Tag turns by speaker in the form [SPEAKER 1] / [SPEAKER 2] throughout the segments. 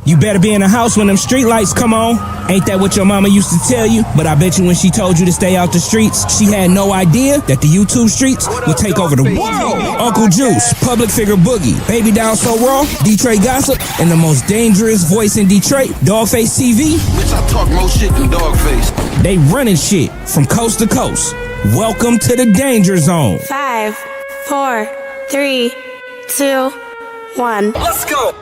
[SPEAKER 1] You better be in the house when them street lights come on. Ain't that what your mama used to tell you? But I bet you when she told you to stay out the streets, she had no idea that the YouTube streets would take over the world. Uncle Juice, public figure Boogie, Baby Down So Raw, Detroit Gossip, and the most dangerous voice in Detroit, Dawgface TV.
[SPEAKER 2] Bitch, I talk more shit than Dawgface.
[SPEAKER 1] They running shit from coast to coast. Welcome to the Danger Zone.
[SPEAKER 3] 5, 4, 3, 2, 1.
[SPEAKER 2] Let's go.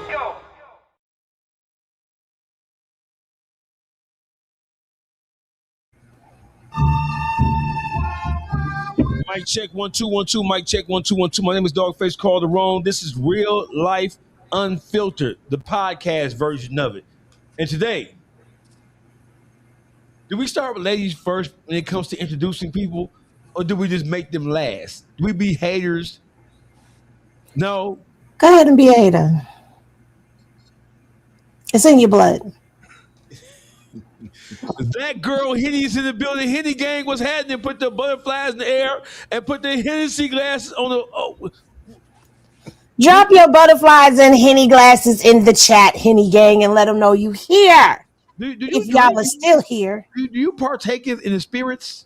[SPEAKER 4] Mic check 1 2 1 2. Mic check 1 2 1 2. My name is Dawgface Calderon. This is Real Life Unfiltered, the podcast version of it. And today, do we start with ladies first when it comes to introducing people, or do we just make them last? Do we be haters? No.
[SPEAKER 5] Go ahead and be a hater. It's in your blood.
[SPEAKER 4] That girl Henny is in the building. Henny gang was happening. Put the butterflies in the air and put the Hennessy glasses on the. Oh.
[SPEAKER 5] Drop your butterflies and Henny glasses in the chat, Henny gang, and let them know you here. If y'all are still here.
[SPEAKER 4] Do you partake in the spirits?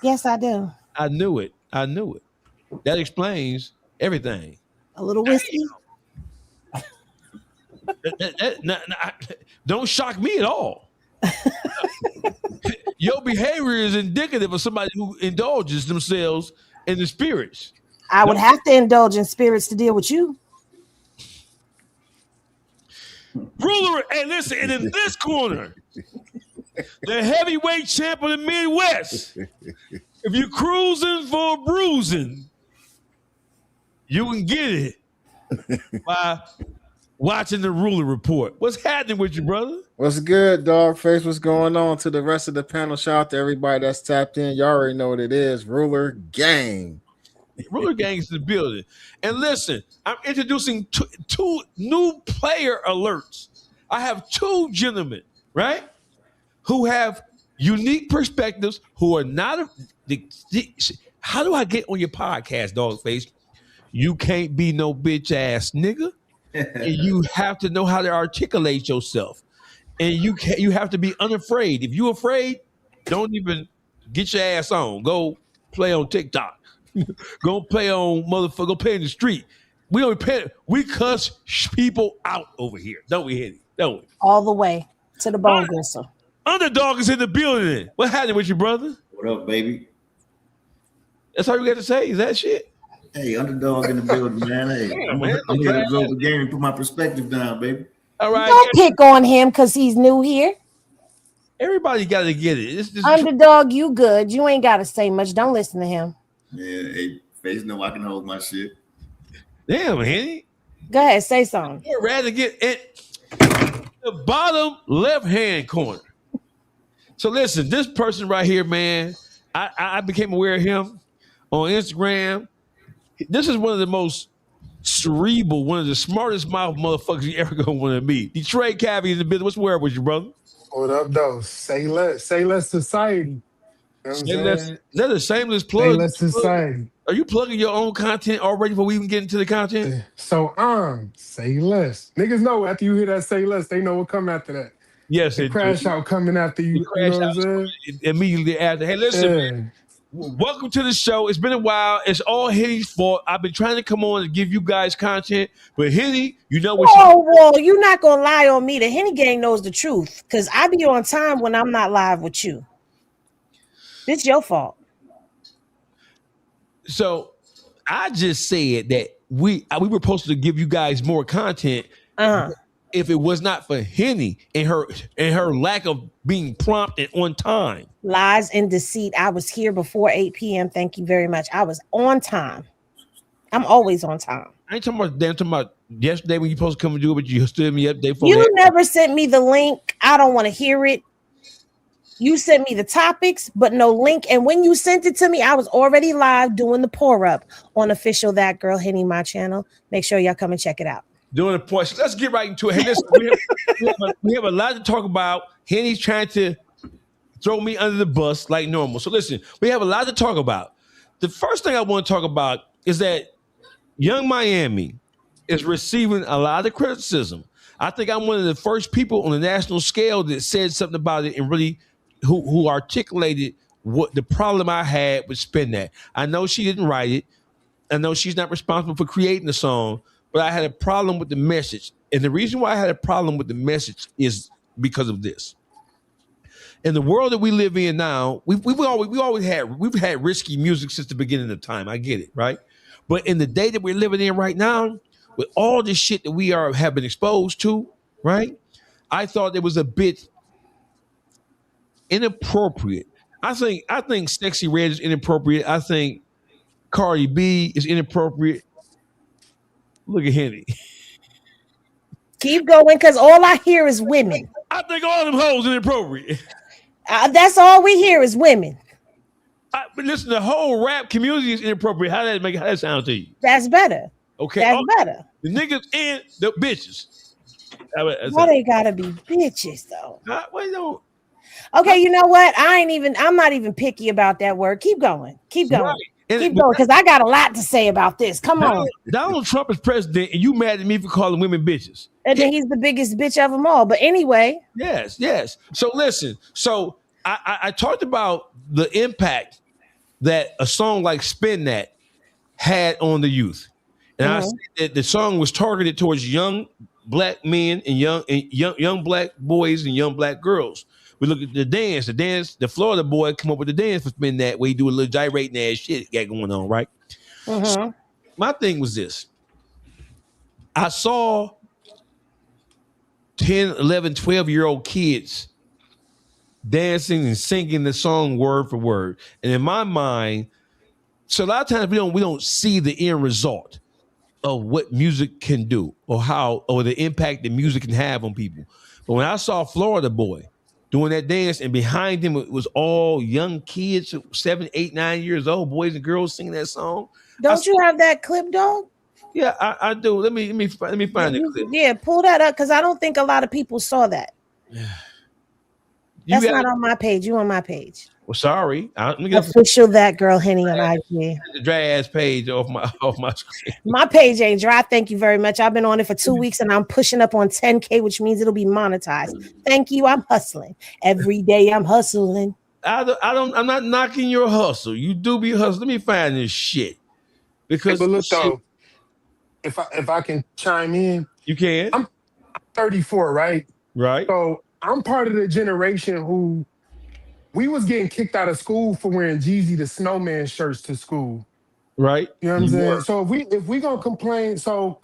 [SPEAKER 5] Yes, I do.
[SPEAKER 4] I knew it. That explains everything.
[SPEAKER 5] A little whiskey.
[SPEAKER 4] Don't shock me at all. Your behavior is indicative of somebody who indulges themselves in the spirits.
[SPEAKER 5] I would have to indulge in spirits to deal with you.
[SPEAKER 4] Ruler, and listen, and in this corner, the heavyweight champ of the Midwest. If you're cruising for a bruising, you can get it by watching the Ruler Report. What's happening with you, brother?
[SPEAKER 6] What's good, Dawgface? What's going on? To the rest of the panel, shout out to everybody that's tapped in. Y'all already know what it is. Ruler Gang.
[SPEAKER 4] Ruler Gang is in the building. And listen, I'm introducing two new player alerts. I have two gentlemen, right, who have unique perspectives, who are not how do I get on your podcast, Dawgface? You can't be no bitch ass nigga. And you have to know how to articulate yourself. And you have to be unafraid. If you're afraid, don't even get your ass on. Go play on TikTok. Go play on motherfucker. Go play in the street. We cuss people out over here. Don't we, Henny? Don't we?
[SPEAKER 5] All the way to the bone gristle.
[SPEAKER 4] Underdog is in the building. What happened with you, brother?
[SPEAKER 7] What up, baby?
[SPEAKER 4] That's all you got to say? Is that shit?
[SPEAKER 7] Hey, underdog in the building, man. Hey, I'm here to grow the game and put my perspective down, baby.
[SPEAKER 4] All right.
[SPEAKER 5] Don't pick on him because he's new here.
[SPEAKER 4] Everybody got to get it.
[SPEAKER 5] Underdog, you good. You ain't got to say much. Don't listen to him.
[SPEAKER 7] Yeah, hey, Face know I can hold my shit.
[SPEAKER 4] Damn, Henny.
[SPEAKER 5] Go ahead, say something.
[SPEAKER 4] You'd rather get it the bottom left-hand corner. So listen, this person right here, man, I became aware of him on Instagram. This is one of the most cerebral, one of the smartest mouth motherfuckers you ever gonna want to meet. Detroit Cavi in the business. What's the word with you, brother?
[SPEAKER 8] What up, though? Say less society. You know
[SPEAKER 4] say less. Is that a shameless plug?
[SPEAKER 8] Say less society.
[SPEAKER 4] Are you plugging your own content already before we even get into the content?
[SPEAKER 8] So say less. Niggas know after you hear that say less, they know what come after that.
[SPEAKER 4] Yes,
[SPEAKER 8] they crash out coming after you. You know what I'm saying?
[SPEAKER 4] Immediately after. Hey, listen, man. Welcome to the show. It's been a while. It's all Henny's fault. I've been trying to come on and give you guys content, but Henny, you know what?
[SPEAKER 5] Whoa, you're not gonna lie on me. The Henny gang knows the truth because I be on time when I'm not live with you. It's your fault.
[SPEAKER 4] So I just said that we were supposed to give you guys more content. If it was not for Henny and her lack of being prompt and on time.
[SPEAKER 5] Lies and deceit. I was here before 8 p.m. Thank you very much. I was on time. I'm always on time.
[SPEAKER 4] I ain't talking about yesterday when you supposed to come and do it, but you stood me up.
[SPEAKER 5] You never sent me the link. I don't want to hear it. You sent me the topics, but no link. And when you sent it to me, I was already live doing the pour up on official That Girl Henny, my channel. Make sure y'all come and check it out.
[SPEAKER 4] Doing the point. So let's get right into it. Hey, listen, we have a lot to talk about. Henny's trying to throw me under the bus like normal. So listen, we have a lot to talk about. The first thing I want to talk about is that Young Miami is receiving a lot of criticism. I think I'm one of the first people on the national scale that said something about it and really who articulated what the problem I had with Spend That. I know she didn't write it. I know she's not responsible for creating the song, but I had a problem with the message. And the reason why I had a problem with the message is because of this. In the world that we live in now, we've had risky music since the beginning of time. I get it, right? But in the day that we're living in right now, with all this shit that we have been exposed to, right? I thought it was a bit inappropriate. I think Sexy Red is inappropriate. I think Cardi B is inappropriate. Look at Henny.
[SPEAKER 5] Keep going, because all I hear is women.
[SPEAKER 4] I think all them hoes inappropriate.
[SPEAKER 5] That's all we hear is women.
[SPEAKER 4] But listen, the whole rap community is inappropriate. How that sound to you?
[SPEAKER 5] That's better.
[SPEAKER 4] Okay,
[SPEAKER 5] that's better.
[SPEAKER 4] The niggas and the bitches.
[SPEAKER 5] Why they gotta be bitches though?
[SPEAKER 4] Wait, don't.
[SPEAKER 5] Okay, you know what? I'm not even picky about that word. Keep going. Keep going. Right. Keep going, because I got a lot to say about this. Come on.
[SPEAKER 4] Donald Trump is president, and you mad at me for calling women bitches.
[SPEAKER 5] And then he's the biggest bitch of them all. But anyway.
[SPEAKER 4] Yes. So listen. So I talked about the impact that a song like Spend That had on the youth. And I said that the song was targeted towards young black men and young black boys and young black girls. We look at the dance, the Florida boy come up with the dance for Spend That, where he do a little gyrating ass shit got going on, right? So my thing was this. I saw 10, 11, 12-year-old kids dancing and singing the song word for word. And in my mind, so a lot of times we don't see the end result of what music can do or the impact that music can have on people. But when I saw Florida boy doing that dance, and behind him it was all young kids, 7, 8, 9 years old, boys and girls singing that song.
[SPEAKER 5] Don't you have that clip, dog?
[SPEAKER 4] Yeah, I do. Let me find the clip.
[SPEAKER 5] Yeah, pull that up, because I don't think a lot of people saw that. That's not on my page. You on my page.
[SPEAKER 4] Well, sorry.
[SPEAKER 5] Official That Girl Henny on IG.
[SPEAKER 4] The dry ass page off my screen.
[SPEAKER 5] My page ain't dry. Thank you very much. I've been on it for 2 weeks and I'm pushing up on 10K, which means it'll be monetized. Thank you. I'm hustling. Every day I'm hustling.
[SPEAKER 4] I'm not knocking your hustle. You do be hustling. Let me find this shit. Because
[SPEAKER 8] but look though, if I can chime in.
[SPEAKER 4] You can.
[SPEAKER 8] I'm 34, right?
[SPEAKER 4] Right.
[SPEAKER 8] So I'm part of the generation who we was getting kicked out of school for wearing Jeezy the Snowman shirts to school.
[SPEAKER 4] Right.
[SPEAKER 8] You know what I'm saying? So if we gonna complain, so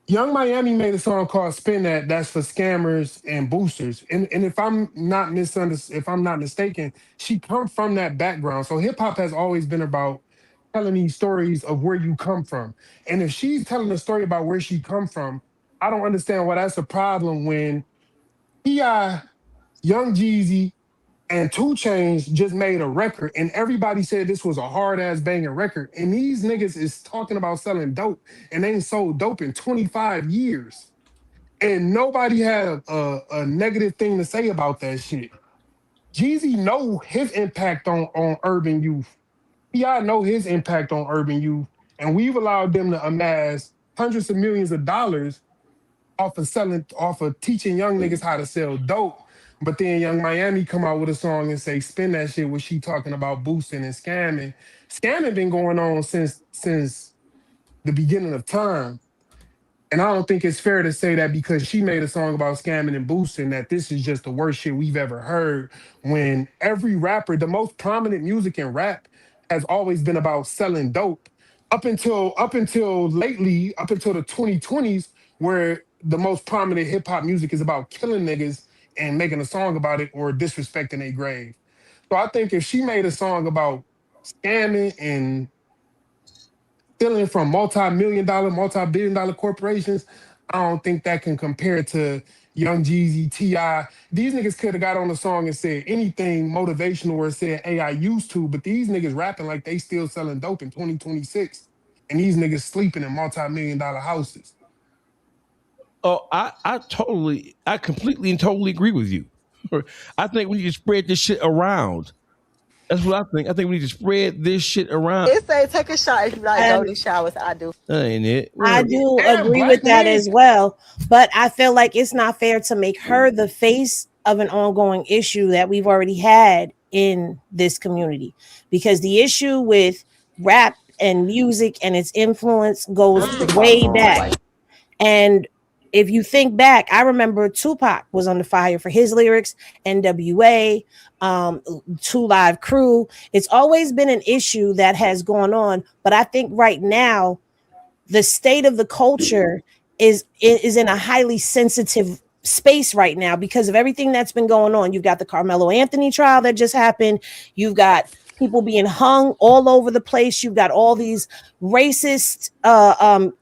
[SPEAKER 8] Young Miami made a song called Spend That, that's for scammers and boosters. And if I'm not mistaken, she come from that background. So hip hop has always been about telling these stories of where you come from. And if she's telling a story about where she come from, I don't understand why that's a problem when T.I., Young Jeezy, and 2 Chainz just made a record, and everybody said this was a hard-ass banging record. And these niggas is talking about selling dope, and they ain't sold dope in 25 years. And nobody had a negative thing to say about that shit. Jeezy know his impact on urban youth. T.I. know his impact on urban youth. And we've allowed them to amass hundreds of millions of dollars off of teaching young niggas how to sell dope. But then Young Miami come out with a song and say, Spend That shit, where she talking about boosting and scamming. Scamming been going on since the beginning of time. And I don't think it's fair to say that because she made a song about scamming and boosting, that this is just the worst shit we've ever heard, when every rapper, the most prominent music in rap has always been about selling dope. Up until lately, up until the 2020s, where the most prominent hip hop music is about killing niggas and making a song about it or disrespecting a grave. So I think if she made a song about scamming and stealing from multi-billion dollar corporations, I don't think that can compare to Young Jeezy, T.I. These niggas could have got on the song and said anything motivational or said, hey, I used to, but these niggas rapping like they still selling dope in 2026. And these niggas sleeping in multi-million dollar houses.
[SPEAKER 4] Oh, I completely and totally agree with you. I think we need to spread this shit around. That's what I think. I think we need to spread this shit around.
[SPEAKER 9] It say take a shot if you like
[SPEAKER 5] And
[SPEAKER 9] golden showers. I do.
[SPEAKER 4] That ain't it.
[SPEAKER 5] I
[SPEAKER 4] Well,
[SPEAKER 5] do
[SPEAKER 8] And
[SPEAKER 5] agree with
[SPEAKER 8] black
[SPEAKER 5] that
[SPEAKER 8] men,
[SPEAKER 5] as well. But I feel like it's not fair to make her the face of an ongoing issue that we've already had in this community. Because the issue with rap and music and its influence goes way back. And if you think back, I remember Tupac was under fire for his lyrics, NWA, Two Live Crew. It's always been an issue that has gone on. But I think right now, the state of the culture is in a highly sensitive space right now because of everything that's been going on. You've got the Karmelo Anthony trial that just happened. You've got people being hung all over the place. You've got all these racist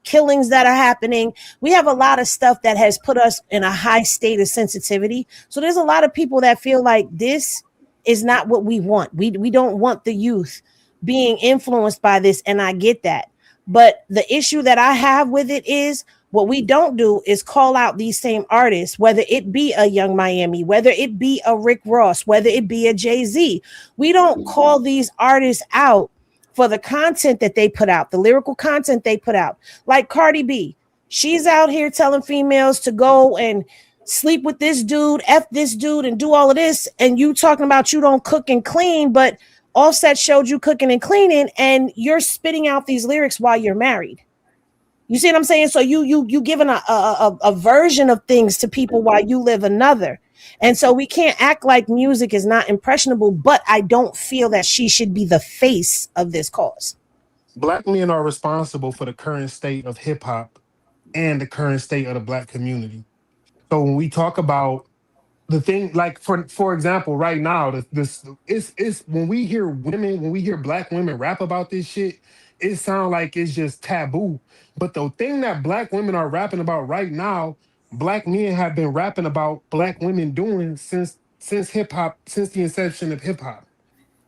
[SPEAKER 5] killings that are happening. We have a lot of stuff that has put us in a high state of sensitivity. So there's a lot of people that feel like this is not what we want. We don't want the youth being influenced by this, and I get that. But the issue that I have with it is what we don't do is call out these same artists, whether it be a Young Miami, whether it be a Rick Ross, whether it be a Jay-Z. We don't call these artists out for the content that they put out, the lyrical content they put out. Like Cardi B, she's out here telling females to go and sleep with this dude, F this dude, and do all of this. And you talking about you don't cook and clean, but Offset showed you cooking and cleaning, and you're spitting out these lyrics while you're married. You see what I'm saying? So you giving a version of things to people while you live another. And so we can't act like music is not impressionable, but I don't feel that she should be the face of this cause.
[SPEAKER 8] black men are responsible for the current state of hip hop and the current state of the black community. So when we talk about the thing, like for example, right now, this is when we hear women, when we hear black women rap about this shit, it sounds like it's just taboo. But the thing that black women are rapping about right now, black men have been rapping about black women doing since hip hop, since the inception of hip hop.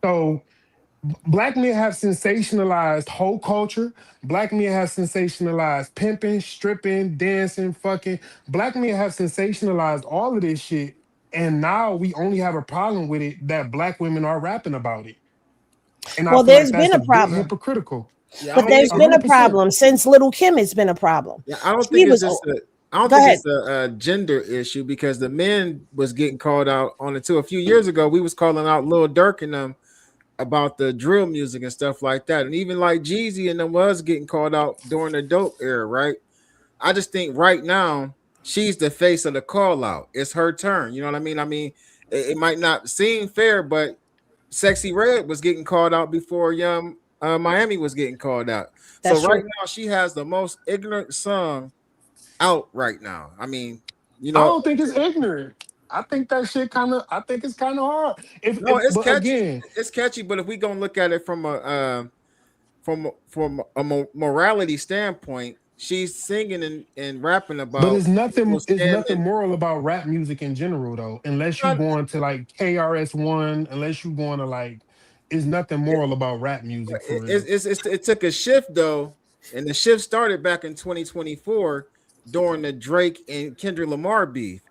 [SPEAKER 8] So black men have sensationalized whole culture. Black men have sensationalized pimping, stripping, dancing, fucking. Black men have sensationalized all of this shit. And now we only have a problem with it that black women are rapping about it. And I
[SPEAKER 5] Well,
[SPEAKER 8] feel like
[SPEAKER 5] there's
[SPEAKER 8] that's
[SPEAKER 5] been
[SPEAKER 8] a
[SPEAKER 5] a
[SPEAKER 8] bit
[SPEAKER 5] problem,
[SPEAKER 8] hypocritical.
[SPEAKER 6] Yeah, I
[SPEAKER 5] but
[SPEAKER 6] don't
[SPEAKER 5] there's
[SPEAKER 6] think
[SPEAKER 8] A
[SPEAKER 5] been a
[SPEAKER 8] hundred percent.
[SPEAKER 5] problem since Little Kim. It's been a problem.
[SPEAKER 6] Yeah, I don't
[SPEAKER 5] She
[SPEAKER 6] think it's
[SPEAKER 5] was.
[SPEAKER 6] just a. I don't
[SPEAKER 5] Go
[SPEAKER 6] think
[SPEAKER 5] ahead.
[SPEAKER 6] it's a gender issue because the men was getting called out on it too. A few years ago, we was calling out Lil Durk and them about the drill music and stuff like that, and even like Jeezy and them was getting called out during the dope era, right? I just think right now she's the face of the call out. It's her turn. You know what I mean? I mean, it might not seem fair, but Sexy Red was getting called out before Young Miami was getting called out. So
[SPEAKER 5] That's
[SPEAKER 6] right
[SPEAKER 5] true.
[SPEAKER 6] now she has the most ignorant song out right now. I mean, you
[SPEAKER 8] I
[SPEAKER 6] know,
[SPEAKER 8] don't think it's ignorant. I think that shit I think it's kind of hard.
[SPEAKER 6] no, it's
[SPEAKER 8] But
[SPEAKER 6] catchy.
[SPEAKER 8] again,
[SPEAKER 6] It's catchy, but if we gonna look at it from a morality standpoint, she's singing and rapping
[SPEAKER 8] but
[SPEAKER 6] about people
[SPEAKER 8] it's nothing
[SPEAKER 6] scamming.
[SPEAKER 8] moral about rap music in general though. Unless you
[SPEAKER 6] Not,
[SPEAKER 8] going to like KRS-One, unless you going to like, it's nothing moral about rap music for real.
[SPEAKER 6] it took a shift though, and the shift started back in 2024 during the Drake and Kendrick Lamar beef.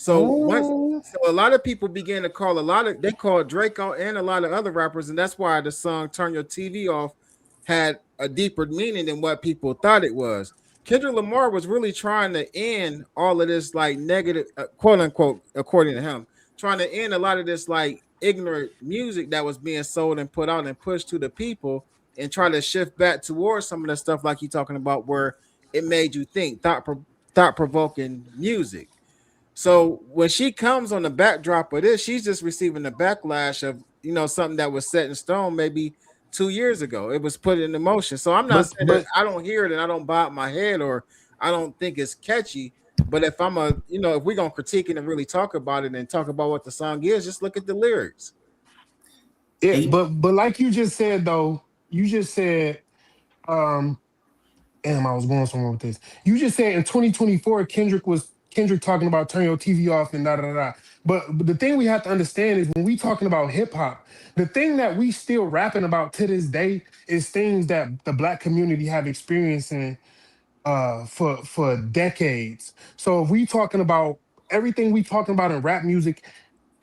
[SPEAKER 8] Oh,
[SPEAKER 6] So a lot of people began to call they called Drake out and a lot of other rappers, and that's why the song "Turn Your TV Off" had a deeper meaning than what people thought it was. Kendrick Lamar was really trying to end all of this like negative, quote unquote, according to him, trying to end a lot of this like ignorant music that was being sold and put out and pushed to the people, and try to shift back towards some of the stuff like you talking about where it made you think, thought provoking music. So when she comes on the backdrop of this, she's just receiving the backlash of something that was set in stone maybe 2 years ago. It was put in motion. So I'm not saying that
[SPEAKER 8] but
[SPEAKER 6] I don't hear it and I don't bob my head or I don't think it's catchy. But if if we're gonna critique it and really talk about it and talk about what the song is, just look at the lyrics.
[SPEAKER 8] yeah,
[SPEAKER 7] And
[SPEAKER 8] but like you just said though, you just said um damn, I was going somewhere with this. You just said in 2024, Kendrick talking about turn your TV off and da da da. But the thing we have to understand is when we talking about hip hop, the thing that we still rapping about to this day is things that the black community have experienced in for decades. So if we talking about everything we talking about in rap music,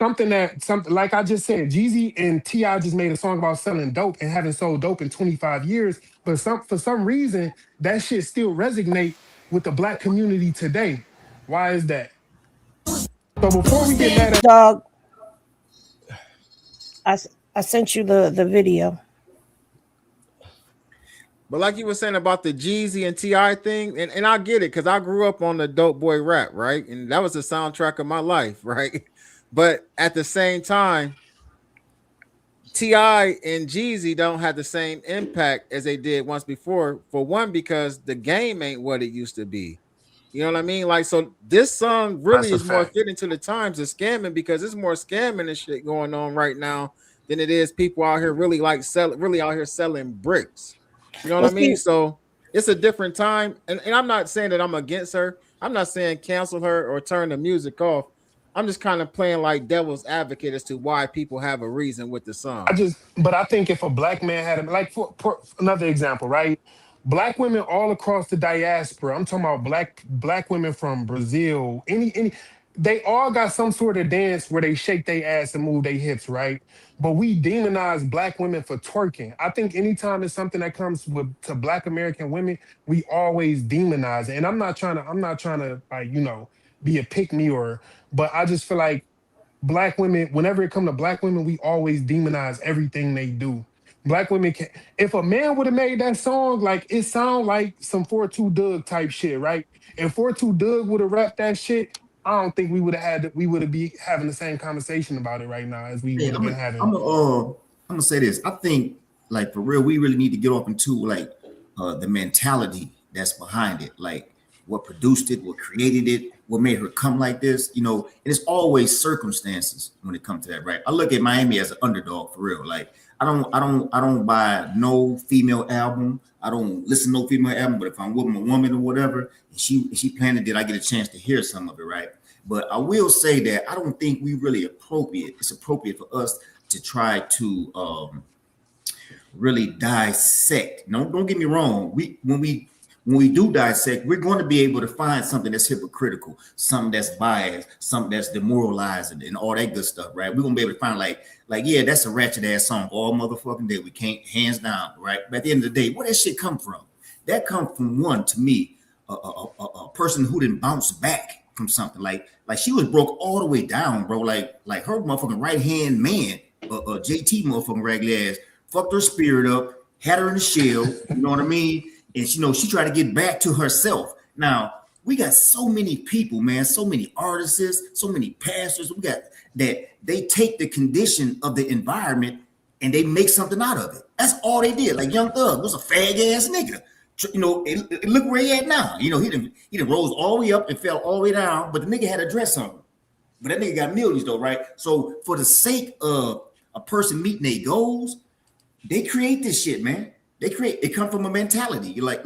[SPEAKER 8] something like I just said, Jeezy and T.I. just made a song about selling dope and having sold dope in 25 years. But for some reason, that shit still resonate with the black community today. Why is that? So before we get mad at
[SPEAKER 5] Dog, I sent you the video.
[SPEAKER 6] But like you were saying about the Jeezy and T.I. thing, and I get it because I grew up on the Dope Boy rap, right? And that was the soundtrack of my life, right? But at the same time, T.I. and Jeezy don't have the same impact as they did once before. For one, because the game ain't what it used to be. You know what I mean? Like, so this song really
[SPEAKER 8] That's a
[SPEAKER 6] is more
[SPEAKER 8] fact.
[SPEAKER 6] fitting to the times of scamming because there's more scamming and shit going on right now than it is people out here really really out here selling bricks. You know what
[SPEAKER 5] Well,
[SPEAKER 6] I mean?
[SPEAKER 5] see,
[SPEAKER 6] So it's a different time. And I'm not saying that I'm against her. I'm not saying cancel her or turn the music off. I'm just kind of playing like devil's advocate as to why people have a reason with the song.
[SPEAKER 8] But I think if a black man had, like, for another example, right? Black women all across the diaspora. I'm talking about black women from Brazil. They all got some sort of dance where they shake their ass and move their hips, right? But we demonize black women for twerking. I think anytime it's something that comes to black American women, we always demonize it. And I'm not trying to like, be a pick me but I just feel like black women, whenever it come to black women, we always demonize everything they do. Black women can, if a man would have made that song, like it sound like some 42 Doug type shit, right? If 42 Doug would have rapped that shit, I don't think we would have be having the same conversation about it right now as we
[SPEAKER 7] Hey,
[SPEAKER 8] would have
[SPEAKER 7] I'm
[SPEAKER 8] been
[SPEAKER 7] gonna, I'm
[SPEAKER 8] having.
[SPEAKER 7] gonna, I'm gonna say this. I think, like for real, we really need to get off into like the mentality that's behind it, like what produced it, what created it, what made her come like this. And it's always circumstances when it comes to that, right? I look at Miami as an underdog for real. Like I don't buy no female album. I don't listen to no female album. But if I'm with a woman or whatever, and she planted it, I get a chance to hear some of it, right? But I will say that I don't think we really appropriate. It's appropriate for us to try to really dissect. No, don't get me wrong. When we do dissect, we're going to be able to find something that's hypocritical, something that's biased, something that's demoralizing, and all that good stuff, right? We're gonna be able to find like yeah, that's a ratchet ass song all motherfucking day. We can't, hands down, right? But at the end of the day, where that shit come from? That come from, one, to me, a person who didn't bounce back from something. Like she was broke all the way down, bro. Like her motherfucking right hand man, JT motherfucking raggedy ass, fucked her spirit up, had her in the shell. You know what I mean? And she tried to get back to herself. Now we got so many people, man, so many artists, so many pastors. We got that they take the condition of the environment and they make something out of it. That's all they did. Like Young Thug was a fag ass nigga. Look where he at now. He done rose all the way up and fell all the way down, but the nigga had a dress on. But that nigga got millions though, right? So for the sake of a person meeting their goals, they create this shit, man. It come from a mentality. You like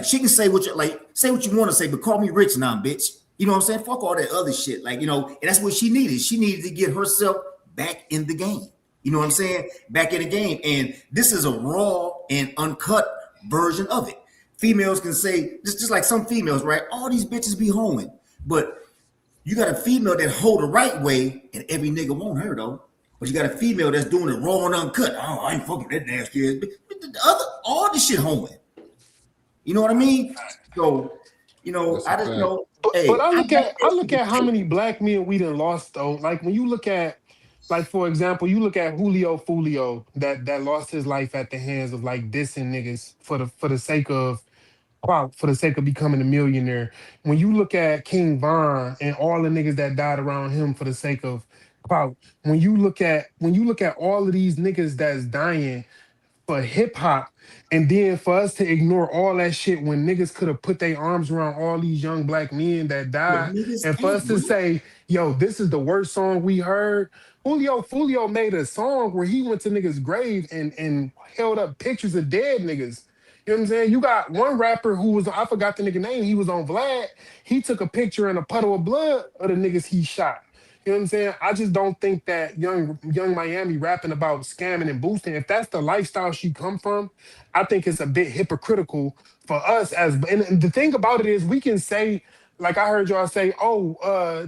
[SPEAKER 7] she can say what you want to say, but call me rich now, bitch. You know what I'm saying? Fuck all that other shit. And that's what she needed. She needed to get herself back in the game. You know what I'm saying? Back in the game. And this is a raw and uncut version of it. Females can say, just like some females, right? All these bitches be hoeing. But you got a female that hold the right way, and every nigga want her though. But you got a female that's doing it raw and uncut. Oh, I ain't fucking that nasty ass bitch. All this shit hoeing. You know what I mean? So, I just know.
[SPEAKER 8] But I look at how many black men we done lost though. Like when you look at, like for example, you look at Julio Fulio that lost his life at the hands of like dissing niggas for the sake of clout, for the sake of becoming a millionaire. When you look at King Von and all the niggas that died around him for the sake of clout, when you look at all of these niggas that's dying for hip hop, and then for us to ignore all that shit when niggas could have put their arms around all these young black men that
[SPEAKER 7] But
[SPEAKER 8] died,
[SPEAKER 7] niggas
[SPEAKER 8] and for us
[SPEAKER 7] ain't,
[SPEAKER 8] to
[SPEAKER 7] bro.
[SPEAKER 8] say, yo, this is the worst song we heard. Julio made a song where he went to niggas' grave and held up pictures of dead niggas. You know what I'm saying? You got one rapper who was, I forgot the nigga name, he was on Vlad. He took a picture in a puddle of blood of the niggas he shot. You know what I'm saying? I just don't think that young Miami rapping about scamming and boosting, if that's the lifestyle she come from, I think it's a bit hypocritical for us and the thing about it is we can say like I heard y'all say,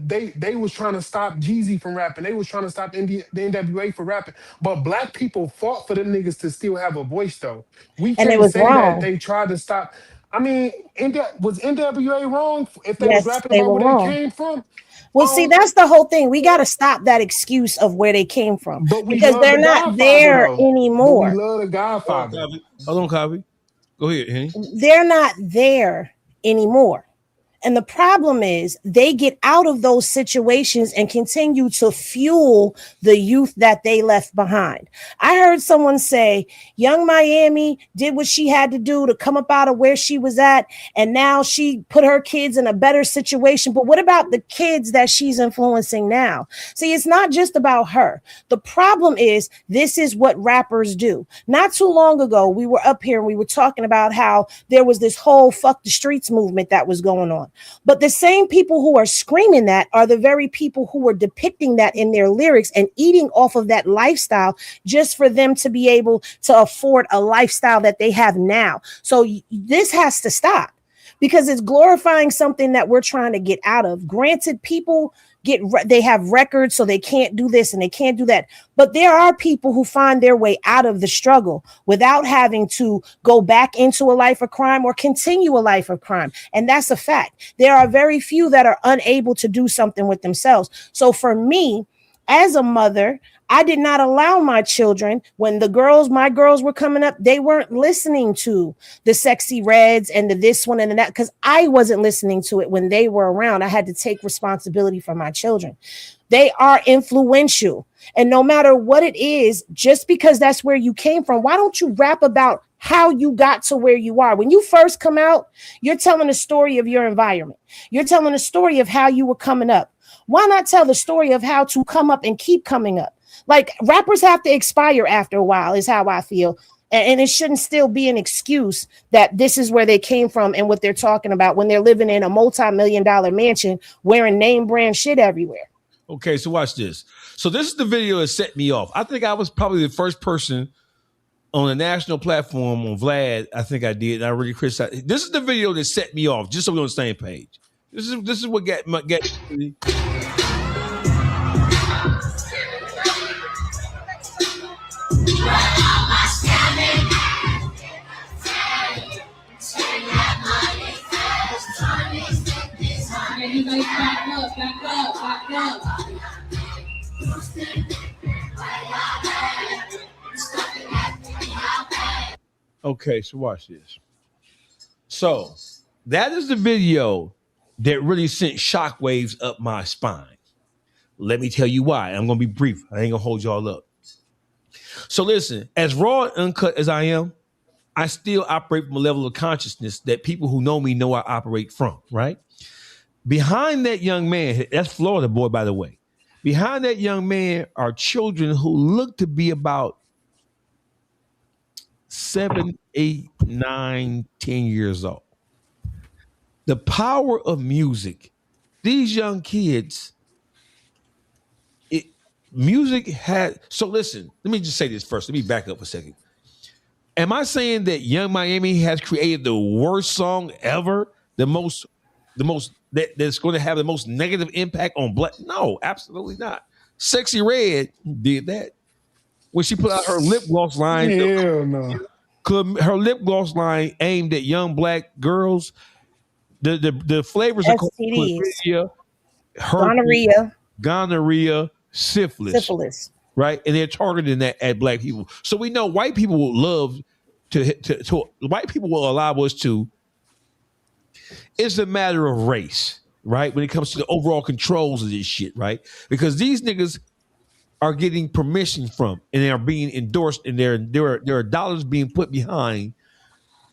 [SPEAKER 8] they was trying to stop Jeezy from rapping. They was trying to stop the NWA for rapping. But black people fought for them niggas to still have a voice though. We
[SPEAKER 5] And it
[SPEAKER 8] can't
[SPEAKER 5] was
[SPEAKER 8] say that
[SPEAKER 5] wrong.
[SPEAKER 8] they tried to stop. I mean, was NWA wrong if they was
[SPEAKER 5] Yes,
[SPEAKER 8] rapping
[SPEAKER 5] they
[SPEAKER 8] about
[SPEAKER 5] were
[SPEAKER 8] where they
[SPEAKER 5] wrong.
[SPEAKER 8] came from?
[SPEAKER 5] Well, see, that's the whole thing. We got to stop that excuse of where they came from
[SPEAKER 8] But we
[SPEAKER 5] because
[SPEAKER 8] love
[SPEAKER 5] they're
[SPEAKER 8] the
[SPEAKER 5] not
[SPEAKER 8] Godfather
[SPEAKER 5] there
[SPEAKER 8] though. But we
[SPEAKER 5] anymore.
[SPEAKER 8] love the Godfather.
[SPEAKER 4] Hold on, Copy. Go ahead, Henny.
[SPEAKER 5] They're not there anymore. And the problem is they get out of those situations and continue to fuel the youth that they left behind. I heard someone say, Young Miami did what she had to do to come up out of where she was at. And now she put her kids in a better situation. But what about the kids that she's influencing now? See, it's not just about her. The problem is this is what rappers do. Not too long ago, we were up here and we were talking about how there was this whole fuck the streets movement that was going on. But the same people who are screaming that are the very people who were depicting that in their lyrics and eating off of that lifestyle just for them to be able to afford a lifestyle that they have now. So this has to stop because it's glorifying something that we're trying to get out of. Granted, people they have records, so they can't do this and they can't do that. But there are people who find their way out of the struggle without having to go back into a life of crime or continue a life of crime. And that's a fact. There are very few that are unable to do something with themselves. So for me, as a mother, I did not allow my children when my girls were coming up, they weren't listening to the Sexy Reds and the this one and the that because I wasn't listening to it when they were around. I had to take responsibility for my children. They are influential. And no matter what it is, just because that's where you came from, why don't you rap about how you got to where you are? When you first come out, you're telling a story of your environment. You're telling a story of how you were coming up. Why not tell the story of how to come up and keep coming up? Like rappers have to expire after a while is how I feel. And it shouldn't still be an excuse that this is where they came from and what they're talking about when they're living in a multi-million-dollar mansion wearing name brand shit everywhere.
[SPEAKER 4] Okay, so watch this. So this is the video that set me off. I think I was probably the first person on a national platform on Vlad. I think I did. And I really criticized. This is the video that set me off, just so we're on the same page. This is what got me. Okay, so watch this. So that is the video that really sent shockwaves up my spine. Let me tell you why. I'm going to be brief. I ain't going to hold y'all up. So listen, as raw and uncut as I am, I still operate from a level of consciousness that people who know me know I operate from, right? Behind that young man, that's Florida boy, by the way. Behind that young man are children who look to be about 7, 8, 9, 10 years old. The power of music. These young kids, music had. So listen, let me just say this first. Let me back up a second. Am I saying that Young Miami has created the worst song ever? That's going to have the most negative impact on black? No, absolutely not. Sexy Red did that when she put out her lip gloss line.
[SPEAKER 8] Hell no.
[SPEAKER 4] Her lip gloss line aimed at young black girls. The flavors are
[SPEAKER 5] STDs,
[SPEAKER 4] chlamydia, gonorrhea, syphilis, right? And they're targeting that at black people. So we know white people will love to white people will allow us to. It's a matter of race, right? When it comes to the overall controls of this shit, right? Because these niggas are getting permission from and they are being endorsed and there are dollars being put behind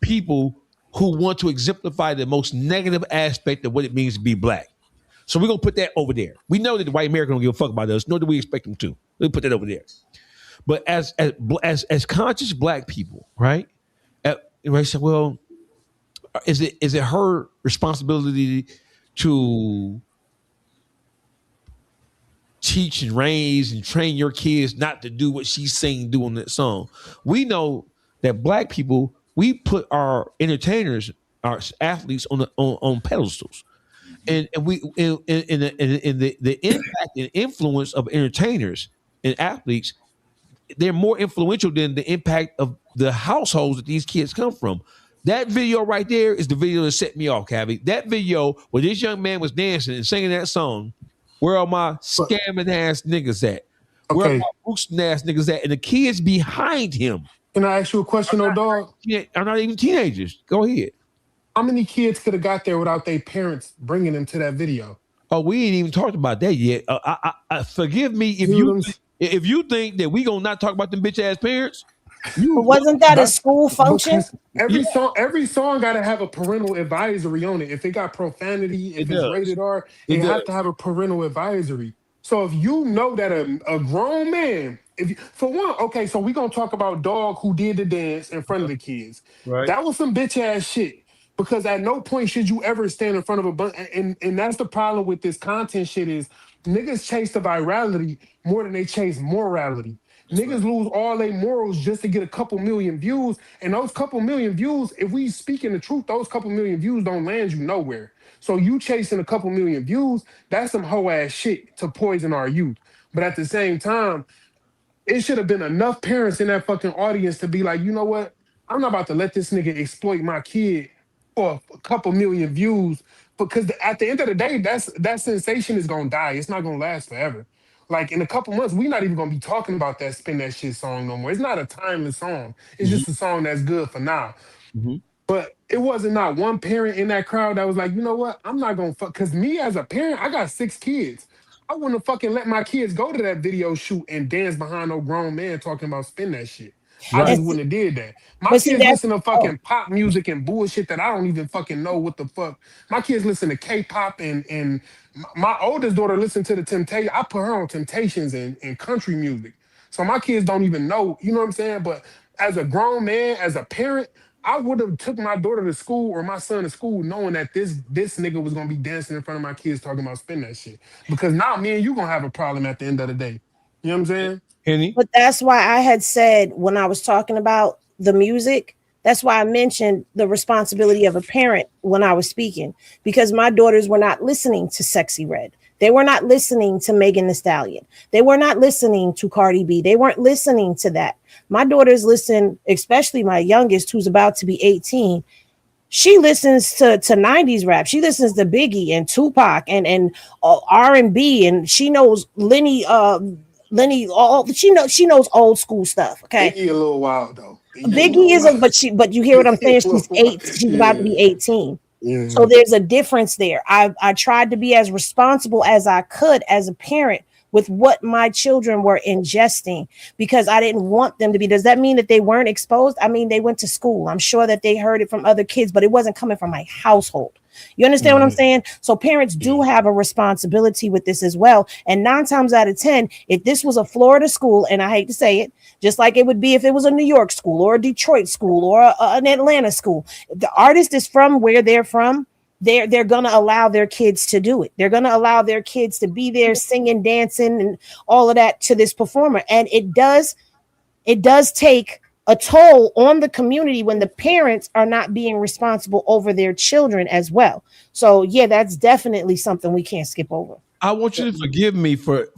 [SPEAKER 4] people who want to exemplify the most negative aspect of what it means to be black. So we're gonna put that over there. We know that the white American don't give a fuck about us, nor do we expect them to. Let's put that over there. But as conscious black people, right? Right? So, well, is it her responsibility to teach and raise and train your kids not to do what she's saying do on that song? We know that black people, we put our entertainers, our athletes on pedestals. and we in the impact and influence of entertainers and athletes, they're more influential than the impact of the households that these kids come from. That video right there is the video that set me off, Cavi. That video where this young man was dancing and singing that song, "Where are my scamming ass niggas at? Where are
[SPEAKER 8] Okay.
[SPEAKER 4] my boosting ass niggas at?" And the kids behind him
[SPEAKER 8] Can I ask you a question, though, dog?
[SPEAKER 4] are not even teenagers. Go ahead.
[SPEAKER 8] How many kids could have got there without their parents bringing them to that video?
[SPEAKER 4] Oh, we ain't even talked about that yet. Forgive me if you think that we gonna not talk about them bitch ass parents.
[SPEAKER 5] But wasn't that a school function?
[SPEAKER 8] Because every song got to have a parental advisory on it. If it got profanity, if it's rated R, it have to have a parental advisory. So if you know that a grown man, for one, okay, so we gonna talk about dog who did the dance in front of the kids.
[SPEAKER 4] Right.
[SPEAKER 8] That was some bitch ass shit. Because at no point should you ever stand in front of a bunch, and that's the problem with this content shit is niggas chase the virality more than they chase morality. Niggas lose all their morals just to get a couple million views. And those couple million views, if we speaking the truth, those couple million views don't land you nowhere. So you chasing a couple million views, that's some hoe ass shit to poison our youth. But at the same time, it should have been enough parents in that fucking audience to be like, you know what? I'm not about to let this nigga exploit my kid for a couple million views. Because at the end of the day, that sensation is gonna die. It's not gonna last forever. Like in a couple months, we're not even gonna be talking about that Spend That Shit song no more. It's not a timeless song. It's just a song that's good for now. But it wasn't not one parent in that crowd that was like, you know what? I'm not gonna fuck. Cause me as a parent, I got 6 kids. I wouldn't have fucking let my kids go to that video shoot and dance behind no grown man talking about Spend That Shit. I just wouldn't have did that. My
[SPEAKER 5] But see,
[SPEAKER 8] kids
[SPEAKER 5] that's-
[SPEAKER 8] listen to fucking pop music and bullshit that I don't even fucking know what the fuck. My kids listen to K-pop and my oldest daughter listen to the Temptation. I put her on Temptations and country music. So my kids don't even know, you know what I'm saying? But as a grown man, as a parent, I would have took my daughter to school or my son to school knowing that this nigga was gonna be dancing in front of my kids talking about Spend That Shit. Because now me and you gonna have a problem at the end of the day. You know what I'm saying?
[SPEAKER 4] Henny?
[SPEAKER 5] But that's why I had said when I was talking about the music, that's why I mentioned the responsibility of a parent when I was speaking, because my daughters were not listening to Sexy Red. They were not listening to Megan Thee Stallion. They were not listening to Cardi B. They weren't listening to that. My daughters listen, especially my youngest, who's about to be 18. She listens to 90s rap. She listens to Biggie and Tupac and R&B, and she knows Lenny, she knows old school stuff. Okay,
[SPEAKER 8] Biggie a little wild though.
[SPEAKER 5] Biggie is but you hear what I'm saying? She's 8. She's about to be 18.
[SPEAKER 8] Yeah.
[SPEAKER 5] So there's a difference there. I tried to be as responsible as I could as a parent with what my children were ingesting because I didn't want them to be. Does that mean that they weren't exposed? I mean, they went to school. I'm sure that they heard it from other kids, but it wasn't coming from my household. You understand what I'm saying? So parents do have a responsibility with this as well. And 9 times out of 10, if this was a Florida school, and I hate to say it, just like it would be if it was a New York school or a Detroit school or an Atlanta school, if the artist is from where they're from, they're going to allow their kids to do it. They're going to allow their kids to be there singing, dancing, and all of that to this performer. And it does take a toll on the community when the parents are not being responsible over their children as well. So yeah, that's definitely something we can't skip over.
[SPEAKER 4] I want you to forgive me for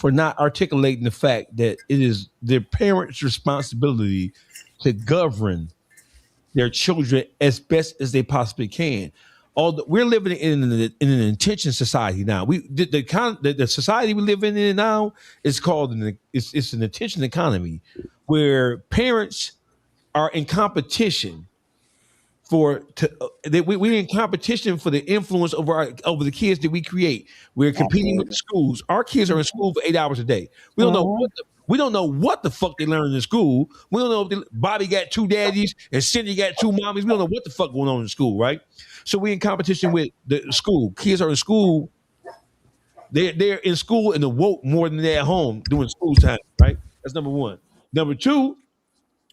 [SPEAKER 4] not articulating the fact that it is their parents' responsibility to govern their children as best as they possibly can. We're living in an intention society now. The society we live in now is called it's an attention economy, where parents are in competition we're in competition for the influence over the kids that we create. We're competing with the schools. Our kids are in school for 8 hours a day. We don't know what the fuck they learn in school. We don't know if Bobby got 2 daddies and Cindy got 2 mommies. We don't know what the fuck going on in school, right? So we're in competition with the school. Kids are in school. They're in school and woke more than they're at home doing school time, right? That's number one. Number two,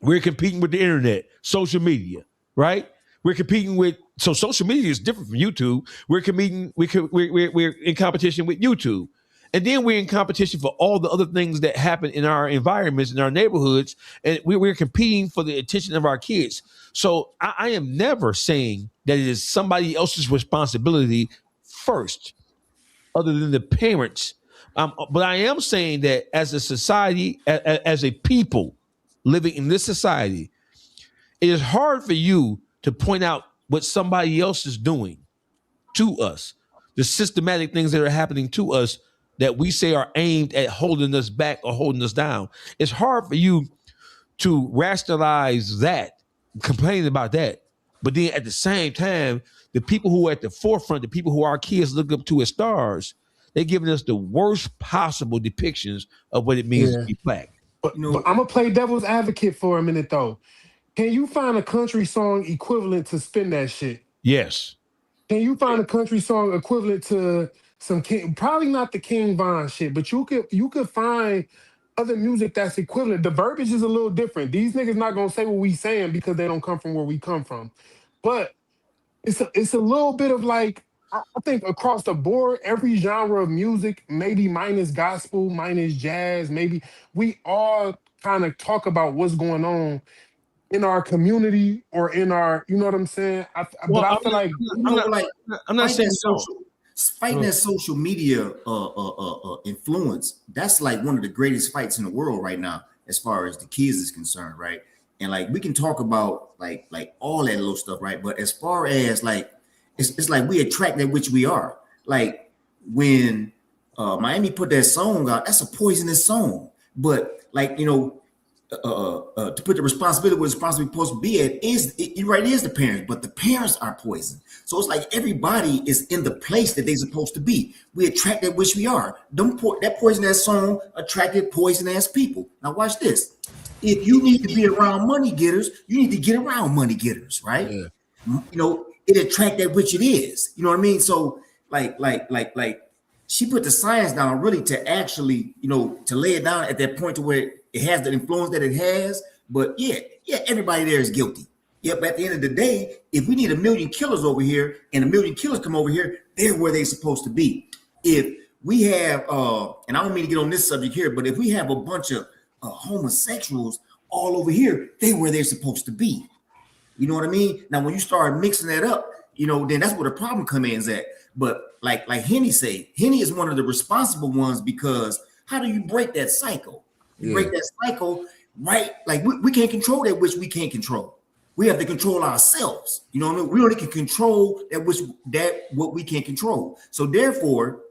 [SPEAKER 4] we're competing with the internet, social media, right? We're competing with, so social media is different from YouTube. We're in competition with YouTube. And then we're in competition for all the other things that happen in our environments, in our neighborhoods. And we're competing for the attention of our kids. So I am never saying that it is somebody else's responsibility first, other than the parents. But I am saying that as a society, as a people living in this society, it is hard for you to point out what somebody else is doing to us, the systematic things that are happening to us that we say are aimed at holding us back or holding us down. It's hard for you to rationalize that, complain about that. But then at the same time, the people who are at the forefront, the people who our kids look up to as stars, they're giving us the worst possible depictions of what it means to be black.
[SPEAKER 8] But I'm gonna play devil's advocate for a minute though. Can you find a country song equivalent to Spend That Shit?
[SPEAKER 4] Yes.
[SPEAKER 8] Can you find a country song equivalent to some King? Probably not the King Von shit, but you could find other music that's equivalent. The verbiage is a little different. These niggas not gonna say what we saying because they don't come from where we come from. But it's a little bit of like, I think across the board, every genre of music, maybe minus gospel, minus jazz, maybe we all kind of talk about what's going on in our community or in our, you know what I'm saying? But I feel like
[SPEAKER 4] I'm not saying
[SPEAKER 7] fighting that social media influence. That's like one of the greatest fights in the world right now, as far as the kids is concerned, right? And like we can talk about like all that little stuff, right? But as far as like it's like we attract that which we are. Like when Miami put that song out, that's a poisonous song. But like, you know, to put the responsibility where it's responsibility supposed to be at you're right, it is the parents, but the parents are poison. So it's like everybody is in the place that they're supposed to be. We attract that which we are. That poison ass song attracted poison ass people. Now watch this. If you need to be around money getters, you need to get around money getters, right? Yeah. You know, it attract that which it is. You know what I mean? So like she put the science down really to actually, you know, to lay it down at that point to where it has the influence that it has. But yeah, everybody there is guilty. Yep, at the end of the day, if we need 1 million killers over here and 1 million killers come over here, they're where they're supposed to be. If we have, and I don't mean to get on this subject here, but if we have a bunch of homosexuals all over here, they're where they're supposed to be. You know what I mean? Now, when you start mixing that up, you know, then that's where the problem comes in at. But like Henny say, Henny is one of the responsible ones, because how do you break that cycle? You break that cycle, right? Like we can't control that which we can't control. We have to control ourselves. You know what I mean? We only can control what we can't control. So therefore,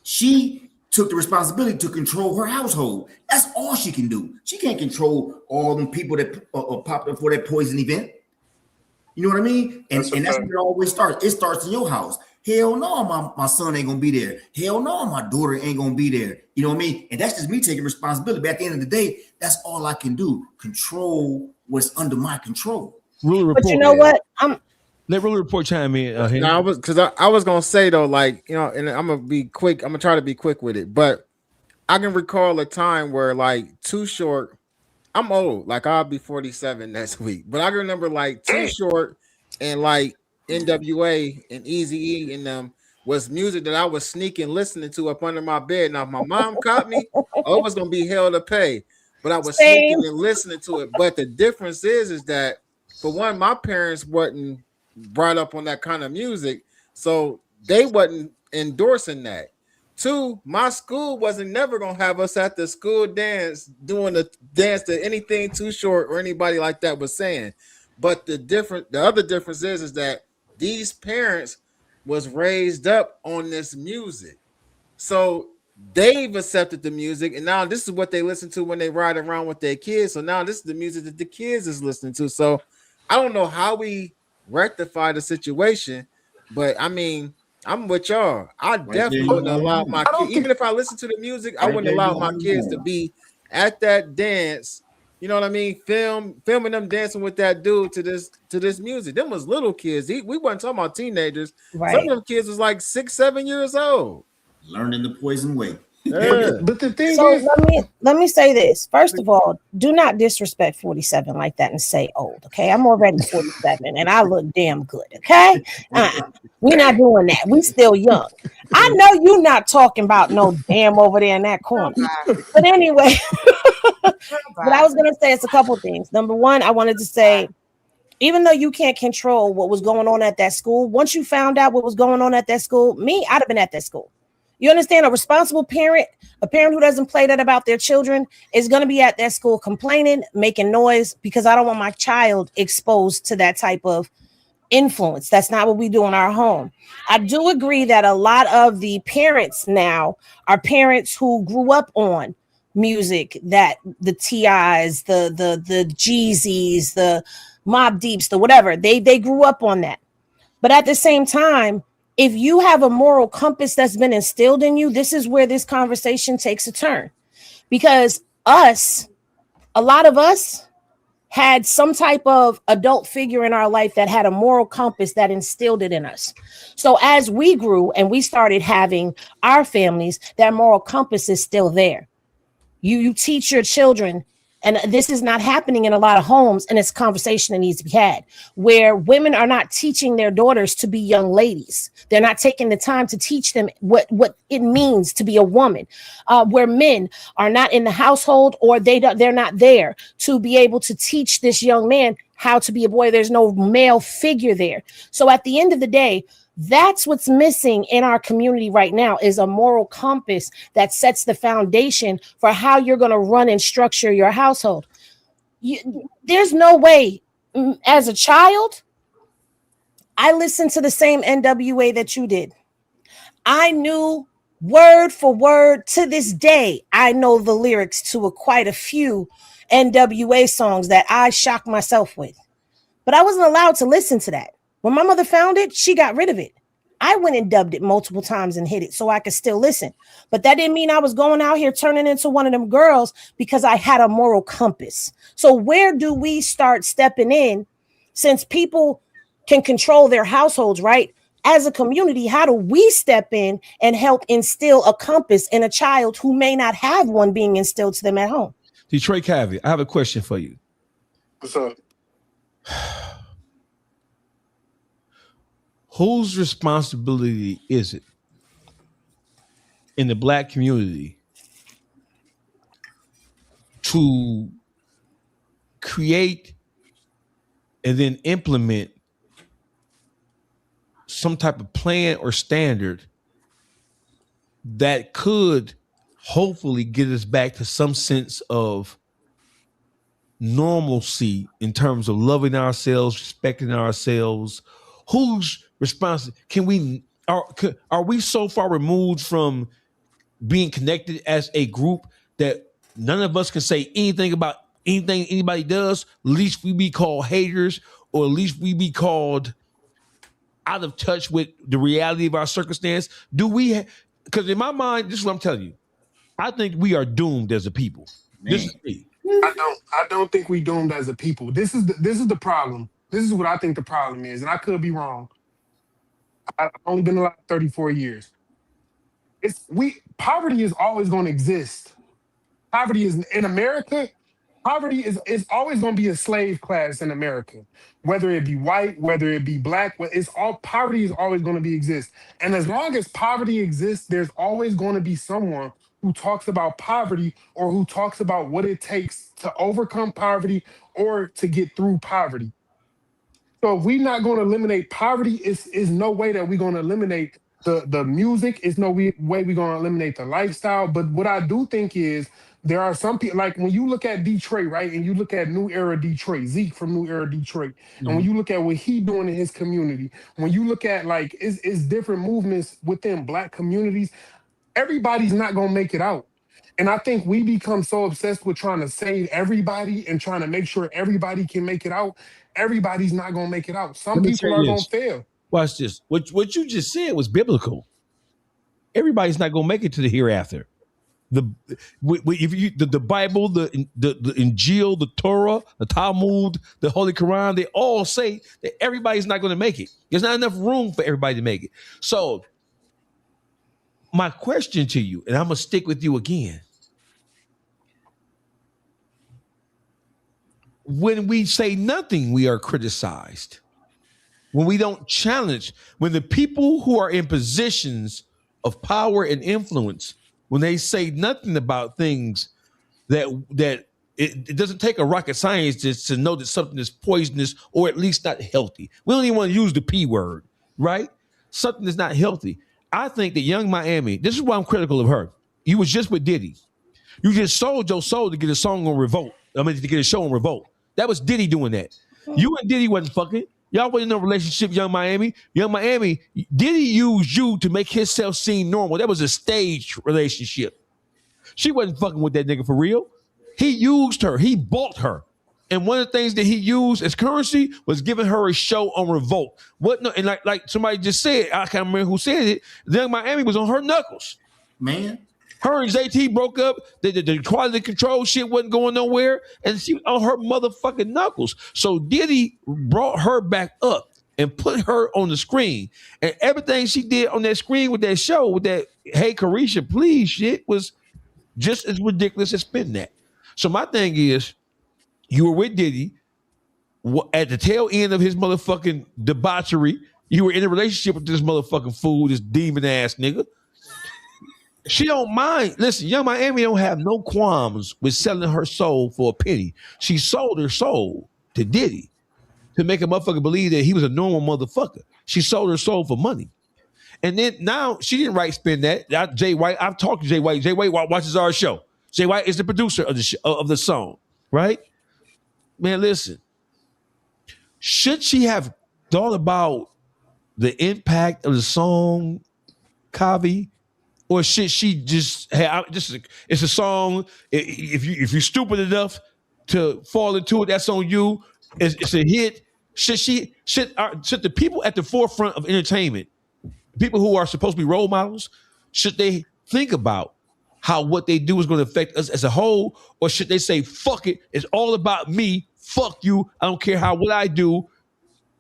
[SPEAKER 7] she took the responsibility to control her household. That's all she can do. She can't control all them people that popped up for that poison event. You know what I mean? And that's where it always starts. It starts in your house. Hell no, my son ain't gonna be there. Hell no, my daughter ain't gonna be there. You know what I mean? And that's just me taking responsibility. But at the end of the day, that's all I can do. Control what's under my control.
[SPEAKER 4] Ruler report,
[SPEAKER 5] but you know what?
[SPEAKER 4] Let Ruler Report chime in.
[SPEAKER 6] No, I was gonna say though, like, you know, and I'm gonna be quick. I'm gonna try to be quick with it. But I can recall a time where like Too Short. I'm old, like I'll be 47 next week. But I can remember like Too Short and like NWA and Eazy-E and them was music that I was sneaking listening to up under my bed. Now, if my mom caught me, I was gonna be hell to pay. But I was sneaking and listening to it. But the difference is that, for one, my parents wasn't brought up on that kind of music, so they wasn't endorsing that. Two, my school wasn't never gonna have us at the school dance doing the dance to anything Too Short or anybody like that was saying. But the other difference is that these parents was raised up on this music, so they've accepted the music, and now this is what they listen to when they ride around with their kids. So now this is the music that the kids is listening to. So I don't know how we rectify the situation, but I mean, I'm with y'all. I definitely wouldn't allow my kids, even if I listen to the music, I wouldn't allow my kids to be at that dance. You know what I mean? Filming them dancing with that dude to this music. Them was little kids. We wasn't talking about teenagers. Right. Some of them kids was like 6, 7 years old.
[SPEAKER 7] Learning the poison way.
[SPEAKER 6] Yeah.
[SPEAKER 8] But the thing
[SPEAKER 5] is, let me say this. First of all, do not disrespect 47 like that and say old. Okay, I'm already 47 and I look damn good. Okay, we're not doing that. We still young. I know you're not talking about no damn over there in that corner. But anyway, but I was gonna say it's a couple things. Number one, I wanted to say Even though you can't control what was going on at that school, once you found out what was going on at that school, I'd have been at that school. You understand? A responsible parent, a parent who doesn't play that about their children, is going to be at that school complaining, making noise, because I don't want my child exposed to that type of influence. That's not what we do in our home. I do agree that a lot of the parents now are parents who grew up on music, that the TIs, the Jeezys, the Mob Deeps, the whatever, they grew up on that. But at the same time, if you have a moral compass that's been instilled in you, this is where this conversation takes a turn. Because a lot of us had some type of adult figure in our life that had a moral compass that instilled it in us. So as we grew and we started having our families, that moral compass is still there. You teach your children, and this is not happening in a lot of homes, and it's a conversation that needs to be had, where women are not teaching their daughters to be young ladies. They're not taking the time to teach them what it means to be a woman, where men are not in the household, or they're not there to be able to teach this young man how to be a boy. There's no male figure there. So at the end of the day, that's what's missing in our community right now, is a moral compass that sets the foundation for how you're going to run and structure your household. There's no way. As a child, I listened to the same NWA that you did. I knew word for word. To this day, I know the lyrics to quite a few NWA songs that I shocked myself with. But I wasn't allowed to listen to that. When my mother found it, she got rid of it. I went and dubbed it multiple times and hid it so I could still listen. But that didn't mean I was going out here turning into one of them girls, because I had a moral compass. So where do we start stepping in, since people can control their households, right? As a community, how do we step in and help instill a compass in a child who may not have one being instilled to them at home?
[SPEAKER 4] Detroit Cavi, I have a question for you.
[SPEAKER 8] What's up?
[SPEAKER 4] Whose responsibility is it in the Black community to create and then implement some type of plan or standard that could hopefully get us back to some sense of normalcy in terms of loving ourselves, respecting ourselves? Whose responsibility are we so far removed from being connected as a group that none of us can say anything about anything anybody does? At least we be called haters, or at least we be called out of touch with the reality of our circumstance. Do we? Because in my mind, this is what I'm telling you. I think we are doomed as a people.
[SPEAKER 7] Man.
[SPEAKER 4] This is me.
[SPEAKER 8] I don't think we doomed as a people. This is the problem. This is what I think the problem is, and I could be wrong. I've only been alive 34 years. Poverty is always going to exist. Poverty is in America. Poverty is always going to be a slave class in America, whether it be white, whether it be black. Poverty is always going to exist. And as long as poverty exists, there's always going to be someone who talks about poverty, or who talks about what it takes to overcome poverty or to get through poverty. So if we're not going to eliminate poverty, is no way that we're going to eliminate the music. It's no way we're going to eliminate the lifestyle. But what I do think is, there are some people, like when you look at Detroit, right, and you look at New Era Detroit, Zeke from New Era Detroit, and when you look at what he doing in his community, when you look at like it's different movements within Black communities, everybody's not going to make it out. And I think we become so obsessed with trying to save everybody and trying to make sure everybody can make it out. Everybody's not going to make it out. Some people are going to fail.
[SPEAKER 4] Watch this. What you just said was biblical. Everybody's not going to make it to the hereafter. The Bible, the Injil, the Torah, the Talmud, the Holy Quran, they all say that everybody's not going to make it. There's not enough room for everybody to make it. So my question to you, and I'm going to stick with you again. When we say nothing, we are criticized. When we don't challenge, when the people who are in positions of power and influence, when they say nothing about things that it doesn't take a rocket scientist to know that something is poisonous or at least not healthy. We don't even want to use the P word, right? Something is not healthy. I think that Young Miami, this is why I'm critical of her. You was just with Diddy. You just sold your soul to get a song on Revolt. I mean, to get a show on Revolt. That was Diddy doing that. You and Diddy wasn't fucking. Y'all wasn't in a relationship, Young Miami. Young Miami, Diddy used you to make himself seem normal. That was a staged relationship. She wasn't fucking with that nigga for real. He used her. He bought her. And one of the things that he used as currency was giving her a show on Revolt. What? No, and like somebody just said, I can't remember who said it. Young Miami was on her knuckles.
[SPEAKER 7] Man.
[SPEAKER 4] Her and JT broke up. The quality control shit wasn't going nowhere. And she was on her motherfucking knuckles. So Diddy brought her back up and put her on the screen. And everything she did on that screen with that show, with that, hey, Carisha, please shit, was just as ridiculous as Spend That. So my thing is, you were with Diddy at the tail end of his motherfucking debauchery. You were in a relationship with this motherfucking fool, this demon ass nigga. She don't mind. Listen, Young Miami don't have no qualms with selling her soul for a penny. She sold her soul to Diddy to make a motherfucker believe that he was a normal motherfucker. She sold her soul for money. And then now she didn't write Spend That. Jay White, I've talked to Jay White. Jay White watches our show. Jay White is the producer of the song, right? Man, listen. Should she have thought about the impact of the song, Kavi? Or should she just have it's a song. If you're stupid enough to fall into it, that's on you. It's a hit. Should the people at the forefront of entertainment, people who are supposed to be role models, should they think about how what they do is going to affect us as a whole, or should they say, fuck it, it's all about me, fuck you, I don't care how what I do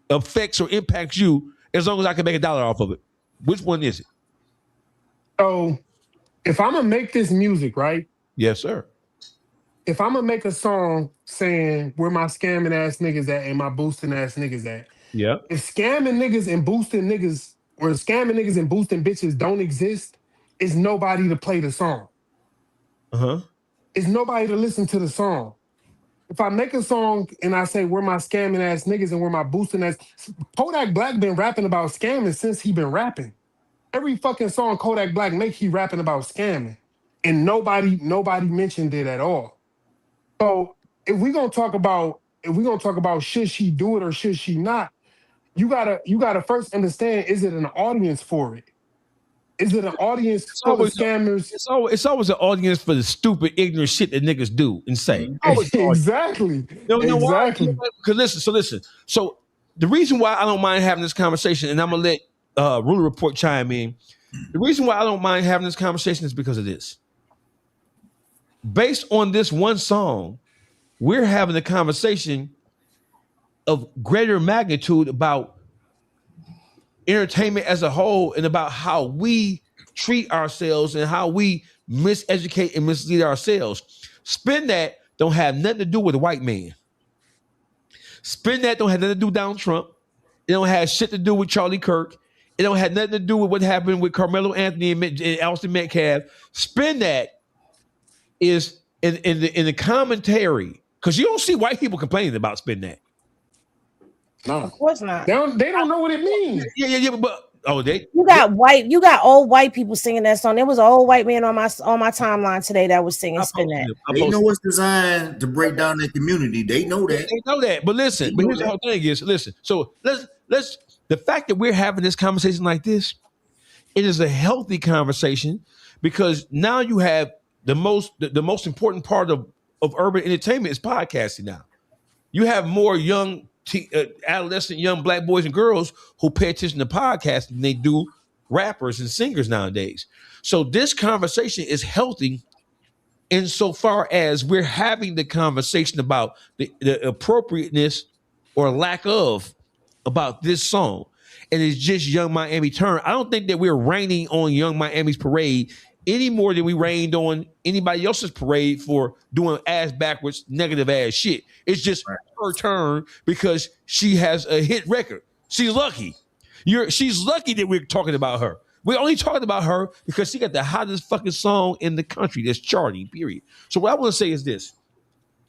[SPEAKER 4] affects or impacts you, as long as I can make $1 off of it? Which one is it?
[SPEAKER 8] So if I'm gonna make this music, right?
[SPEAKER 4] Yes, sir.
[SPEAKER 8] If I'm gonna make a song saying where my scamming ass niggas at and my boosting ass niggas at,
[SPEAKER 4] yeah.
[SPEAKER 8] If scamming niggas and boosting niggas or scamming niggas and boosting bitches don't exist, it's nobody to play the song. It's nobody to listen to the song. If I make a song and I say where my scamming ass niggas and where my boosting ass, Kodak Black been rapping about scamming since he been rapping. Every fucking song Kodak Black make, he rapping about scamming, and nobody mentioned it at all. So if we gonna talk about should she do it or should she not, you gotta first understand, is it an audience for it? Is it an audience for the scammers?
[SPEAKER 4] It's always an audience for the stupid, ignorant shit that niggas do and say.
[SPEAKER 8] Exactly. Exactly.
[SPEAKER 4] Because listen. So the reason why I don't mind having this conversation, and I'm gonna let Ruler Report chime in. The reason why I don't mind having this conversation is because of this. Based on this one song, we're having a conversation of greater magnitude about entertainment as a whole and about how we treat ourselves and how we miseducate and mislead ourselves. Spend That don't have nothing to do with a white man. Spend That don't have nothing to do with Donald Trump. It don't have shit to do with Charlie Kirk. It don't have nothing to do with what happened with Karmelo Anthony and Austin Metcalf. Spend That is in the commentary, because you don't see white people complaining about Spend That.
[SPEAKER 8] No,
[SPEAKER 5] of course not.
[SPEAKER 8] They don't know what it means.
[SPEAKER 4] Yeah, but
[SPEAKER 5] you got old white people singing that song. There was an old white man on my timeline today that was singing Spend That.
[SPEAKER 7] They know it's designed to break down their community. They know that.
[SPEAKER 4] They know that. But listen, here's the whole thing is, listen. So let's the fact that we're having this conversation like this, it is a healthy conversation, because now you have the most important part of urban entertainment is podcasting now. You have more young adolescent young black boys and girls who pay attention to podcasting than they do rappers and singers nowadays. So this conversation is healthy insofar as we're having the conversation about the appropriateness or lack of about this song. And it's just Young Miami turn. I don't think that we're raining on Young Miami's parade any more than we rained on anybody else's parade for doing ass backwards, negative ass shit. It's just her turn because she has a hit record. She's lucky. She's lucky that we're talking about her. We're only talking about her because she got the hottest fucking song in the country that's charting, period. So what I want to say is this.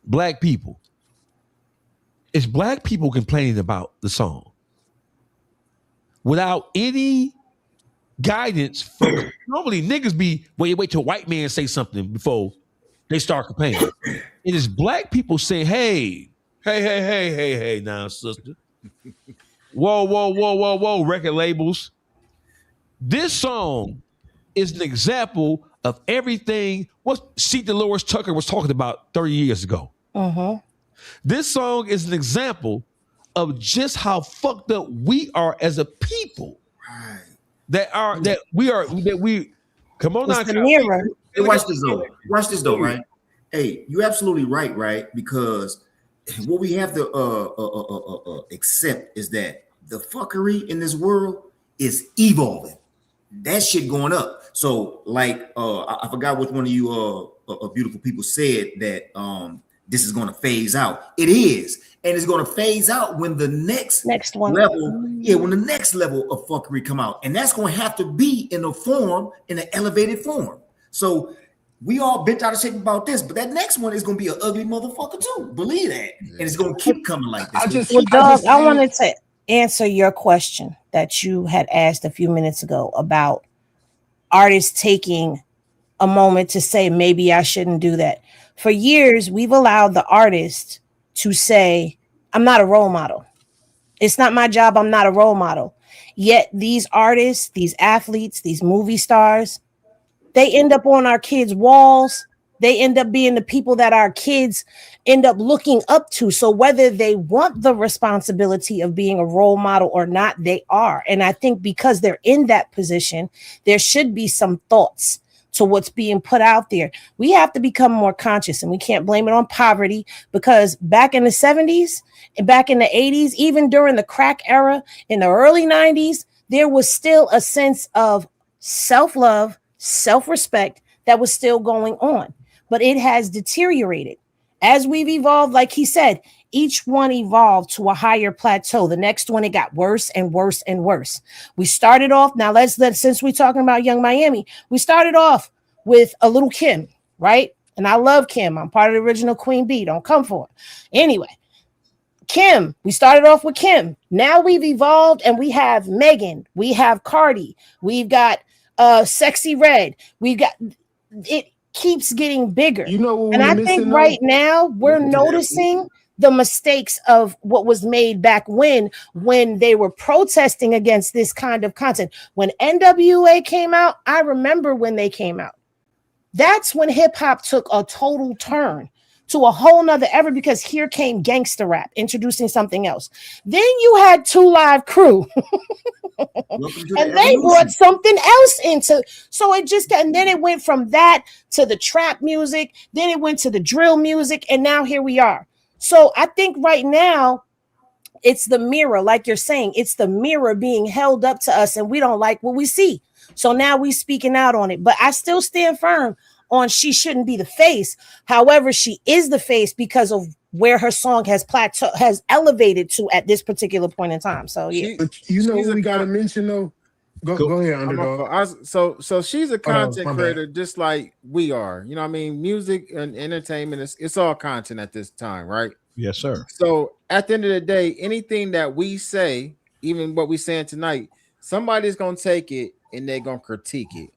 [SPEAKER 4] black people. It's black people complaining about the song without any guidance from normally niggas be wait till white man say something before they start complaining. It is black people saying, hey, now, sister. Whoa, record labels. This song is an example of everything what C. Dolores Tucker was talking about 30 years ago.
[SPEAKER 5] Uh-huh.
[SPEAKER 4] This song is an example of just how fucked up we are as a people.
[SPEAKER 7] Right.
[SPEAKER 4] That we come on
[SPEAKER 5] It's
[SPEAKER 4] now.
[SPEAKER 5] the mirror.
[SPEAKER 7] Hey, watch this though, right? Hey, you're absolutely right? Because what we have to accept is that the fuckery in this world is evolving. That shit going up. So, like, I forgot what one of you beautiful people said that this is going to phase out. It is, and it's going to phase out when the next
[SPEAKER 5] one
[SPEAKER 7] level, when the next level of fuckery come out, and that's going to have to be in an elevated form. So we all bent out of shape about this, but that next one is going to be an ugly motherfucker too. Believe that, and it's going to keep coming like this.
[SPEAKER 5] I wanted to answer your question that you had asked a few minutes ago about artists taking a moment to say, maybe I shouldn't do that. For years, we've allowed the artist to say, I'm not a role model. It's not my job. I'm not a role model. Yet these artists, these athletes, these movie stars, they end up on our kids' walls. They end up being the people that our kids end up looking up to. So whether they want the responsibility of being a role model or not, they are. And I think because they're in that position, there should be some thoughts to what's being put out there. We have to become more conscious, and we can't blame it on poverty, because back in the 70s and back in the 80s, even during the crack era in the early 90s, there was still a sense of self-love, self-respect that was still going on. But it has deteriorated. As we've evolved, like he said, each one evolved to a higher plateau. The next one, it got worse and worse and worse. We started off, now let's since we're talking about Young Miami, we started off with a little Kim, right? And I love Kim. I'm part of the original Queen Bee. Don't come for it. Anyway, Kim, we started off with Kim. Now we've evolved and we have Megan. We have Cardi. We've got Sexy Red. We've got it. Keeps getting bigger.
[SPEAKER 8] You know what
[SPEAKER 5] and I think right now we're noticing the mistakes of what was made back when they were protesting against this kind of content. When NWA came out, I remember when they came out. That's when hip hop took a total turn to a whole nother era, because here came gangster rap introducing something else. Then you had 2 Live Crew and they brought something else into, so it just, and then it went from that to the trap music, then it went to the drill music, and now here we are. So I think right now it's the mirror, like you're saying, it's the mirror being held up to us and we don't like what we see. So now we speaking out on it, but I still stand firm on she shouldn't be the face. However, she is the face because of where her song has elevated to at this particular point in time. So yeah,
[SPEAKER 8] but you know what we gotta mention though. Go ahead, Underdog.
[SPEAKER 6] So she's a content creator just like we are. You know what I mean? Music and entertainment, it's all content at this time, right?
[SPEAKER 4] Yes, sir.
[SPEAKER 6] So at the end of the day, anything that we say, even what we're saying tonight, somebody's gonna take it and they're gonna critique it.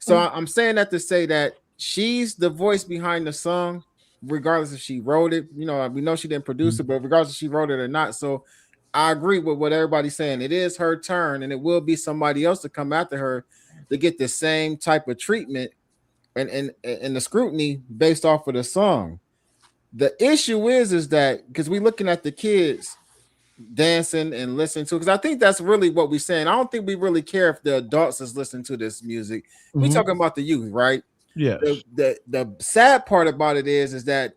[SPEAKER 6] So I'm saying that to say that she's the voice behind the song, regardless if she wrote it. You know, we know she didn't produce it, but regardless if she wrote it or not. So I agree with what everybody's saying. It is her turn, and it will be somebody else to come after her to get the same type of treatment and the scrutiny based off of the song. The issue is that because we're looking at the kids dancing and listening to, because I think that's really what we're saying. I don't think we really care if the adults is listening to this music. We're talking about the youth, right?
[SPEAKER 4] Yeah.
[SPEAKER 6] The sad part about it is that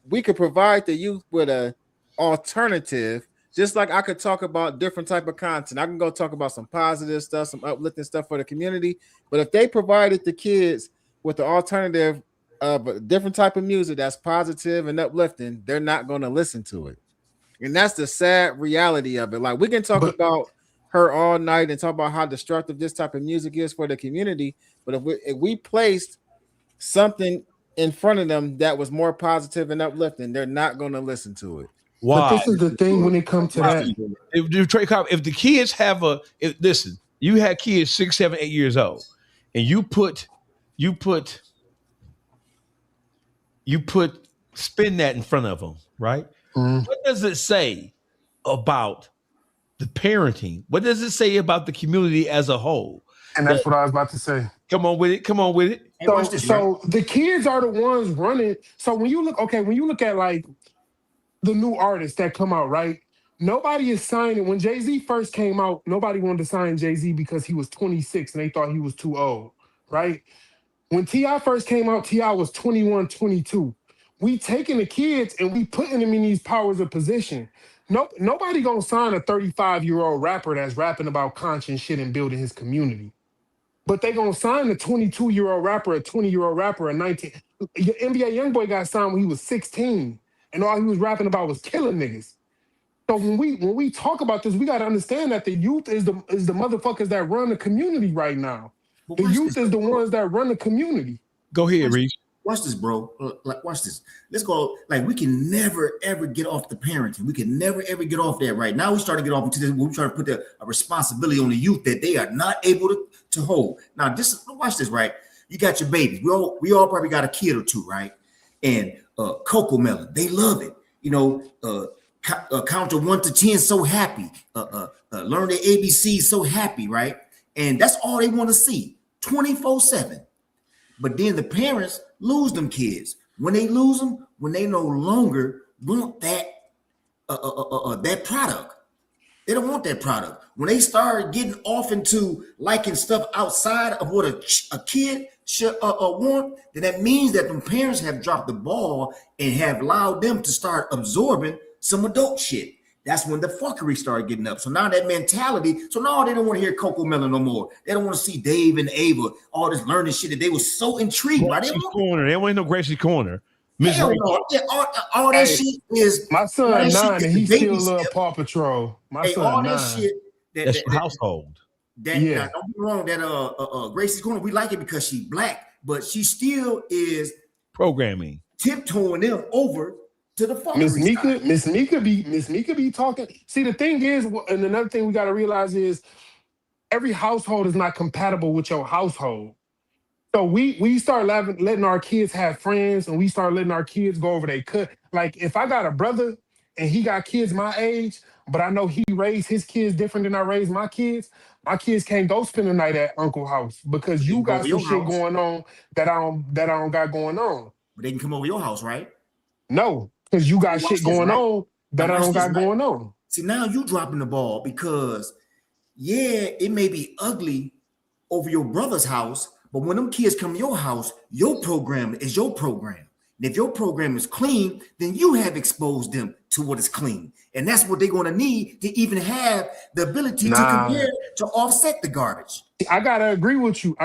[SPEAKER 6] we could provide the youth with a alternative, just like I could talk about different type of content. I can go talk about some positive stuff, some uplifting stuff for the community. But if they provided the kids with the alternative of a different type of music that's positive and uplifting, they're not going to listen to it. And that's the sad reality of it. Like, we can talk about her all night and talk about how destructive this type of music is for the community. But if we placed something in front of them that was more positive and uplifting, they're not going to listen to it.
[SPEAKER 8] But
[SPEAKER 4] Why?
[SPEAKER 8] this is the thing when it comes to that.
[SPEAKER 4] If the kids have listen, you had kids 6, 7, 8 years old, and you put Spend That in front of them, right? What does it say about the parenting? What does it say about the community as a whole?
[SPEAKER 8] And that's what I was about to say.
[SPEAKER 4] Come on with it.
[SPEAKER 8] So the kids are the ones running. So when you look at like the new artists that come out, right? Nobody is signing. When Jay-Z first came out, nobody wanted to sign Jay-Z because he was 26 and they thought he was too old, right? When T.I. first came out, T.I. was 21, 22. We taking the kids and we putting them in these powers of position. Nobody gonna sign a 35-year-old rapper that's rapping about conscience shit and building his community. But they gonna sign a 22-year-old rapper, a 20-year-old rapper, a 19. NBA YoungBoy got signed when he was 16, and all he was rapping about was killing niggas. So when we talk about this, we gotta understand that the youth is the motherfuckers that run the community right now. The youth is the ones that run the community.
[SPEAKER 4] Go ahead, Reese.
[SPEAKER 7] Watch this, bro. Watch this. Let's go. Like, we can never, ever get off the parenting. We can never, ever get off that. Right now, we start to get off into this. We're trying to put a responsibility on the youth that they are not able to hold. Now, watch this, right? You got your babies. We all probably got a kid or two, right? And Coco Melon, they love it. You know, count to 1 to 10, so happy. Learn the ABC, so happy, right? And that's all they want to see, 24/7. But then the parents lose them kids. When they lose them, when they no longer want that product, they don't want that product. When they start getting off into liking stuff outside of what a kid should want, then that means that the parents have dropped the ball and have allowed them to start absorbing some adult shit. That's when the fuckery started getting up. So now that mentality, so now they don't want to hear Coco Melon no more. They don't want to see Dave and Ava, all this learning shit that they were so intrigued by. They
[SPEAKER 4] want no Gracie Corner.
[SPEAKER 7] Hell no. Yeah, all that shit is.
[SPEAKER 8] My son 9 and he still love Paw Patrol. My son
[SPEAKER 7] all
[SPEAKER 8] 9.
[SPEAKER 7] that shit.
[SPEAKER 4] That's the household.
[SPEAKER 7] Don't be wrong. That Gracie's Corner, we like it because she's black, but she still is
[SPEAKER 4] programming,
[SPEAKER 7] tiptoeing them over.
[SPEAKER 8] Miss Mika be talking. See, the thing is, and another thing we got to realize is every household is not compatible with your household. So we start letting our kids have friends, and we start letting our kids go over their cut. Like, if I got a brother and he got kids my age, but I know he raised his kids different than I raised my kids can't go spend the night at Uncle house because you got some shit going on that I don't got going on.
[SPEAKER 7] But they can come over your house, right?
[SPEAKER 8] No. Because you got shit going on that I don't got going on.
[SPEAKER 7] See, now you dropping the ball because, it may be ugly over your brother's house, but when them kids come to your house, your program is your program. And if your program is clean, then you have exposed them to what is clean. And that's what they're going to need to even have the ability to compare, to offset the garbage.
[SPEAKER 8] I got to agree with you.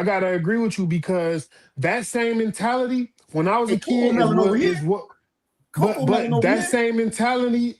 [SPEAKER 8] Because that same mentality, when I was a kid, is what... But that same mentality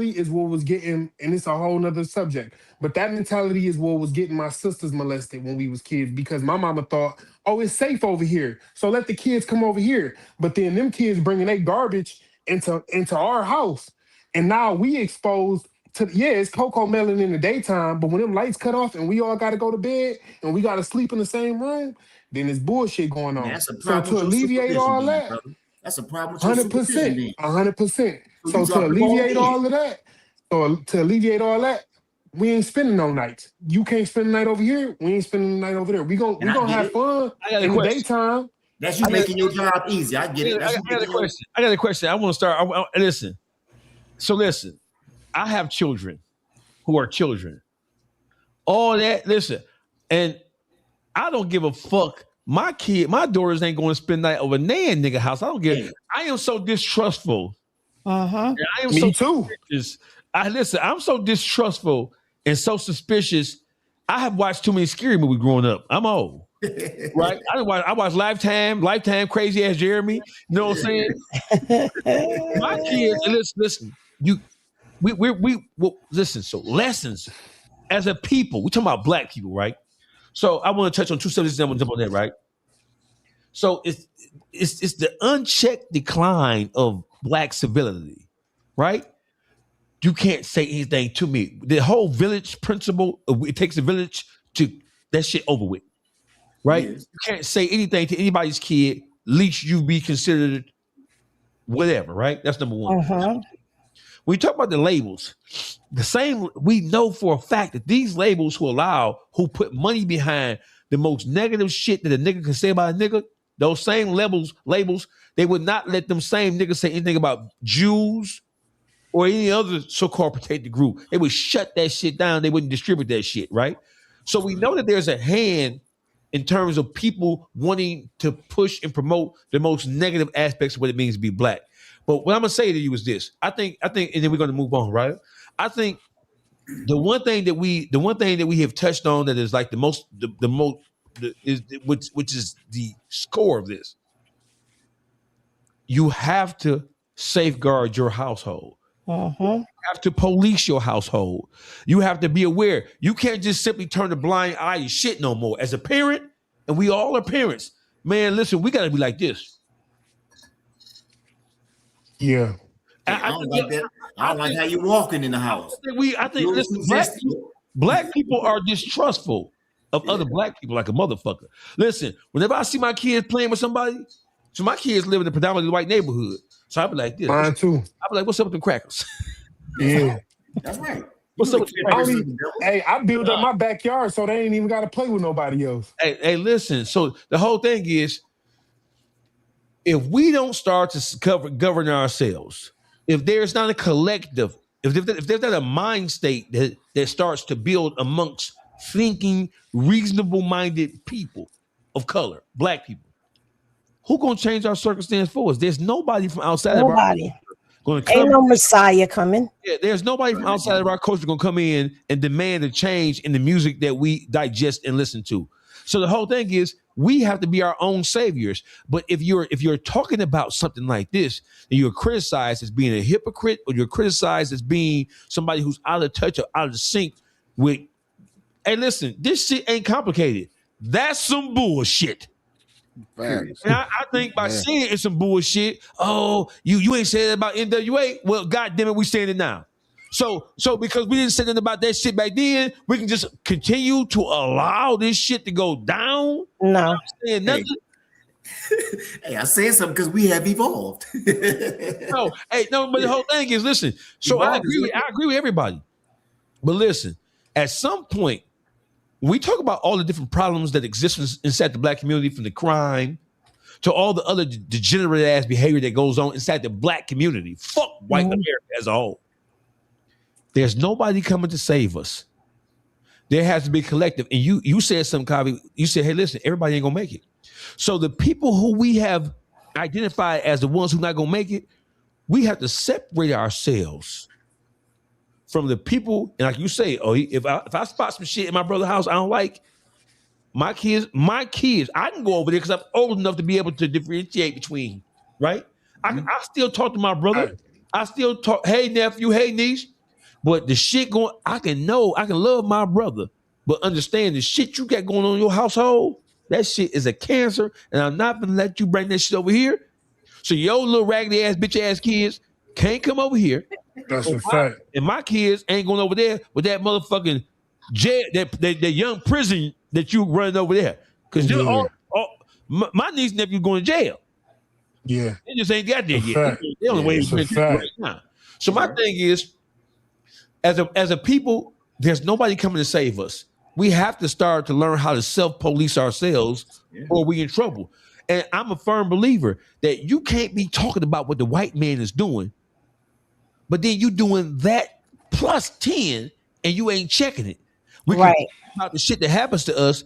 [SPEAKER 8] is what was getting, and it's a whole nother subject, but that mentality is what was getting my sisters molested when we was kids because my mama thought, oh, it's safe over here, so let the kids come over here. But then them kids bringing their garbage into our house, and now we exposed to, it's Coco Melon in the daytime, but when them lights cut off and we all got to go to bed and we got to sleep in the same room, then there's bullshit going on. So to alleviate all that, brother.
[SPEAKER 7] That's a problem.
[SPEAKER 8] 100%. So to alleviate all of that, we ain't spending no nights. You can't spend the night over here. We ain't spending the night over there. We gonna have fun in the daytime.
[SPEAKER 7] That's you making your job easy. I get it.
[SPEAKER 4] I got a question. I want to start. Listen. So listen. I have children who are children. All that. Listen, and I don't give a fuck. My daughters ain't going to spend night over nan nigga house. I don't get it. I am so distrustful.
[SPEAKER 8] I am
[SPEAKER 4] Me
[SPEAKER 8] too.
[SPEAKER 4] I'm so distrustful and so suspicious. I have watched too many scary movies growing up. I'm old. Right? I watched Lifetime, Crazy Ass Jeremy. You know what I'm saying? My kids, listen, listen, so lessons as a people, we're talking about black people, right? So I want to touch on two subjects and I'm going to jump on that, right? So it's the unchecked decline of black civility, right? You can't say anything to me. The whole village principle, it takes a village to that shit over with, right?
[SPEAKER 7] Yes.
[SPEAKER 4] You can't say anything to anybody's kid, least you be considered whatever, right? That's number one. When you talk about the labels, the same, we know for a fact that these labels who put money behind the most negative shit that a nigga can say about a nigga, those same labels, they would not let them same niggas say anything about Jews or any other so-called protected group. They would shut that shit down. They wouldn't distribute that shit, right? So we know that there's a hand in terms of people wanting to push and promote the most negative aspects of what it means to be black. But what I'm gonna say to you is this: I think, and then we're gonna move on, right? I think the one thing that we have touched on that is like which is the score of this. You have to safeguard your household. You have to police your household. You have to be aware. You can't just simply turn a blind eye and shit no more. As a parent, and we all are parents, man, listen, we got to be like this.
[SPEAKER 8] Yeah.
[SPEAKER 7] I don't like that. I don't like how you walking in the house.
[SPEAKER 4] I think listen, black people are distrustful of other black people like a motherfucker. Listen, whenever I see my kids playing with somebody, so my kids live in a predominantly white neighborhood. So I'll be like this.
[SPEAKER 8] Mine too.
[SPEAKER 4] I'll be like, what's up with the crackers?
[SPEAKER 8] Yeah.
[SPEAKER 7] That's right.
[SPEAKER 4] What's up with the crackers?
[SPEAKER 8] Hey, I built up my backyard so they ain't even got to play with nobody else.
[SPEAKER 4] Hey, listen. So the whole thing is, if we don't start to govern ourselves, if there's not a collective, if there's not a mind state that starts to build amongst thinking, reasonable-minded people of color, black people, who gonna change our circumstance for us? There's nobody from outside of our gonna come.
[SPEAKER 5] Ain't no Messiah coming.
[SPEAKER 4] Yeah, there's nobody from outside of our culture gonna come in and demand a change in the music that we digest and listen to. So the whole thing is, we have to be our own saviors. But if you're talking about something like this, and you're criticized as being a hypocrite, or you're criticized as being somebody who's out of touch or out of sync with, hey, listen, this shit ain't complicated. That's some bullshit. And I think by saying it's some bullshit, oh, you ain't saying that about NWA. Well, goddamn it, we saying it now. So because we didn't say nothing about that shit back then, we can just continue to allow this shit to go down.
[SPEAKER 5] No,
[SPEAKER 4] saying nothing.
[SPEAKER 7] Hey, I said something because we have evolved.
[SPEAKER 4] But the whole thing is, listen. So I agree with everybody. But listen, at some point, when we talk about all the different problems that exist inside the black community, from the crime to all the other degenerate ass behavior that goes on inside the black community, fuck white America as a whole. There's nobody coming to save us. There has to be collective. And you said something, Kavi. You said, hey, listen, everybody ain't gonna make it. So the people who we have identified as the ones who not gonna make it, we have to separate ourselves from the people. And like you say, if I spot some shit in my brother's house I don't like, my kids, I can go over there because I'm old enough to be able to differentiate between, right? I still talk to my brother. I still talk, hey nephew, hey niece. But the shit I can love my brother, but understand the shit you got going on in your household, that shit is a cancer, and I'm not gonna let you bring that shit over here. So your little raggedy ass, bitch ass kids can't come over here.
[SPEAKER 8] That's a fact.
[SPEAKER 4] And my kids ain't going over there with that motherfucking jail, that young prison that you running over there. Because my niece and nephew going to jail.
[SPEAKER 8] Yeah.
[SPEAKER 4] They just ain't got there yet. They on the way right now. So my thing is, as a people, there's nobody coming to save us. We have to start to learn how to self-police ourselves, or we in trouble. And I'm a firm believer that you can't be talking about what the white man is doing, but then you doing that plus 10 and you ain't checking it. We can talk about the shit that happens to us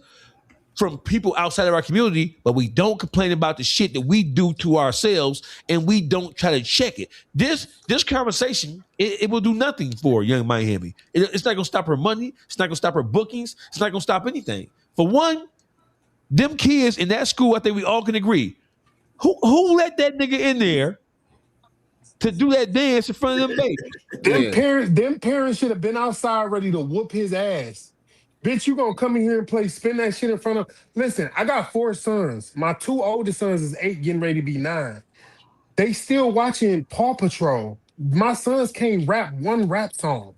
[SPEAKER 4] from people outside of our community, but we don't complain about the shit that we do to ourselves, and we don't try to check it. This conversation, it will do nothing for Young Miami. It's not gonna stop her money. It's not gonna stop her bookings. It's not gonna stop anything. For one, them kids in that school, I think we all can agree, who let that nigga in there to do that dance in front of them babies?
[SPEAKER 8] Them parents should have been outside ready to whoop his ass. Bitch, you gonna come in here and play spin that shit in front of. Listen, I got 4 sons. My 2 oldest sons is 8, getting ready to be 9. They still watching Paw Patrol. My sons can't rap one rap song.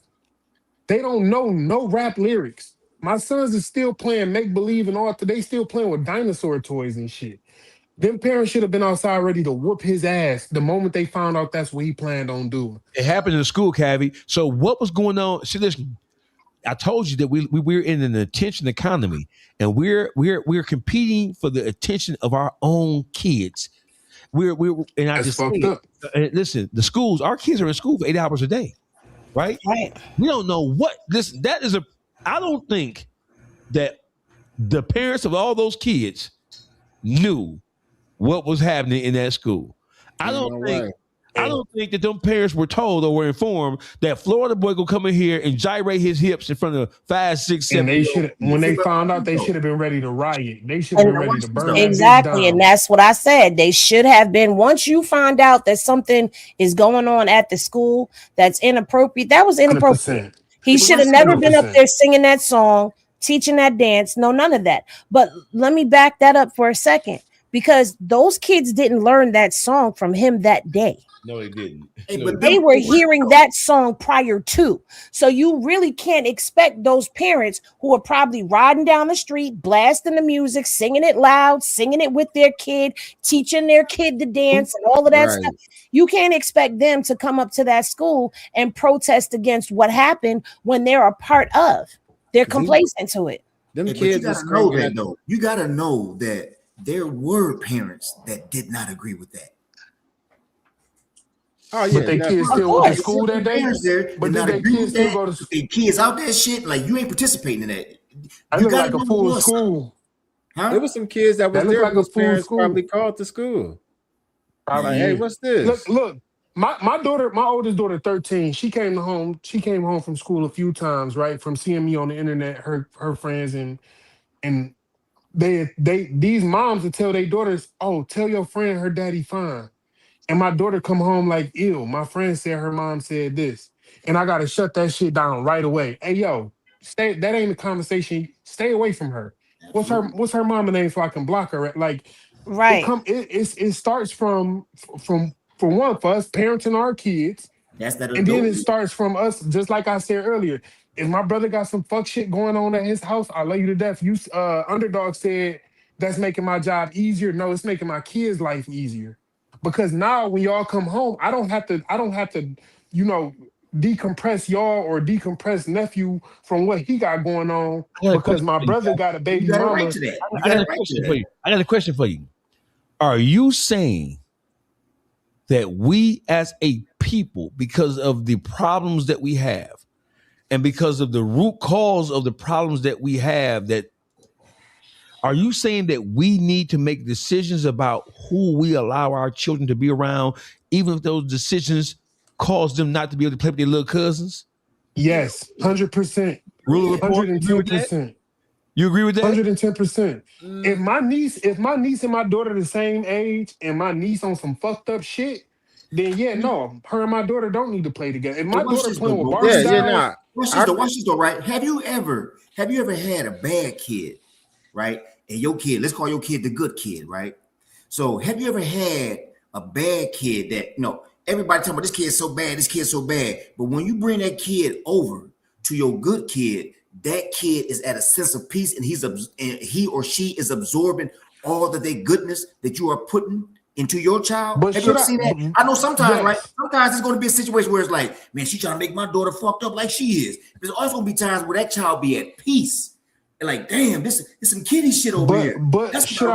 [SPEAKER 8] They don't know no rap lyrics. My sons is still playing make believe and all. They still playing with dinosaur toys and shit. Them parents should have been outside ready to whoop his ass the moment they found out that's what he planned on doing.
[SPEAKER 4] It happened in the school, Cavi. So what was going on? See, listen, I told you that we're in an attention economy, and we're competing for the attention of our own kids. We're and I
[SPEAKER 8] That's
[SPEAKER 4] just
[SPEAKER 8] fucked up.
[SPEAKER 4] listen, the schools, our kids are in school for 8 hours a day, right?
[SPEAKER 5] Right.
[SPEAKER 4] We don't know what this. That is a. I don't think that the parents of all those kids knew what was happening in that school. I don't think that them parents were told or were informed that Florida boy gonna come in here and gyrate his hips in front of 5, 6, 7.
[SPEAKER 8] And they should, when they found out, they should have been ready to riot. They should have been ready to burn.
[SPEAKER 5] Exactly, and that's what I said. They should have been. Once you find out that something is going on at the school that's inappropriate, that was inappropriate.
[SPEAKER 8] 100%.
[SPEAKER 5] He should have never been up there singing that song, teaching that dance. No, none of that. But let me back that up for a second, because those kids didn't learn that song from him that day.
[SPEAKER 4] No, they didn't.
[SPEAKER 7] But
[SPEAKER 5] They were hearing that song prior to. So you really can't expect those parents who are probably riding down the street, blasting the music, singing it loud, singing it with their kid, teaching their kid to dance and all of that stuff. You can't expect them to come up to that school and protest against what happened when they're a part of. They're complacent to it.
[SPEAKER 6] Them
[SPEAKER 7] Hey,
[SPEAKER 6] kids
[SPEAKER 7] you
[SPEAKER 6] is
[SPEAKER 7] gotta know
[SPEAKER 6] crazy.
[SPEAKER 7] that though. You gotta know that there were parents that did not agree with that.
[SPEAKER 6] Oh yeah,
[SPEAKER 8] But they kids still went to school that day.
[SPEAKER 7] Parents there
[SPEAKER 8] But
[SPEAKER 7] did
[SPEAKER 8] did
[SPEAKER 7] not
[SPEAKER 8] they
[SPEAKER 7] agree
[SPEAKER 8] kids
[SPEAKER 7] with
[SPEAKER 8] still
[SPEAKER 7] that.
[SPEAKER 8] go to school?
[SPEAKER 7] They kids out there shit like you ain't participating in that.
[SPEAKER 8] I
[SPEAKER 7] You
[SPEAKER 8] look
[SPEAKER 7] gotta
[SPEAKER 8] like a
[SPEAKER 7] know
[SPEAKER 8] full
[SPEAKER 7] what's-
[SPEAKER 8] school.
[SPEAKER 7] Huh?
[SPEAKER 6] There was some kids that was
[SPEAKER 8] That look
[SPEAKER 6] there
[SPEAKER 8] like a
[SPEAKER 6] whose
[SPEAKER 8] full
[SPEAKER 6] parents
[SPEAKER 8] school.
[SPEAKER 6] probably called to school.
[SPEAKER 8] Probably,
[SPEAKER 6] Like, hey, what's this?
[SPEAKER 8] Look, my daughter, my oldest daughter, 13. She came home from school a few times, right? From seeing me on the internet, her friends and these moms would tell their daughters, "Oh, tell your friend her daddy fine." And my daughter come home like, "Ew, my friend said her mom said this," and I gotta shut that shit down right away. Hey, yo, stay. That ain't a conversation. Stay away from her. What's her mama name so I can block her? Like,
[SPEAKER 5] Right.
[SPEAKER 8] It starts from one, for us parenting our kids.
[SPEAKER 7] That's that
[SPEAKER 8] And then it
[SPEAKER 7] adult.
[SPEAKER 8] starts from us, just like I said earlier. If my brother got some fuck shit going on at his house, I love you to death. You Underdog said that's making my job easier. No, it's making my kids' life easier. Because now when y'all come home, I don't have to, decompress y'all or decompress nephew from what he got going on because my brother got a baby
[SPEAKER 7] You got a
[SPEAKER 8] mama.
[SPEAKER 7] right to that.
[SPEAKER 4] I got a question for you. I got a question for you. Are you saying that we as a people, because of the problems that we have and because of the root cause of the problems that we have, that are you saying that we need to make decisions about who we allow our children to be around, even if those decisions cause them not to be able to play with their little cousins?
[SPEAKER 8] Yes, 100%.
[SPEAKER 4] Rule of the court, you agree with that?
[SPEAKER 8] 110%.
[SPEAKER 4] You agree with that?
[SPEAKER 8] 110%. If my niece and my daughter the same age and my niece on some fucked up shit, then yeah, no, her and my daughter don't need to play together. If my daughter playing with Barbie dolls,
[SPEAKER 7] Watch this though, right? Have you ever had a bad kid, right? And your kid, let's call your kid the good kid, right? So have you ever had a bad kid that, everybody talking about this kid's so bad, but when you bring that kid over to your good kid, that kid is at a sense of peace, and he or she is absorbing all of the goodness that you are putting into your child.
[SPEAKER 8] But
[SPEAKER 7] have you ever seen that? I know sometimes,
[SPEAKER 8] yes.
[SPEAKER 7] right? Sometimes it's going to be a situation where it's like, man, she trying to make my daughter fucked up like she is. There's also going to be times where that child be at peace. And like, damn, this is some kiddie shit over here.
[SPEAKER 8] But
[SPEAKER 7] That's
[SPEAKER 8] should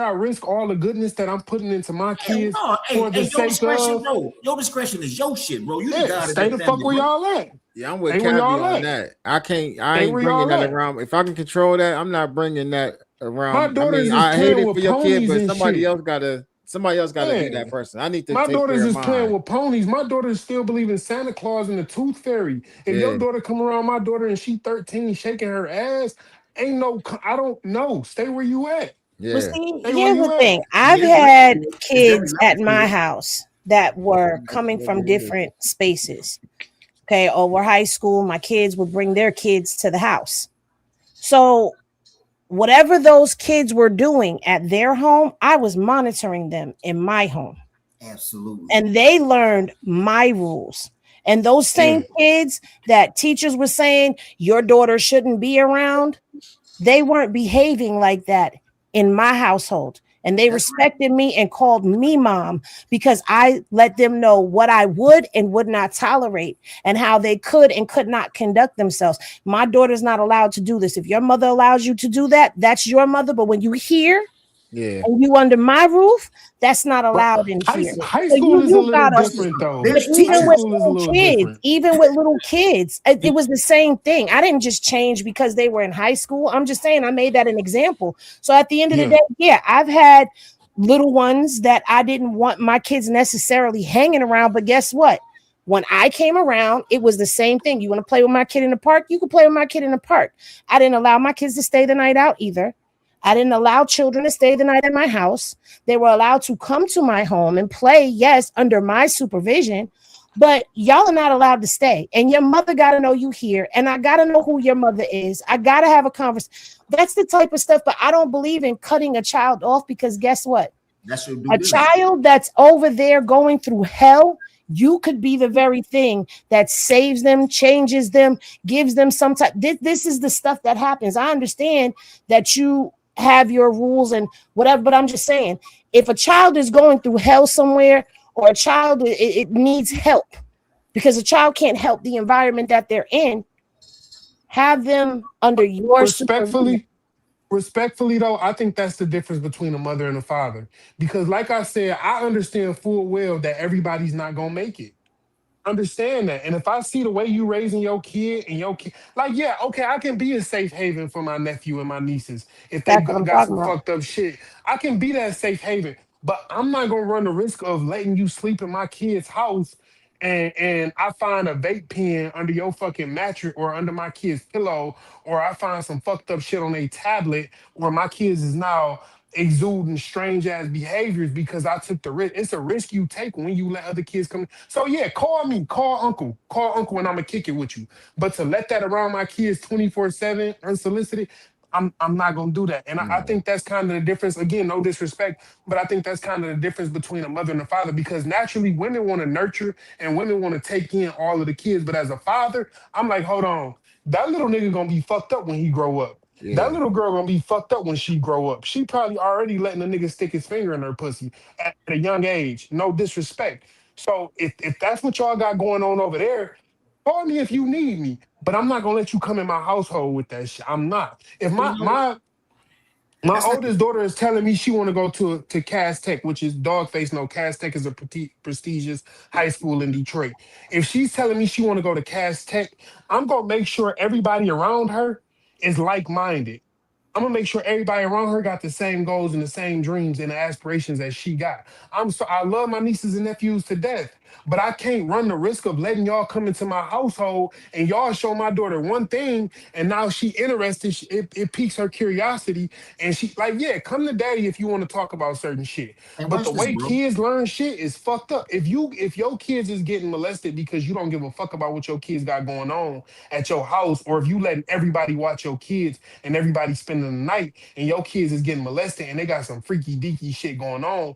[SPEAKER 8] I risk all the goodness that I'm putting into my kids for the sake of?
[SPEAKER 7] Your discretion is your shit, bro. You
[SPEAKER 8] stay the fuck where y'all at.
[SPEAKER 6] Yeah, I'm with Cavi on that. I ain't bringing that around. If I can control that, I'm not bringing that around.
[SPEAKER 8] My daughter's
[SPEAKER 6] I hate it for your kid, but
[SPEAKER 8] somebody
[SPEAKER 6] else gotta be that person. I need to.
[SPEAKER 8] My
[SPEAKER 6] take
[SPEAKER 8] daughter's
[SPEAKER 6] care of
[SPEAKER 8] just playing
[SPEAKER 6] mine.
[SPEAKER 8] with ponies. My daughter still believes in Santa Claus and the Tooth Fairy. If your daughter come around my daughter and she 13 shaking her ass, I don't know. Stay where you at.
[SPEAKER 6] Yeah.
[SPEAKER 5] But see, here's the thing. I've had kids at my house that were coming from different spaces. Okay, over high school, my kids would bring their kids to the house. So whatever those kids were doing at their home, I was monitoring them in my home.
[SPEAKER 7] Absolutely.
[SPEAKER 5] And they learned my rules. And those same kids that teachers were saying your daughter shouldn't be around, they weren't behaving like that in my household. And they respected me and called me mom because I let them know what I would and would not tolerate and how they could and could not conduct themselves. My daughter's not allowed to do this. If your mother allows you to do that, that's your mother. But when you hear and you under my roof, that's not allowed in here.
[SPEAKER 8] High
[SPEAKER 5] So
[SPEAKER 8] school is a
[SPEAKER 5] you
[SPEAKER 8] little
[SPEAKER 5] gotta,
[SPEAKER 8] different, though.
[SPEAKER 5] but even with little kids, it was the same thing. I didn't just change because they were in high school. I'm just saying I made that an example. So at the end of the day, yeah, I've had little ones that I didn't want my kids necessarily hanging around. But guess what? When I came around, it was the same thing. You want to play with my kid in the park? You can play with my kid in the park. I didn't allow my kids to stay the night out either. I didn't allow children to stay the night at my house. They were allowed to come to my home and play, yes, under my supervision, but y'all are not allowed to stay. And your mother got to know you here, and I got to know who your mother is. I got to have a conversation. That's the type of stuff, but I don't believe in cutting a child off because guess what?
[SPEAKER 7] A
[SPEAKER 5] child that's over there going through hell, you could be the very thing that saves them, changes them, gives them some type. This is the stuff that happens. I understand that you have your rules and whatever, but I'm just saying, if a child is going through hell somewhere, or a child it needs help because a child can't help the environment that they're in, have them under your supervision.
[SPEAKER 8] Respectfully, though, I think that's the difference between a mother and a father. Because, like I said, I understand full well that everybody's not gonna make it. Understand that. And if I see the way you raising your kid and your kid, like, yeah, okay, I can be a safe haven for my nephew and my nieces. If they got some fucked up shit, I can be that safe haven. But I'm not gonna run the risk of letting you sleep in my kid's house and I find a vape pen under your fucking mattress or under my kid's pillow, or I find some fucked up shit on a tablet where my kids is now exuding strange ass behaviors because I took the risk. It's a risk you take when you let other kids come. So yeah, call me, call uncle, and I'm gonna kick it with you. But to let that around my kids 24/7 unsolicited, I'm not gonna do that. And I think that's kind of the difference. Again, no disrespect, but I think that's kind of the difference between a mother and a father because naturally women want to nurture and women want to take in all of the kids. But as a father, I'm like, hold on, that little nigga gonna be fucked up when he grow up. Yeah. That little girl gonna be fucked up when she grow up. She probably already letting a nigga stick his finger in her pussy at a young age. No disrespect. So if that's what y'all got going on over there, call me if you need me. But I'm not gonna let you come in my household with that shit. I'm not. If my oldest daughter is telling me she want to go to Cass Tech, which is Dawgface. No, Cass Tech is a prestigious high school in Detroit. If she's telling me she want to go to Cass Tech, I'm gonna make sure everybody around her is like-minded. I'm gonna make sure everybody around her got the same goals and the same dreams and the aspirations that she got. I love my nieces and nephews to death, but I can't run the risk of letting y'all come into my household and y'all show my daughter one thing and now she interested. It piques her curiosity and she like, yeah, come to daddy if you want to talk about certain shit. But the way kids learn shit is fucked up. If your kids is getting molested because you don't give a fuck about what your kids got going on at your house, or if you letting everybody watch your kids and everybody spending the night and your kids is getting molested and they got some freaky deaky shit going on,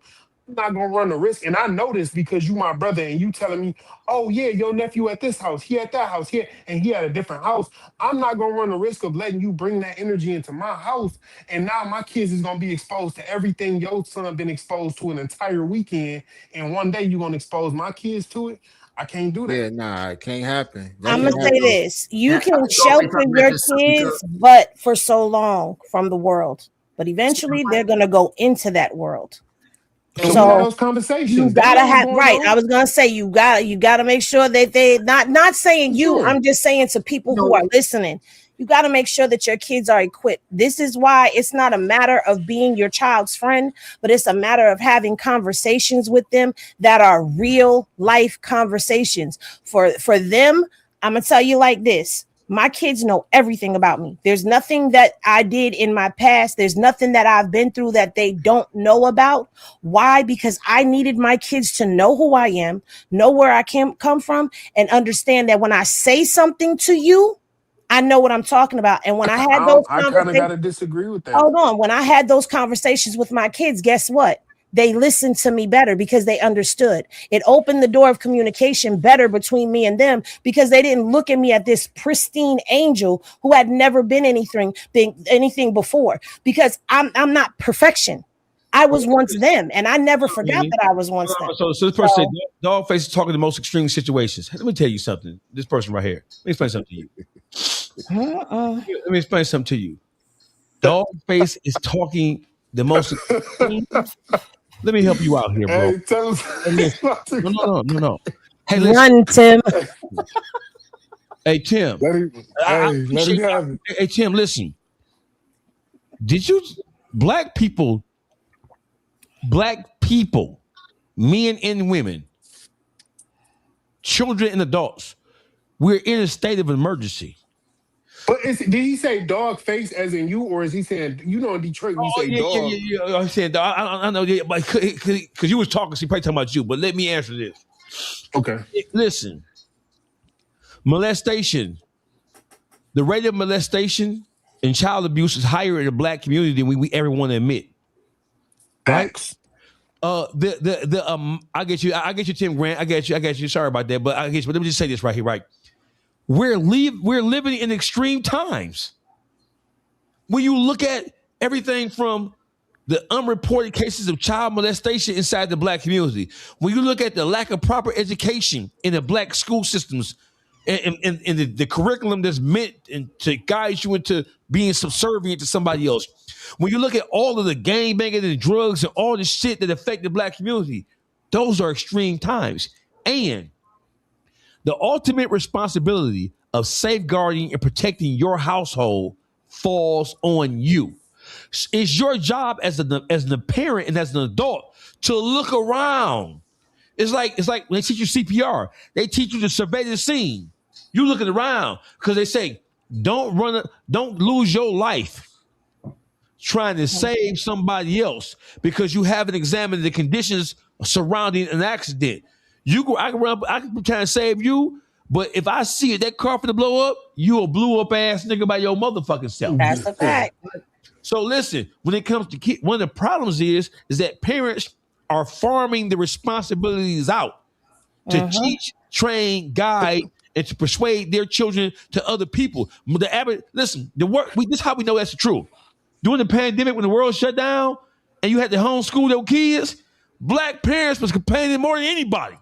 [SPEAKER 8] I'm not gonna run the risk. And I know this because you my brother and you telling me, oh yeah, your nephew at this house, he at that house here, and he at a different house. I'm not gonna run the risk of letting you bring that energy into my house. And now my kids is gonna be exposed to everything your son been exposed to an entire weekend. And one day you're gonna expose my kids to it. I can't do that.
[SPEAKER 6] Yeah, nah, it can't happen.
[SPEAKER 5] I'm gonna say this: you can shelter your kids, but for so long from the world. But eventually, they're gonna go into that world.
[SPEAKER 8] So those conversations,
[SPEAKER 5] you gotta have right. I was gonna say you gotta make sure that they not saying you. I'm just saying to people who are listening. You got to make sure that your kids are equipped. This is why it's not a matter of being your child's friend, but it's a matter of having conversations with them that are real life conversations. For them, I'm going to tell you like this. My kids know everything about me. There's nothing that I did in my past. There's nothing that I've been through that they don't know about. Why? Because I needed my kids to know who I am, know where I come from, and understand that when I say something to you, I know what I'm talking about. And when I had those
[SPEAKER 8] I kind of got to disagree with that.
[SPEAKER 5] hold on. When I had those conversations with my kids, guess what? They listened to me better because they understood. It opened the door of communication better between me and them because they didn't look at me at this pristine angel who had never been anything before. Because I'm not perfection. I was once them, and I never forgot that I was once them.
[SPEAKER 4] So this person said, Dawgface is talking the most extreme situations. Let me tell you something. This person right here. Let me explain something to you. Let me explain something to you. Dawgface is talking the most extreme. Let me help you out here, bro.
[SPEAKER 8] Hey, tell us.
[SPEAKER 4] No. Hey,
[SPEAKER 5] run, Tim.
[SPEAKER 4] Hey, Tim.
[SPEAKER 8] Let him have it.
[SPEAKER 4] Hey, Tim, listen. Did you black people, men and women, children and adults, we're in a state of emergency.
[SPEAKER 8] But did he say dog face as in you, or is he saying, in Detroit we say dog?
[SPEAKER 4] Yeah. I said dog. I know, but because you was talking, so he probably talking about you. But let me answer this.
[SPEAKER 8] Okay.
[SPEAKER 4] Listen, molestation, the rate of molestation and child abuse is higher in the black community than we ever want to admit.
[SPEAKER 8] Facts.
[SPEAKER 4] I get you, Tim Grant. I get you. Sorry about that, but I get you. But let me just say this right here, right? We're living in extreme times. When you look at everything from the unreported cases of child molestation inside the black community, when you look at the lack of proper education in the black school systems and the curriculum that's meant to guide you into being subservient to somebody else, when you look at all of the gangbanging and drugs and all the shit that affect the black community, those are extreme times. And the ultimate responsibility of safeguarding and protecting your household falls on you. It's your job as a parent and as an adult to look around. It's like when they teach you CPR, they teach you to survey the scene. You looking around because they say, don't lose your life trying to save somebody else because you haven't examined the conditions surrounding an accident. I can try to save you, but if I see it, that car finna blow up, you a blew up ass nigga by your motherfucking self.
[SPEAKER 5] That's a fact.
[SPEAKER 4] So listen, when it comes to kids, one of the problems is that parents are farming the responsibilities out to teach, train, guide, and to persuade their children to other people. This is how we know that's the truth. During the pandemic, when the world shut down and you had to homeschool your kids, black parents was complaining more than anybody.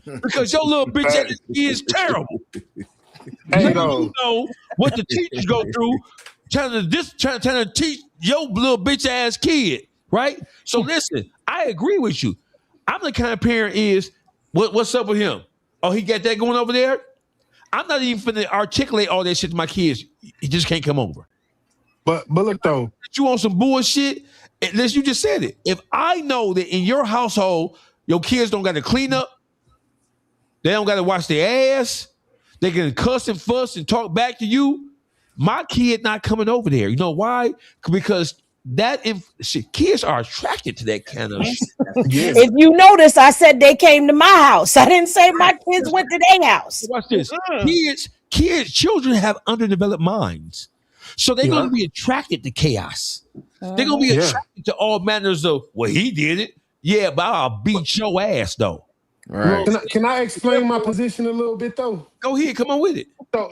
[SPEAKER 4] Because your little bitch ass is terrible. You know what the teachers go through trying to teach your little bitch ass kid, right? So listen, I agree with you. I'm the kind of parent what's up with him? Oh, he got that going over there? I'm not even finna articulate all that shit to my kids. He just can't come over.
[SPEAKER 8] But look though,
[SPEAKER 4] you on some bullshit. Unless you just said it. If I know that in your household, your kids don't got to clean up, they don't got to wash their ass, they can cuss and fuss and talk back to you, my kid not coming over there. You know why? Because kids are attracted to that kind of shit.
[SPEAKER 5] Yes. If you notice, I said they came to my house. I didn't say my kids went to their house.
[SPEAKER 4] Watch this. Children have underdeveloped minds. So they're going to be attracted to chaos. They're going to be attracted to all manners of, well, he did it. Yeah, but I'll beat your ass, though.
[SPEAKER 8] Right. Can I explain my position a little bit, though?
[SPEAKER 4] Go ahead. Come on with it.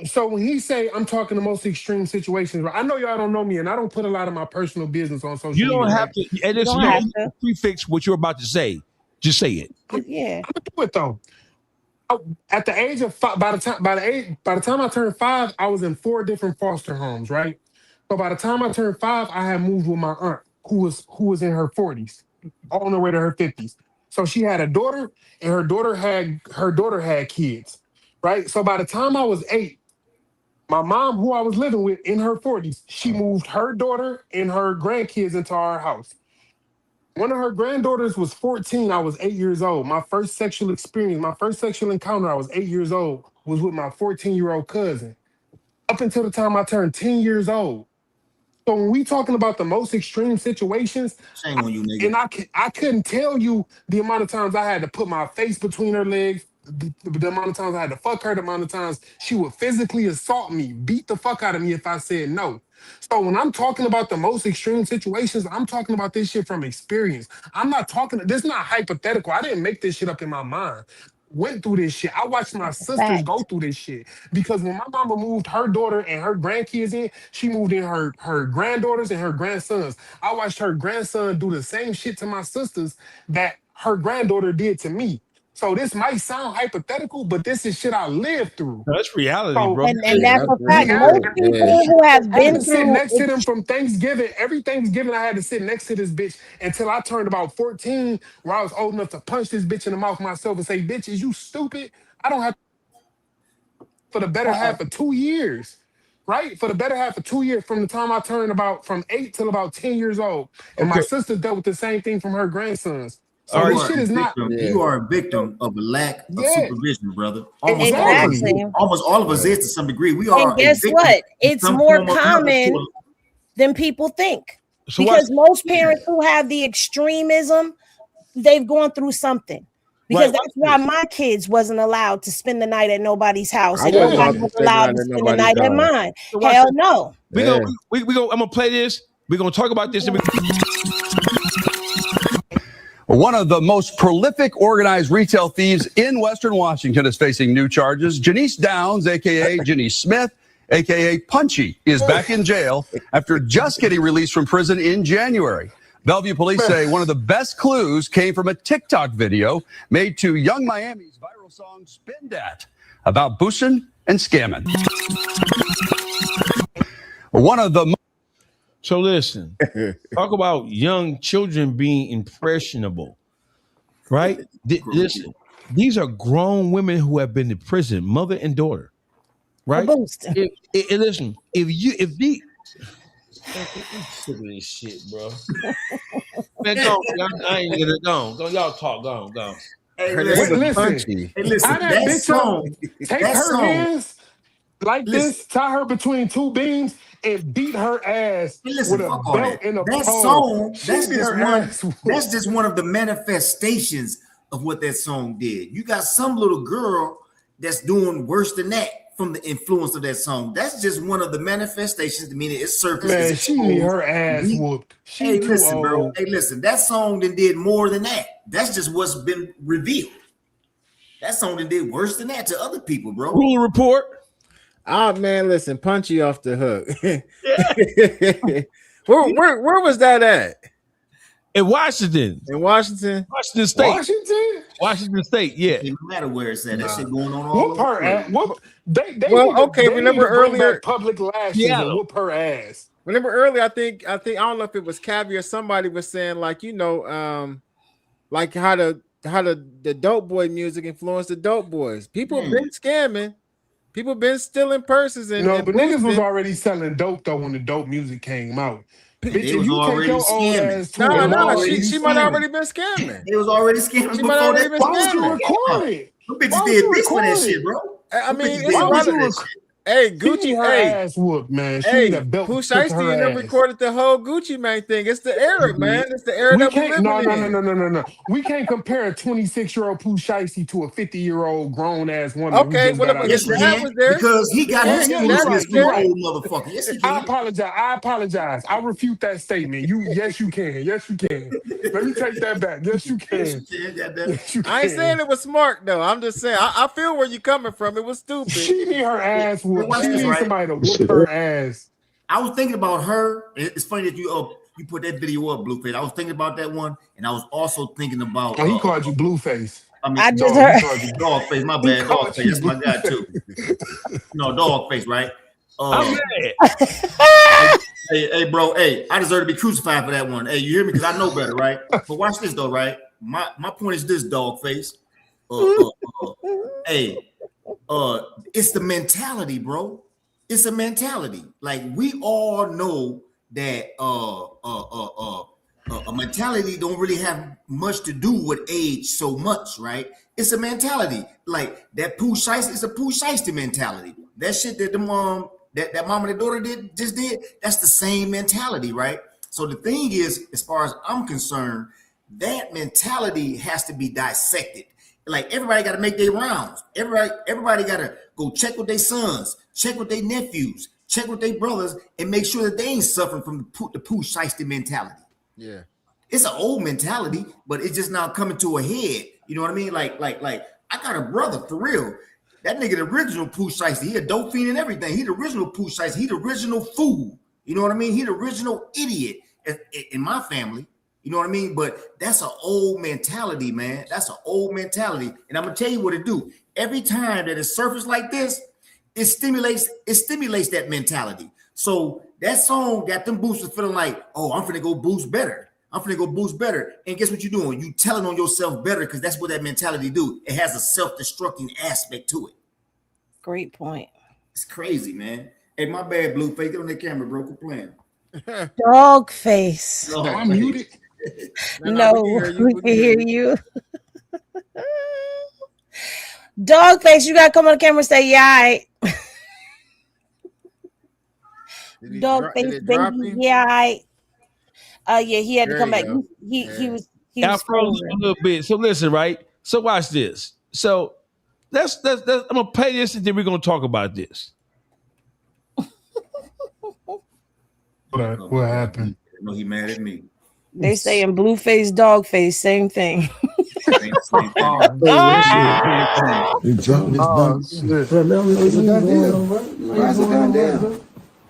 [SPEAKER 8] So when he say I'm talking the most extreme situations, right? I know y'all don't know me, and I don't put a lot of my personal business on social media.
[SPEAKER 4] You don't have to. And you don't have to prefix what you're about to say. Just say it.
[SPEAKER 5] Yeah.
[SPEAKER 8] I'm going to do it, though. At the age of 5, by the time I turned 5, I was in 4 different foster homes, right? So by the time I turned 5, I had moved with my aunt, who was in her 40s, on her way to her 50s. So she had a daughter, and her daughter had kids, right? So by the time I was 8, my mom, who I was living with in her 40s, she moved her daughter and her grandkids into our house. One of her granddaughters was 14. I was 8 years old. My first sexual experience, my first sexual encounter, I was 8 years old, was with my 14-year-old cousin. Up up until the time I turned 10 years old. So when we talking about the most extreme situations,
[SPEAKER 7] Shame on you, nigga.
[SPEAKER 8] and I couldn't tell you the amount of times I had to put my face between her legs, the amount of times I had to fuck her, the amount of times she would physically assault me, beat the fuck out of me if I said no. So when I'm talking about the most extreme situations, I'm talking about this shit from experience. I'm not talking, this is not hypothetical. I didn't make this shit up in my mind. Went through this shit. I watched my sisters go through this shit because when my mama moved her daughter and her grandkids in, she moved in her granddaughters and her grandsons. I watched her grandson do the same shit to my sisters that her granddaughter did to me. So this might sound hypothetical, but this is shit I lived through.
[SPEAKER 4] That's reality,
[SPEAKER 8] So-
[SPEAKER 4] bro.
[SPEAKER 5] And that's a fact. Most people who have
[SPEAKER 8] I had
[SPEAKER 5] been
[SPEAKER 8] to sit
[SPEAKER 5] through
[SPEAKER 8] next to them from Thanksgiving. Every Thanksgiving, I had to sit next to this bitch until I turned about 14, where I was old enough to punch this bitch in the mouth myself and say, "Bitch, is you stupid? I don't have for the better half of 2 years." Right? For the better half of 2 years, from the time I turned from 8 till about 10 years old. And my
[SPEAKER 4] Okay.
[SPEAKER 8] sister dealt with the same thing from her grandsons. So
[SPEAKER 4] All right.
[SPEAKER 8] this shit is not.
[SPEAKER 7] You are a victim of a lack of
[SPEAKER 8] Yeah.
[SPEAKER 7] supervision, brother.
[SPEAKER 5] Exactly.
[SPEAKER 7] Almost all of us is to some degree. We are.
[SPEAKER 5] And guess
[SPEAKER 7] a victim
[SPEAKER 5] what?
[SPEAKER 7] in
[SPEAKER 5] It's
[SPEAKER 7] some
[SPEAKER 5] more
[SPEAKER 7] form or another
[SPEAKER 5] common
[SPEAKER 7] to
[SPEAKER 5] than people think.
[SPEAKER 4] So
[SPEAKER 5] Because most parents who have the extremism, they've gone through something. Because
[SPEAKER 4] Right,
[SPEAKER 5] that's why my kids wasn't allowed to spend the night at nobody's house,
[SPEAKER 6] I
[SPEAKER 5] and
[SPEAKER 6] wasn't
[SPEAKER 5] nobody
[SPEAKER 6] allowed to
[SPEAKER 5] was
[SPEAKER 6] spend the
[SPEAKER 5] allowed
[SPEAKER 6] night
[SPEAKER 5] to
[SPEAKER 6] at
[SPEAKER 5] spend the
[SPEAKER 6] nobody's
[SPEAKER 5] night at
[SPEAKER 6] house.
[SPEAKER 5] mine.
[SPEAKER 4] So watch
[SPEAKER 5] Hell
[SPEAKER 4] this.
[SPEAKER 5] no.
[SPEAKER 4] We
[SPEAKER 6] Yeah.
[SPEAKER 4] go. I'm gonna play this. We're gonna talk about this. And
[SPEAKER 10] One of the most prolific organized retail thieves in Western Washington is facing new charges. Janice Downs, a.k.a. Janice Smith, a.k.a. Punchy, is back in jail after just getting released from prison in January. Bellevue police say one of the best clues came from a TikTok video made to Young Miami's viral song Spend Dat about boosting and scamming. One of the
[SPEAKER 4] So listen, talk about young children being impressionable, right? Listen, these are grown women who have been in prison, mother and daughter, right? Listen, if the sick of this shit, bro. Man, go. I ain't gonna go. Y'all talk. Go.
[SPEAKER 7] Hey,
[SPEAKER 6] Her
[SPEAKER 7] listen,
[SPEAKER 6] name was
[SPEAKER 8] listen.
[SPEAKER 6] Punchy.
[SPEAKER 7] Hey, listen,
[SPEAKER 8] How that
[SPEAKER 7] that
[SPEAKER 8] bitch
[SPEAKER 7] song,
[SPEAKER 8] take
[SPEAKER 7] that
[SPEAKER 8] her
[SPEAKER 7] song,
[SPEAKER 8] hands like
[SPEAKER 7] Listen.
[SPEAKER 8] this, tie her between two beams, and beat her ass
[SPEAKER 7] hey, listen,
[SPEAKER 8] with a
[SPEAKER 7] fuck all
[SPEAKER 8] belt
[SPEAKER 7] that.
[SPEAKER 8] and a
[SPEAKER 7] That
[SPEAKER 8] pole.
[SPEAKER 7] song,
[SPEAKER 8] She
[SPEAKER 7] that's
[SPEAKER 8] did
[SPEAKER 7] just
[SPEAKER 8] her
[SPEAKER 7] one.
[SPEAKER 8] ass whooped.
[SPEAKER 7] That's just one of the manifestations of what that song did. You got some little girl that's doing worse than that from the influence of that song. That's just one of the manifestations. Meaning it's surface.
[SPEAKER 8] Man,
[SPEAKER 7] it's
[SPEAKER 8] she need her
[SPEAKER 7] exposed.
[SPEAKER 8] ass whooped. She
[SPEAKER 7] Hey,
[SPEAKER 8] too
[SPEAKER 7] listen, bro.
[SPEAKER 8] old.
[SPEAKER 7] Hey, listen. That song then did more than that. That's just what's been revealed. That song then did worse than that to other people, bro.
[SPEAKER 4] Rule report.
[SPEAKER 6] Oh man, listen, Punchy off the hook. Where was that at?
[SPEAKER 4] In Washington.
[SPEAKER 6] In Washington?
[SPEAKER 4] Washington State.
[SPEAKER 8] Washington?
[SPEAKER 4] Washington State, yeah.
[SPEAKER 7] It doesn't matter where it's at. That shit going on all
[SPEAKER 8] Whoop
[SPEAKER 7] over.
[SPEAKER 8] her ass. Whoop. They
[SPEAKER 6] Well,
[SPEAKER 8] need to-
[SPEAKER 6] okay,
[SPEAKER 8] they
[SPEAKER 6] remember
[SPEAKER 8] need to bring
[SPEAKER 6] earlier-
[SPEAKER 8] back public lashes
[SPEAKER 4] Seattle.
[SPEAKER 8] and whoop her ass.
[SPEAKER 6] Remember earlier, I think I don't know if it was Caviar, somebody was saying like, like how the dope boy music influenced the dope boys. People been scamming, people been stealing purses and
[SPEAKER 8] No, but niggas was
[SPEAKER 6] boosting.
[SPEAKER 8] already selling dope though when the dope music came out. Bitch,
[SPEAKER 7] They
[SPEAKER 8] if
[SPEAKER 7] was
[SPEAKER 8] you take
[SPEAKER 7] already
[SPEAKER 8] your old
[SPEAKER 7] scamming.
[SPEAKER 8] ass to a
[SPEAKER 6] No,
[SPEAKER 8] mall,
[SPEAKER 7] already
[SPEAKER 6] she might
[SPEAKER 7] scamming.
[SPEAKER 6] already been scamming.
[SPEAKER 7] They was already scamming
[SPEAKER 6] She might
[SPEAKER 7] before
[SPEAKER 6] already
[SPEAKER 7] that.
[SPEAKER 6] been
[SPEAKER 8] why would you
[SPEAKER 6] scamming.
[SPEAKER 8] record it?
[SPEAKER 7] Them
[SPEAKER 8] Why
[SPEAKER 7] bitches
[SPEAKER 8] would
[SPEAKER 7] did
[SPEAKER 8] you
[SPEAKER 7] bits for that
[SPEAKER 8] record
[SPEAKER 7] shit,
[SPEAKER 8] it?
[SPEAKER 7] bro.
[SPEAKER 6] I
[SPEAKER 7] Them
[SPEAKER 6] mean,
[SPEAKER 7] bitches
[SPEAKER 6] it's
[SPEAKER 7] did
[SPEAKER 8] Why would
[SPEAKER 7] bits
[SPEAKER 6] one
[SPEAKER 7] for
[SPEAKER 8] you
[SPEAKER 7] that shit.
[SPEAKER 6] Hey,
[SPEAKER 8] She need
[SPEAKER 6] Gucci,
[SPEAKER 8] her
[SPEAKER 6] hey,
[SPEAKER 8] ass whooped, man. She
[SPEAKER 6] hey,
[SPEAKER 8] need a belt
[SPEAKER 6] Pooh
[SPEAKER 8] put to
[SPEAKER 6] Shiesty
[SPEAKER 8] her
[SPEAKER 6] and them
[SPEAKER 8] ass.
[SPEAKER 6] recorded the whole Gucci Mane thing. It's the era, man. It's the era
[SPEAKER 8] We
[SPEAKER 6] that we
[SPEAKER 8] can't.
[SPEAKER 6] living
[SPEAKER 8] No.
[SPEAKER 6] in.
[SPEAKER 8] We can't compare a 26-year-old Pooh Shiesty to a 50-year-old grown ass woman who
[SPEAKER 6] Okay,
[SPEAKER 8] just
[SPEAKER 6] well,
[SPEAKER 8] got
[SPEAKER 6] but
[SPEAKER 8] out
[SPEAKER 6] his
[SPEAKER 7] Yes,
[SPEAKER 8] of
[SPEAKER 7] you
[SPEAKER 6] dad
[SPEAKER 8] prison.
[SPEAKER 7] can.
[SPEAKER 6] was there.
[SPEAKER 7] Because he got
[SPEAKER 6] Yeah,
[SPEAKER 7] his
[SPEAKER 6] yeah,
[SPEAKER 7] food
[SPEAKER 6] you're
[SPEAKER 7] from
[SPEAKER 6] right,
[SPEAKER 7] this
[SPEAKER 6] you're
[SPEAKER 7] little
[SPEAKER 6] right.
[SPEAKER 7] old motherfucker. Yes, he
[SPEAKER 8] I
[SPEAKER 7] can.
[SPEAKER 8] apologize. I refute that statement. Yes, you can. Yes, you can. Let me take that back. Yes, you
[SPEAKER 7] Yes, you
[SPEAKER 8] can.
[SPEAKER 7] can. Goddamn.
[SPEAKER 8] Yes, you
[SPEAKER 6] I ain't saying
[SPEAKER 8] can.
[SPEAKER 6] it was smart though. I'm just saying I feel where you're coming from. It was stupid.
[SPEAKER 8] She need her ass
[SPEAKER 7] Hey,
[SPEAKER 8] whooped.
[SPEAKER 7] watch
[SPEAKER 8] She
[SPEAKER 7] this,
[SPEAKER 8] needs
[SPEAKER 7] right?
[SPEAKER 8] somebody to whoop her ass.
[SPEAKER 7] I was thinking about her. It's funny that you put that video up, Blueface. I was thinking about that one, and I was also thinking about.
[SPEAKER 8] Oh, he called you Blueface.
[SPEAKER 5] I just
[SPEAKER 8] Dog,
[SPEAKER 5] heard.
[SPEAKER 8] he called you
[SPEAKER 7] Dawgface. My
[SPEAKER 8] He
[SPEAKER 7] bad,
[SPEAKER 8] called
[SPEAKER 7] Dawgface.
[SPEAKER 8] you
[SPEAKER 7] That's my guy too. No, Dawgface, right?
[SPEAKER 4] I'm mad.
[SPEAKER 7] Hey, bro. Hey, I deserve to be crucified for that one. Hey, you hear me? Because I know better, right? But watch this though, right? My point is this, Dawgface. It's the mentality, bro. It's a mentality. Like we all know that a mentality don't really have much to do with age so much, right? It's a mentality. Like that Pooh Shiesty, it's a Pooh Shiesty mentality. That shit that that mom and the daughter just did, that's the same mentality, right? So the thing is, as far as I'm concerned, that mentality has to be dissected. Like everybody got to make their rounds. Everybody got to go check with their sons, check with their nephews, check with their brothers, and make sure that they ain't suffering from the Pooh Shiesty mentality.
[SPEAKER 6] Yeah.
[SPEAKER 7] It's an old mentality, but it's just now coming to a head. You know what I mean? Like I got a brother for real. That nigga, the original Pooh Shiesty. He a dope fiend and everything. He the original Pooh Shiesty. He the original fool. You know what I mean? He the original idiot in my family. You know what I mean? But that's an old mentality, man. That's an old mentality. And I'm gonna tell you what it do. Every time that it surfaces like this, it stimulates that mentality. So that song got them boosters feeling like, oh, I'm finna go boost better. I'm finna go boost better. And guess what you're doing? You telling on yourself better because that's what that mentality do. It has a self-destructing aspect to it.
[SPEAKER 5] Great point.
[SPEAKER 7] It's crazy, man. Hey, my bad, Blueface. Get on that camera, bro. Quit playing.
[SPEAKER 5] Dawgface.
[SPEAKER 7] No,
[SPEAKER 8] I'm muted.
[SPEAKER 5] No, we can hear you. Dawgface, you gotta come on the camera and say, yeah. Dawgface, baby, yeah. Yeah, he had to come back. He was
[SPEAKER 4] frozen a little bit. So listen, right? So watch this. So that's I'm gonna play this and then we're gonna talk about this.
[SPEAKER 8] What happened?
[SPEAKER 7] No, he mad at me.
[SPEAKER 5] They saying Blueface, Dawgface, same thing.
[SPEAKER 11] You drop this dumb.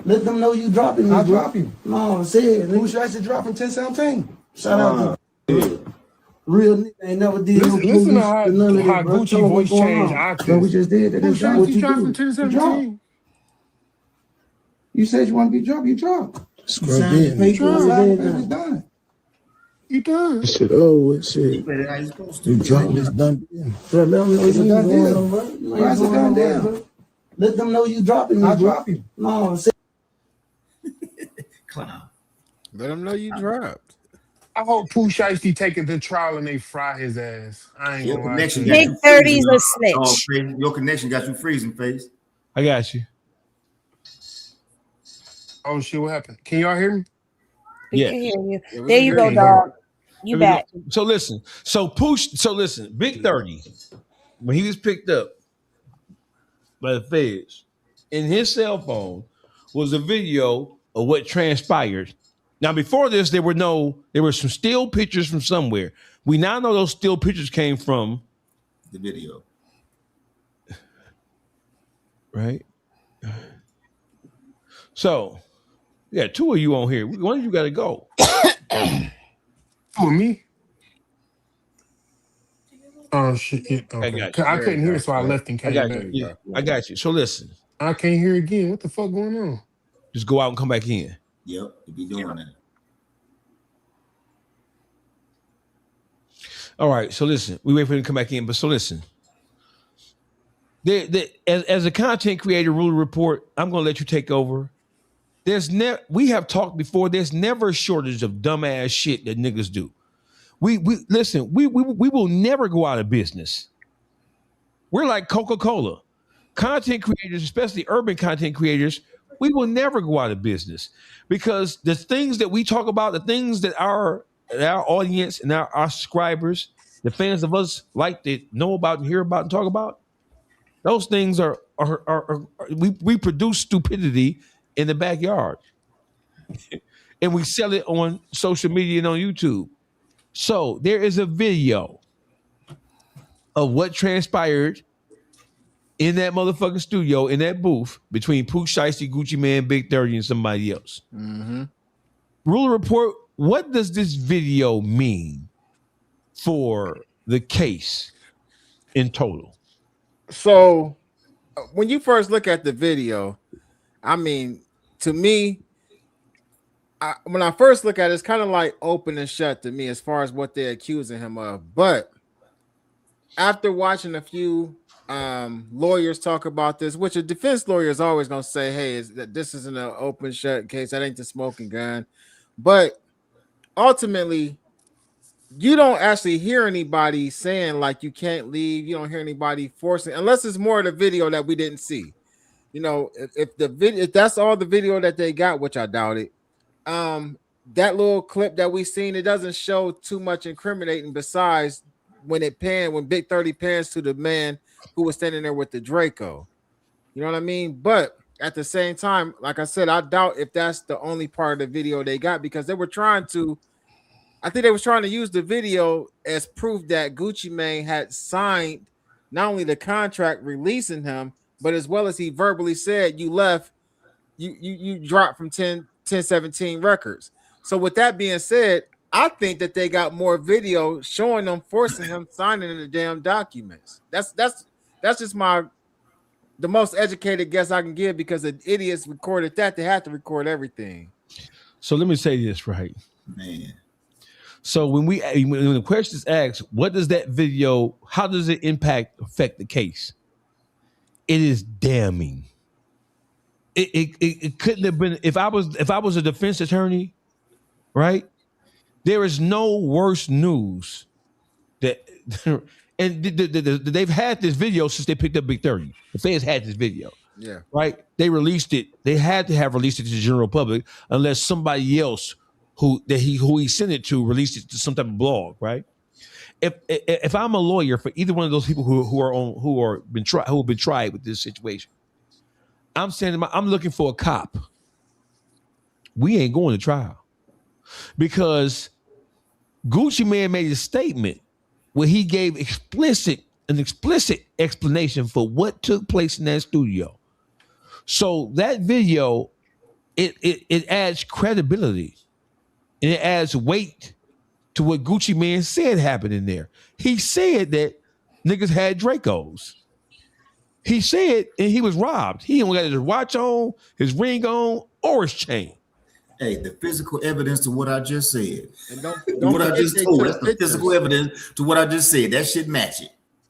[SPEAKER 11] Let them know you dropping me. I drop you. No, say it. Who should I say drop in 1017? Shout out to real nigga ain't never did.
[SPEAKER 8] Listen to how Gucci voice changed.
[SPEAKER 11] So we just did that.
[SPEAKER 8] Who should I drop in 1017?
[SPEAKER 11] You said you want to be dropped. You dropped. Scrub in. It's done.
[SPEAKER 8] You done.
[SPEAKER 11] Shit, oh, shit. You dropped this done. It's a done deal. It's a done deal. Let them know you dropping me. I drop you. No, say
[SPEAKER 7] Clown.
[SPEAKER 6] Let them know you dropped.
[SPEAKER 8] I hope Pooh Shiesty taking the trial and they fry his ass. I ain't gonna lie.
[SPEAKER 5] Big 30's a snitch.
[SPEAKER 7] Your connection got you freezing, face.
[SPEAKER 4] I got you.
[SPEAKER 8] Oh shit, what happened? Can y'all hear me?
[SPEAKER 5] We can hear you. There you go, dog. You back.
[SPEAKER 4] So listen. So listen. Big 30, when he was picked up by the feds, in his cell phone was a video of what transpired. Now, before this, there were some still pictures from somewhere. We now know those still pictures came from
[SPEAKER 7] the video.
[SPEAKER 4] Right? So, yeah, two of you on here. One of you got to go.
[SPEAKER 8] For me? Oh, shit. Yeah, okay. I couldn't hear, so I left and came back.
[SPEAKER 4] I got you. So, listen.
[SPEAKER 8] I can't hear again. What the fuck going on?
[SPEAKER 4] Just go out and come back in.
[SPEAKER 7] Yep, you be doing that.
[SPEAKER 4] All right, so listen. We wait for him to come back in, but so listen. As a content creator, Ruler Report, I'm going to let you take over. We have talked before. There's never a shortage of dumbass shit that niggas do. We listen. We will never go out of business. We're like Coca-Cola. Content creators, especially urban content creators, we will never go out of business because the things that we talk about, the things that our audience and our subscribers, the fans of us like to know about and hear about and talk about, those things are we produce stupidity in the backyard and we sell it on social media and on YouTube. So there is a video of what transpired in that motherfucking studio, in that booth, between Pooh Shiesty, Gucci Man, Big 30, and somebody else.
[SPEAKER 6] Mm-hmm.
[SPEAKER 4] Ruler Report, what does this video mean for the case in total?
[SPEAKER 6] So, when you first look at the video, I mean, to me, when I first look at it, it's kind of like open and shut to me as far as what they're accusing him of. But after watching a few lawyers talk about this, which a defense lawyer is always going to say, hey, this isn't an open shut case. That ain't the smoking gun. But ultimately, you don't actually hear anybody saying like you can't leave. You don't hear anybody forcing, unless it's more of the video that we didn't see. you know, if that's all the video that they got, which I doubt it, that little clip that we seen, it doesn't show too much incriminating besides when Big 30 pans to the man who was standing there with the Draco. You know what I mean? But at the same time, like I said, I doubt if that's the only part of the video they got, because they were trying to use the video as proof that Gucci Mane had signed not only the contract releasing him, but as well as he verbally said, you left, you dropped from 1017 Records. So with that being said, I think that they got more video showing them forcing him signing the damn documents. That's just the most educated guess I can give, because the idiots recorded that. They had to record everything.
[SPEAKER 4] So let me say this, right?
[SPEAKER 7] Man.
[SPEAKER 4] So when the question is asked, what does that video, how does it affect the case? It is damning. It couldn't have been, if I was a defense attorney, right? There is no worse news that, and they've had this video since they picked up Big 30. The feds had this video.
[SPEAKER 6] Yeah.
[SPEAKER 4] Right? They released it. They had to have released it to the general public unless somebody else who he sent it to released it to some type of blog, right? If I'm a lawyer for either one of those people who have been tried with this situation, I'm saying I'm looking for a cop. We ain't going to trial, because Gucci Mane made a statement where he gave an explicit explanation for what took place in that studio. So that video, it adds credibility and it adds weight to what Gucci Mane said happened in there. He said that niggas had Dracos. He said, and he was robbed. He only got his watch on, his ring on, or his chain.
[SPEAKER 7] Hey, the physical evidence to what I just said.
[SPEAKER 6] And don't
[SPEAKER 7] what I just told, that's the physical evidence to what I just said. That shit match it.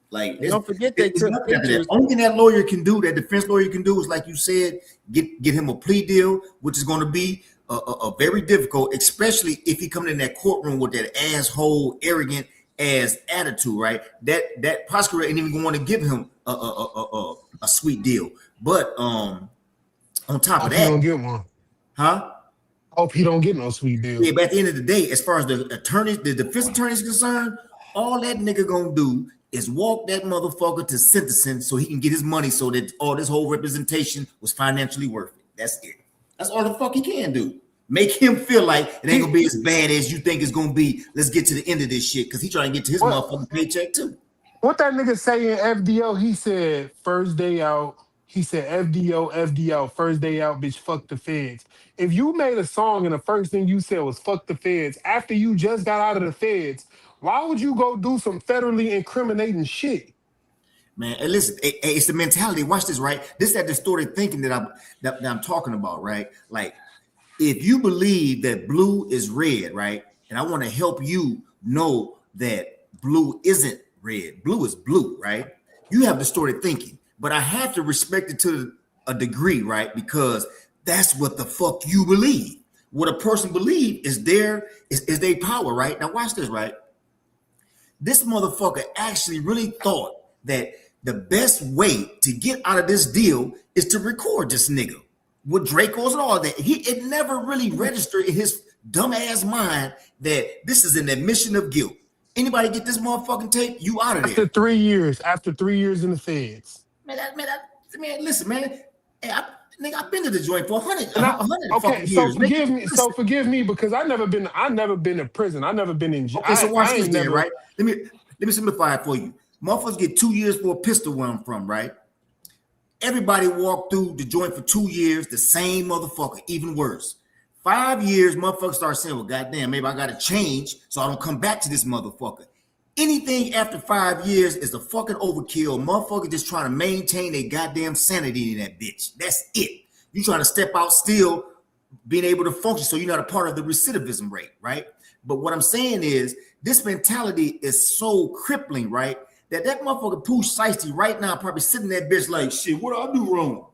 [SPEAKER 7] Like,
[SPEAKER 6] don't forget they took pictures.
[SPEAKER 7] The only thing that lawyer can do, that defense lawyer can do, is, like you said, get him a plea deal, which is going to be a very difficult, especially if he comes in that courtroom with that asshole, arrogant ass attitude, right? That prosecutor ain't even going to want to give him a sweet deal. But on top of that,
[SPEAKER 8] he don't get one,
[SPEAKER 7] huh?
[SPEAKER 8] Hope he don't get no sweet deal.
[SPEAKER 7] Yeah, but at the end of the day, as far as the defense attorney is concerned, all that nigga gonna do is walk that motherfucker to sentencing so he can get his money, so that all this whole representation was financially worth it. That's it. That's all the fuck he can do. Make him feel like it ain't gonna be as bad as you think it's gonna be. Let's get to the end of this shit, because he trying to get to his motherfucking paycheck too.
[SPEAKER 8] What that nigga say in FDO? He said first day out. He said FDO, first day out, bitch, fuck the feds. If you made a song and the first thing you said was fuck the feds after you just got out of the feds, why would you go do some federally incriminating shit?
[SPEAKER 7] Man, and listen, it's the mentality. Watch this, right? This is that distorted thinking that I'm talking about, right? Like, if you believe that blue is red, right? And I want to help you know that blue isn't red. Blue is blue, right? You have distorted thinking. But I have to respect it to a degree, right? Because that's what the fuck you believe. What a person believes is their power, right? Now watch this, right? This motherfucker actually really thought that the best way to get out of this deal is to record this nigga with Dracos and all that. It never really registered in his dumb ass mind that this is an admission of guilt. Anybody get this motherfucking tape, you out of there.
[SPEAKER 8] After 3 years in the feds.
[SPEAKER 7] Man, listen, man. Hey, I've been to the joint for 100
[SPEAKER 8] okay,
[SPEAKER 7] fucking
[SPEAKER 8] so
[SPEAKER 7] years.
[SPEAKER 8] forgive me. So forgive me, because I never been to prison. I never been in jail.
[SPEAKER 7] Okay, so watch this, then, right? Let me simplify it for you. Motherfuckers get 2 years for a pistol where I'm from, right? Everybody walked through the joint for 2 years, the same motherfucker, even worse. 5 years, motherfuckers start saying, well, goddamn, maybe I got to change so I don't come back to this motherfucker. Anything after 5 years is a fucking overkill. Motherfucker just trying to maintain their goddamn sanity in that bitch. That's it. You trying to step out still being able to function so you're not a part of the recidivism rate, right? But what I'm saying is this mentality is so crippling, right? That motherfucker Pooh Shiesty right now probably sitting that bitch like, shit, what do I do wrong?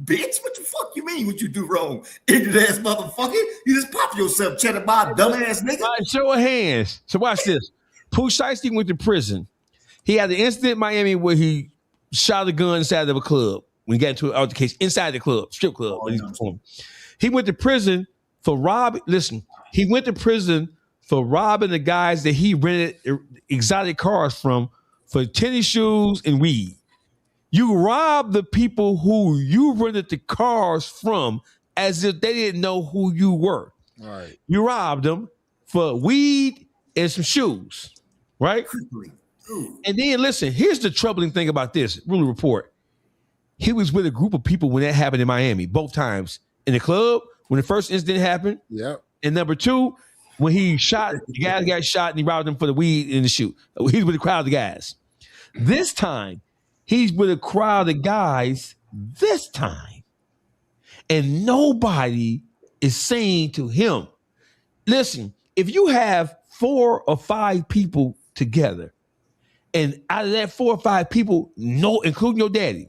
[SPEAKER 7] Bitch, what the fuck you mean what you do wrong? Ignorant ass motherfucker. You just pop yourself, cheddar bar, dumbass nigga.
[SPEAKER 4] All right, show of hands. So watch this. Pooh Shiesty went to prison. He had the incident in Miami where he shot a gun inside of a club. when he got into an altercation inside the club, strip club, when he's performing. He went to prison for robbing. Listen, he went to prison for robbing the guys that he rented exotic cars from for tennis shoes and weed. You rob the people who you rented the cars from as if they didn't know who you were.
[SPEAKER 6] Right.
[SPEAKER 4] You robbed them for weed and some shoes, right? And then listen, here's the troubling thing about this Ruler Report. He was with a group of people when that happened in Miami, both times. In the club, when the first incident happened.
[SPEAKER 6] Yep.
[SPEAKER 4] And number two, when he shot, the guy got shot and he robbed them for the weed in the shoot. He's with a crowd of guys. This time, he's with a crowd of guys this time. And nobody is saying to him, listen, if you have 4 or 5 people together, and out of that 4 or 5 people, no, including your daddy,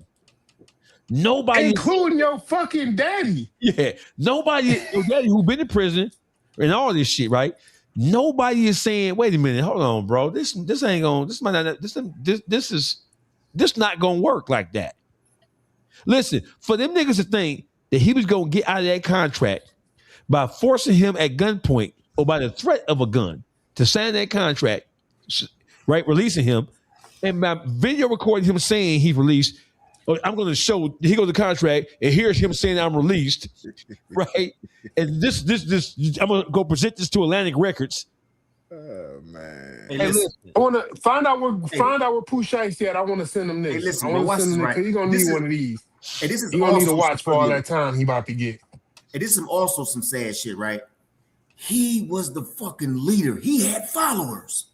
[SPEAKER 4] nobody,
[SPEAKER 8] including your fucking daddy.
[SPEAKER 4] Yeah, nobody, your daddy who been in prison and all this shit, right? Nobody is saying, wait a minute, hold on, bro. This ain't gonna, this might not, this not gonna work like that. Listen, for them niggas to think that he was gonna get out of that contract by forcing him at gunpoint or by the threat of a gun to sign that contract, right? Releasing him, and by video recording him saying he's released. I'm going to show, he goes to contract, and here's him saying I'm released, right? And this, I'm going to go present this to Atlantic Records.
[SPEAKER 6] Oh man!
[SPEAKER 8] Hey, I want to find out where Pooh Shiesty at. I want to send him this.
[SPEAKER 7] Hey, listen,
[SPEAKER 8] I want to send him this because he's going to need one of these.
[SPEAKER 7] And this is
[SPEAKER 8] he's going to need to
[SPEAKER 7] also
[SPEAKER 8] watch for all that time he about to get.
[SPEAKER 7] And this is also some sad shit, right? He was the fucking leader. He had followers.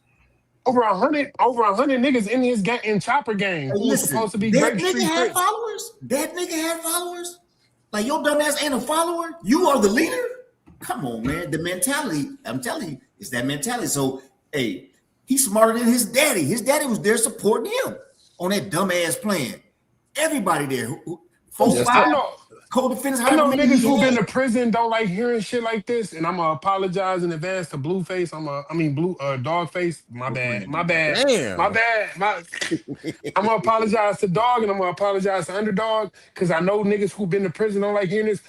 [SPEAKER 8] Over 100 niggas in his in Chopper gang. Who was supposed to be
[SPEAKER 7] that
[SPEAKER 8] great
[SPEAKER 7] nigga had followers? That nigga had followers? Like your dumb ass ain't a follower? You are the leader? Come on, man. The mentality, I'm telling you, it's that mentality. So, hey, he's smarter than his daddy. His daddy was there supporting him on that dumb ass plan. Everybody there. Co-defendants.
[SPEAKER 8] I know niggas who've been to prison don't like hearing shit like this, and I'm gonna apologize in advance to Blueface. Dawgface. My bad.
[SPEAKER 6] Damn.
[SPEAKER 8] I'm gonna apologize to Dog, and I'm gonna apologize to Underdog, because I know niggas who've been to prison don't like hearing this.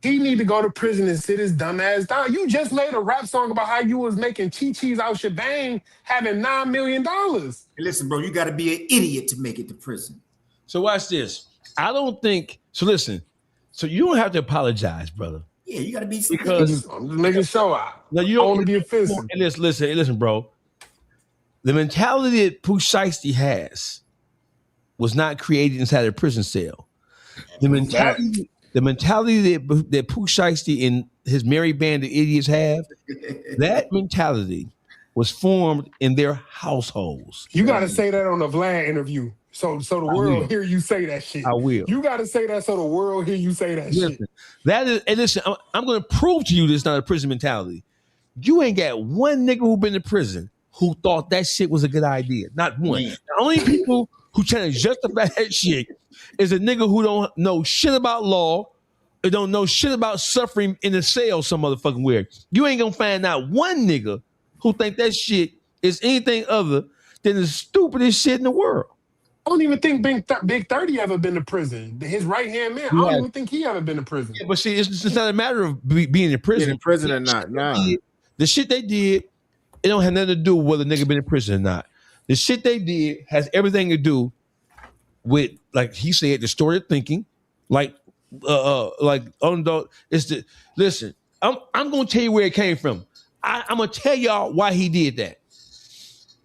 [SPEAKER 8] He need to go to prison and sit his dumb ass down. You just made a rap song about how you was making chi-chis out shebang, having $9 million.
[SPEAKER 7] Hey, listen, bro, you got to be an idiot to make it to prison.
[SPEAKER 4] So watch this. I don't think so. Listen. So you don't have to apologize, brother.
[SPEAKER 7] Yeah, you got to be
[SPEAKER 8] because I'm just making sure.
[SPEAKER 4] No, you don't
[SPEAKER 8] want to be offensive.
[SPEAKER 4] And listen, bro. The mentality that Pooh Shiesty has was not created inside a prison cell. The mentality that Pooh Shiesty and his merry band of idiots have, that mentality was formed in their households.
[SPEAKER 8] You got to say that on the Vlad interview. So the world hear you say that shit.
[SPEAKER 4] I will.
[SPEAKER 8] You got to say that so the world hear you say that shit.
[SPEAKER 4] That is, and listen, I'm going to prove to you this is not a prison mentality. You ain't got one nigga who been to prison who thought that shit was a good idea. Not one. The only people who trying to justify that shit is a nigga who don't know shit about law or don't know shit about suffering in the cell some motherfucking weird. You ain't going to find out one nigga who think that shit is anything other than the stupidest shit in the world.
[SPEAKER 8] I don't even think Big 30 ever been to prison. His right-hand man, I don't even think he ever been to prison.
[SPEAKER 4] Yeah, but see, it's not a matter of being in prison.
[SPEAKER 6] Being in prison or not, nah.
[SPEAKER 4] The shit they did, it don't have nothing to do with whether a nigga been in prison or not. The shit they did has everything to do with, like he said, distorted thinking. Listen, I'm gonna tell you where it came from. I'm gonna tell y'all why he did that.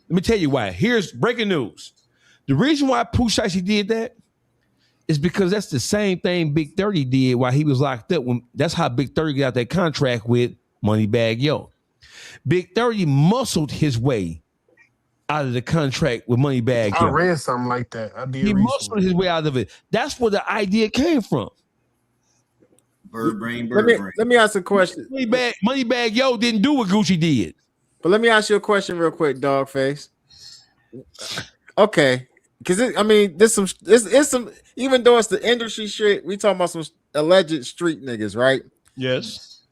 [SPEAKER 4] Let me tell you why. Here's breaking news. The reason why Pooh Shiesty did that is because that's the same thing Big 30 did while he was locked up. That's how Big 30 got that contract with Moneybagg Yo. Big 30 muscled his way out of the contract with Moneybagg Yo.
[SPEAKER 8] I read something like that.
[SPEAKER 4] He muscled his way out of it. That's where the idea came from.
[SPEAKER 7] Bird brain.
[SPEAKER 6] Let me ask a question.
[SPEAKER 4] Moneybagg Yo didn't do what Gucci did.
[SPEAKER 6] But let me ask you a question real quick, Dawgface. Okay. Because there's some, even though it's the industry shit, we talking about some alleged street niggas, right?
[SPEAKER 4] Yes.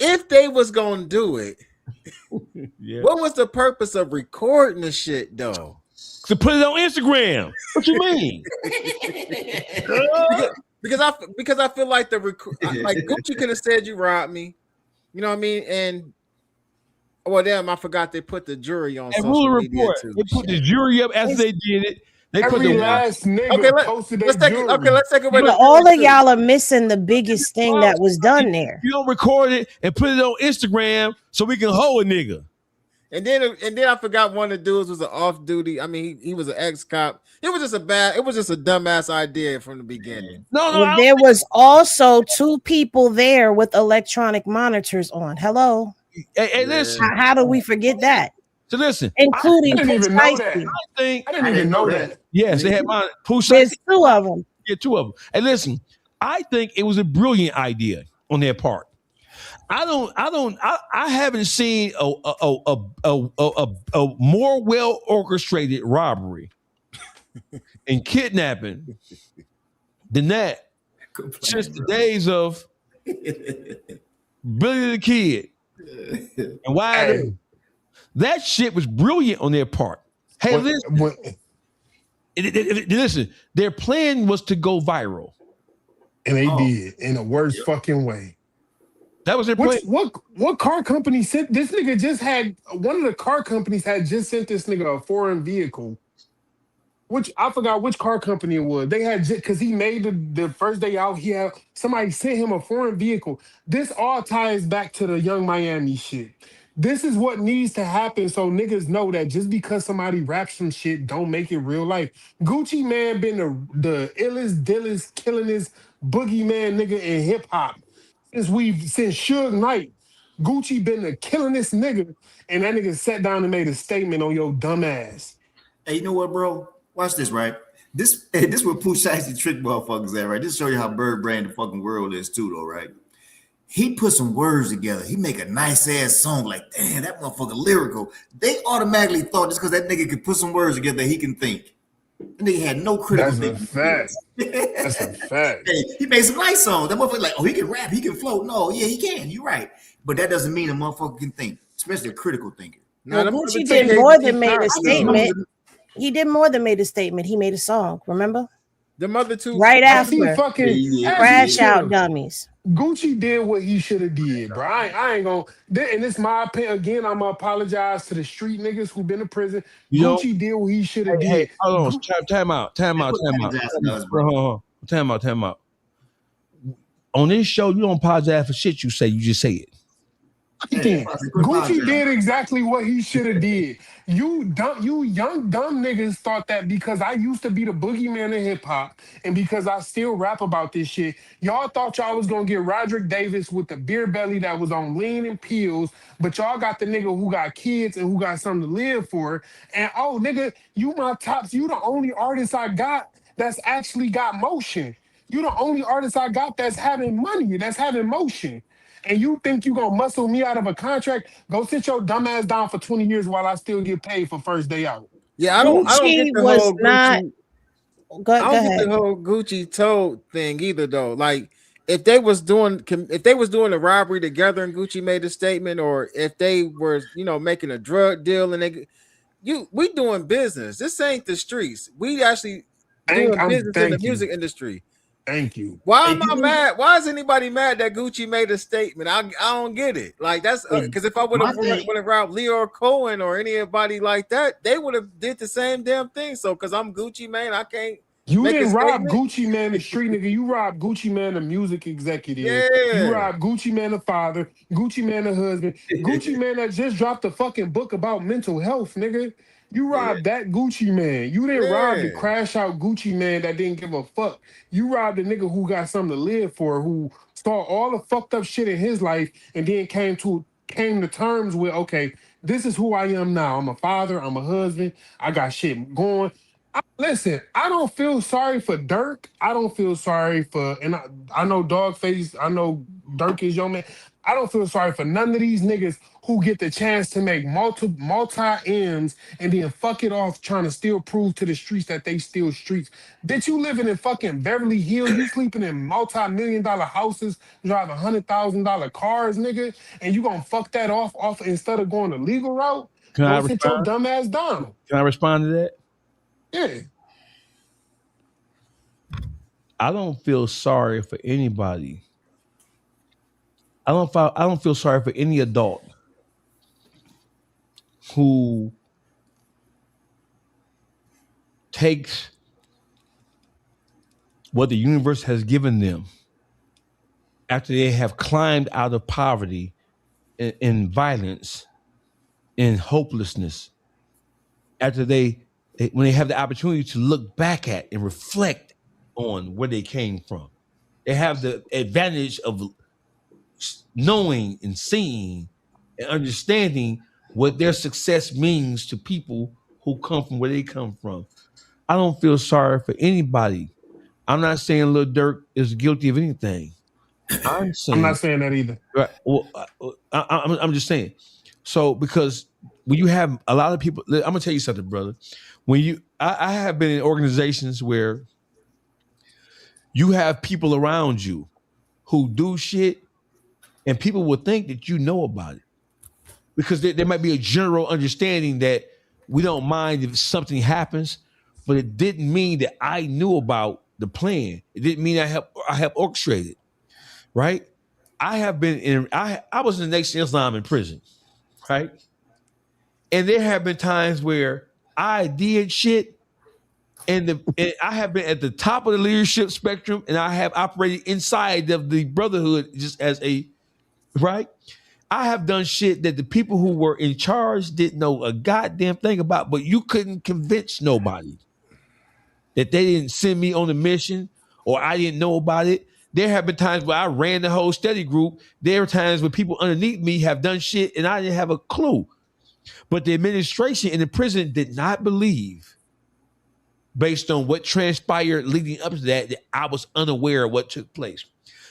[SPEAKER 6] If they was gonna do it,
[SPEAKER 4] yeah.
[SPEAKER 6] What was the purpose of recording the shit though?
[SPEAKER 4] to put it on Instagram. What you mean?
[SPEAKER 6] because I feel like like Gucci could have said you robbed me. You know what I mean? And well, damn, I forgot they put the jury on
[SPEAKER 4] And
[SPEAKER 6] social
[SPEAKER 4] Ruler
[SPEAKER 6] media
[SPEAKER 4] Report,
[SPEAKER 6] too.
[SPEAKER 4] they put the jury up after they did it. They put
[SPEAKER 8] Every
[SPEAKER 4] the
[SPEAKER 8] last nigga posted their jury.
[SPEAKER 6] Let's take away
[SPEAKER 5] But all of y'all are missing the biggest thing that was done there.
[SPEAKER 4] You don't record it and put it on Instagram so we can hold a nigga.
[SPEAKER 6] And then I forgot one of the dudes was an off duty. I mean, he was an ex cop. It was just a dumbass idea from the beginning.
[SPEAKER 5] Well, there was also 2 people there with electronic monitors on. Hello.
[SPEAKER 4] Hey, listen.
[SPEAKER 5] How do we forget that?
[SPEAKER 4] So listen,
[SPEAKER 5] including
[SPEAKER 8] I didn't even know
[SPEAKER 5] Shiesty.
[SPEAKER 8] that.
[SPEAKER 4] I
[SPEAKER 8] didn't even know that.
[SPEAKER 4] Yes, they had mine.
[SPEAKER 5] There's 2 of them.
[SPEAKER 4] Yeah, 2 of them. And listen, I think it was a brilliant idea on their part. I haven't seen a more well orchestrated robbery and kidnapping than that since the days of Billy the Kid. And why that shit was brilliant on their part. Hey, listen, their plan was to go viral.
[SPEAKER 8] And they did in the worst fucking way.
[SPEAKER 4] That was their plan.
[SPEAKER 8] What car company sent this nigga? Just had one of the car companies had just sent this nigga a foreign vehicle. Which I forgot which car company it was. They had because he made the first day out. He had somebody sent him a foreign vehicle. This all ties back to the Young Miami shit. This is what needs to happen so niggas know that just because somebody raps some shit don't make it real life. Gucci Man been the illest, dillest, killingest boogeyman nigga in hip hop since Suge Knight. Gucci been the killingest nigga, and that nigga sat down and made a statement on your dumb ass.
[SPEAKER 7] Hey, you know what, bro? Watch this, right? This what Pooh Shiesty trick motherfuckers at, right? This show you how bird brain the fucking world is too, though, right? He put some words together. He make a nice ass song. Like, damn, that motherfucker lyrical. They automatically thought just because that nigga could put some words together, he can think. And nigga had no critical thinking.
[SPEAKER 8] That's a fact.
[SPEAKER 7] Hey, he made some nice songs. That motherfucker like, oh, he can rap, he can float. No, yeah, he can. You're right. But that doesn't mean a motherfucker can think, especially a critical thinker.
[SPEAKER 5] Well, Gucci did more than made a statement. He did more than made a statement. He made a song. Remember?
[SPEAKER 6] The mother 2
[SPEAKER 5] right after
[SPEAKER 8] fucking
[SPEAKER 5] Crash Out Dummies.
[SPEAKER 8] Gucci did what he should have did, bro. I ain't gonna. And this my opinion. Again, I'm gonna apologize to the street niggas who been in prison. Gucci did what he should have did.
[SPEAKER 4] Hey, hold on. Time out. Time out. On this show, you don't apologize for shit you say. You just say it.
[SPEAKER 8] Gucci did exactly what he should have did. You young dumb niggas thought that because I used to be the boogeyman in hip hop and because I still rap about this shit, y'all thought y'all was gonna get Roderick Davis with the beer belly that was on lean and pills, but y'all got the nigga who got kids and who got something to live for. And oh nigga, you my tops, you the only artist I got that's actually got motion. You the only artist I got that's having money, that's having motion. And you think you gonna muscle me out of a contract? Go sit your dumb ass down for 20 years while I still get paid for first day out.
[SPEAKER 6] Yeah, I don't get the whole Gucci.
[SPEAKER 5] Go
[SPEAKER 6] I don't
[SPEAKER 5] ahead.
[SPEAKER 6] get the whole Gucci Toad thing either, though. Like, if they was doing the robbery together and Gucci made a statement, or if they were, making a drug deal and we doing business. This ain't the streets. We actually doing business in the music industry.
[SPEAKER 8] Thank you.
[SPEAKER 6] Why am I mad? Why is anybody mad that Gucci made a statement? I don't get it. Like, that's because if I would have robbed Leo Cohen or anybody like that, they would have did the same damn thing. So because I'm Gucci Man, I can't.
[SPEAKER 8] You didn't rob Gucci Man the street nigga. You robbed Gucci Man the music executive.
[SPEAKER 6] Yeah.
[SPEAKER 8] You robbed Gucci Man the father. Gucci Man the husband. Gucci Man that just dropped a fucking book about mental health, nigga. You robbed that Gucci Man. You didn't rob the crash out Gucci Man that didn't give a fuck. You robbed the nigga who got something to live for, who saw all the fucked up shit in his life and then came to terms with, okay, this is who I am now. I'm a father. I'm a husband. I got shit going. Listen, I don't feel sorry for Dirk. I don't feel sorry for, and I know Dawgface, I know Dirk is your man. I don't feel sorry for none of these niggas who get the chance to make multi M's and then fuck it off trying to still prove to the streets that they still streets. Bitch, you living in fucking Beverly Hills, you sleeping in multi-million-dollar houses, driving $100,000 cars, nigga, and you gonna fuck that off instead of going the legal route?
[SPEAKER 4] Can I
[SPEAKER 8] sit your dumb ass down.
[SPEAKER 4] Can I respond to that?
[SPEAKER 8] Yeah.
[SPEAKER 4] I don't feel sorry for anybody. I don't feel sorry for any adult who takes what the universe has given them after they have climbed out of poverty and violence and hopelessness, after when they have the opportunity to look back at and reflect on where they came from. They have the advantage of knowing and seeing and understanding what their success means to people who come from where they come from. I don't feel sorry for anybody. I'm not saying Lil Durk is guilty of anything. I'm
[SPEAKER 8] not saying that either.
[SPEAKER 4] Right. Well, I'm just saying. So because when you have a lot of people, I'm gonna tell you something, brother. I have been in organizations where you have people around you who do shit, and people will think that you know about it because there might be a general understanding that we don't mind if something happens, but it didn't mean that I knew about the plan. It didn't mean I helped orchestrate it. Right? I was in the Nation of Islam in prison, right? And there have been times where I did shit, and I have been at the top of the leadership spectrum, and I have operated inside of the brotherhood just as right? I have done shit that the people who were in charge didn't know a goddamn thing about, but you couldn't convince nobody that they didn't send me on a mission or I didn't know about it. There have been times where I ran the whole study group. There are times where people underneath me have done shit and I didn't have a clue. But the administration in the prison did not believe, based on what transpired leading up to that I was unaware of what took place.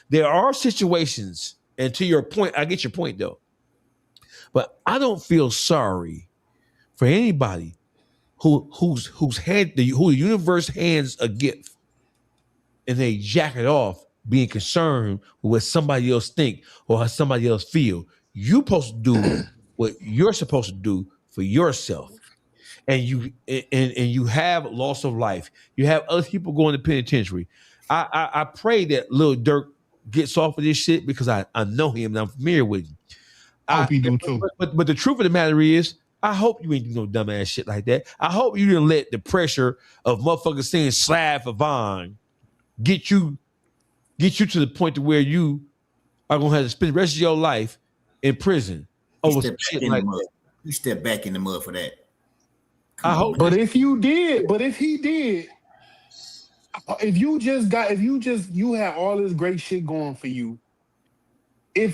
[SPEAKER 4] There are situations, and to your point, I get your point though, but I don't feel sorry for anybody who the universe hands a gift and they jack it off, being concerned with what somebody else think or how somebody else feel. You're supposed to do what you're supposed to do for yourself. And you have loss of life. You have other people going to penitentiary. I pray that Lil Durk gets off of this shit because I know him and I'm familiar with him.
[SPEAKER 8] I hope you do too.
[SPEAKER 4] But the truth of the matter is, I hope you ain't do no dumbass shit like that. I hope you didn't let the pressure of motherfuckers saying slab for Vaughn get you to the point to where you are gonna have to spend the rest of your life in prison over some shit like that.
[SPEAKER 7] You step back in the mud for that.
[SPEAKER 4] I hope.
[SPEAKER 8] But if he did, you had all this great shit going for you. And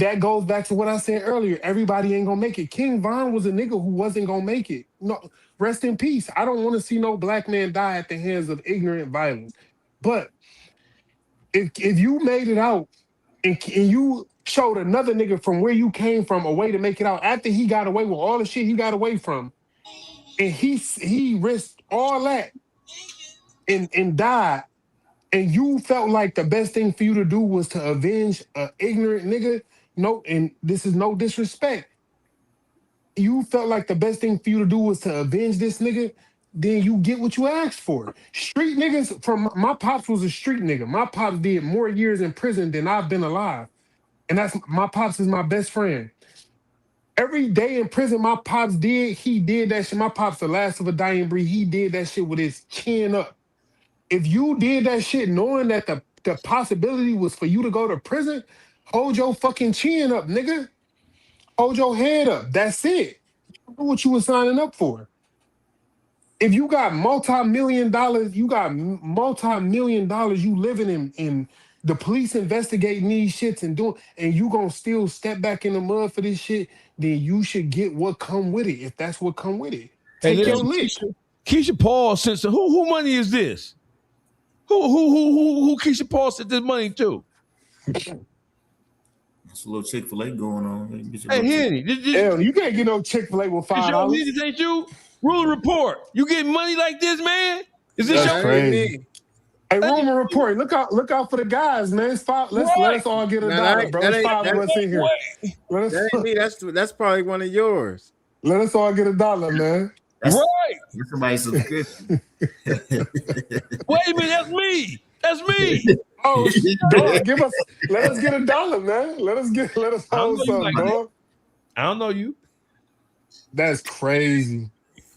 [SPEAKER 8] that goes back to what I said earlier, everybody ain't gonna make it. King Von was a nigga who wasn't gonna make it. No, rest in peace. I don't want to see no black man die at the hands of ignorant violence. But if you made it out and you showed another nigga from where you came from a way to make it out after he got away with all the shit he got away from, and he risked all that and died, and you felt like the best thing for you to do was to avenge an ignorant nigga, no, and this is no disrespect. You felt like the best thing for you to do was to avenge this nigga, then you get what you asked for. Street niggas, from my pops was a street nigga. My pops did more years in prison than I've been alive. And my pops is my best friend. Every day in prison, my pops he did that shit. My pops the last of a dying breed. He did that shit with his chin up. If you did that shit knowing that the possibility was for you to go to prison, hold your fucking chin up, nigga. Hold your head up. That's it. You know what you were signing up for. If you got multi-million dollars, you living in the police investigating these shits and you gonna still step back in the mud for this shit, then you should get what come with it, if that's what come with it. Take your lick.
[SPEAKER 4] Keisha Paul sent who money is this? Who Keisha Paul sent this money to?
[SPEAKER 7] That's a little Chick-fil-A going on.
[SPEAKER 4] Hey, Henny,
[SPEAKER 8] you can't get no Chick-fil-A with $5.
[SPEAKER 4] This ain't you? Rule report. You getting money like this, man? Is this your
[SPEAKER 8] crazy? Hey, rumor report. Look out for the guys, man. It's five. Let us all get $1, bro. There's 5 of us in here.
[SPEAKER 6] That ain't me. That's probably one of yours.
[SPEAKER 8] Let us all get $1, man.
[SPEAKER 4] Right.
[SPEAKER 7] Get somebody subscription.
[SPEAKER 4] Wait a minute, that's me. That's me.
[SPEAKER 8] Oh, dog, let us get $1, man. Let us
[SPEAKER 4] I don't
[SPEAKER 8] hold
[SPEAKER 4] know you
[SPEAKER 8] something,
[SPEAKER 4] like that.
[SPEAKER 8] dog.
[SPEAKER 4] I don't know you.
[SPEAKER 8] That's crazy.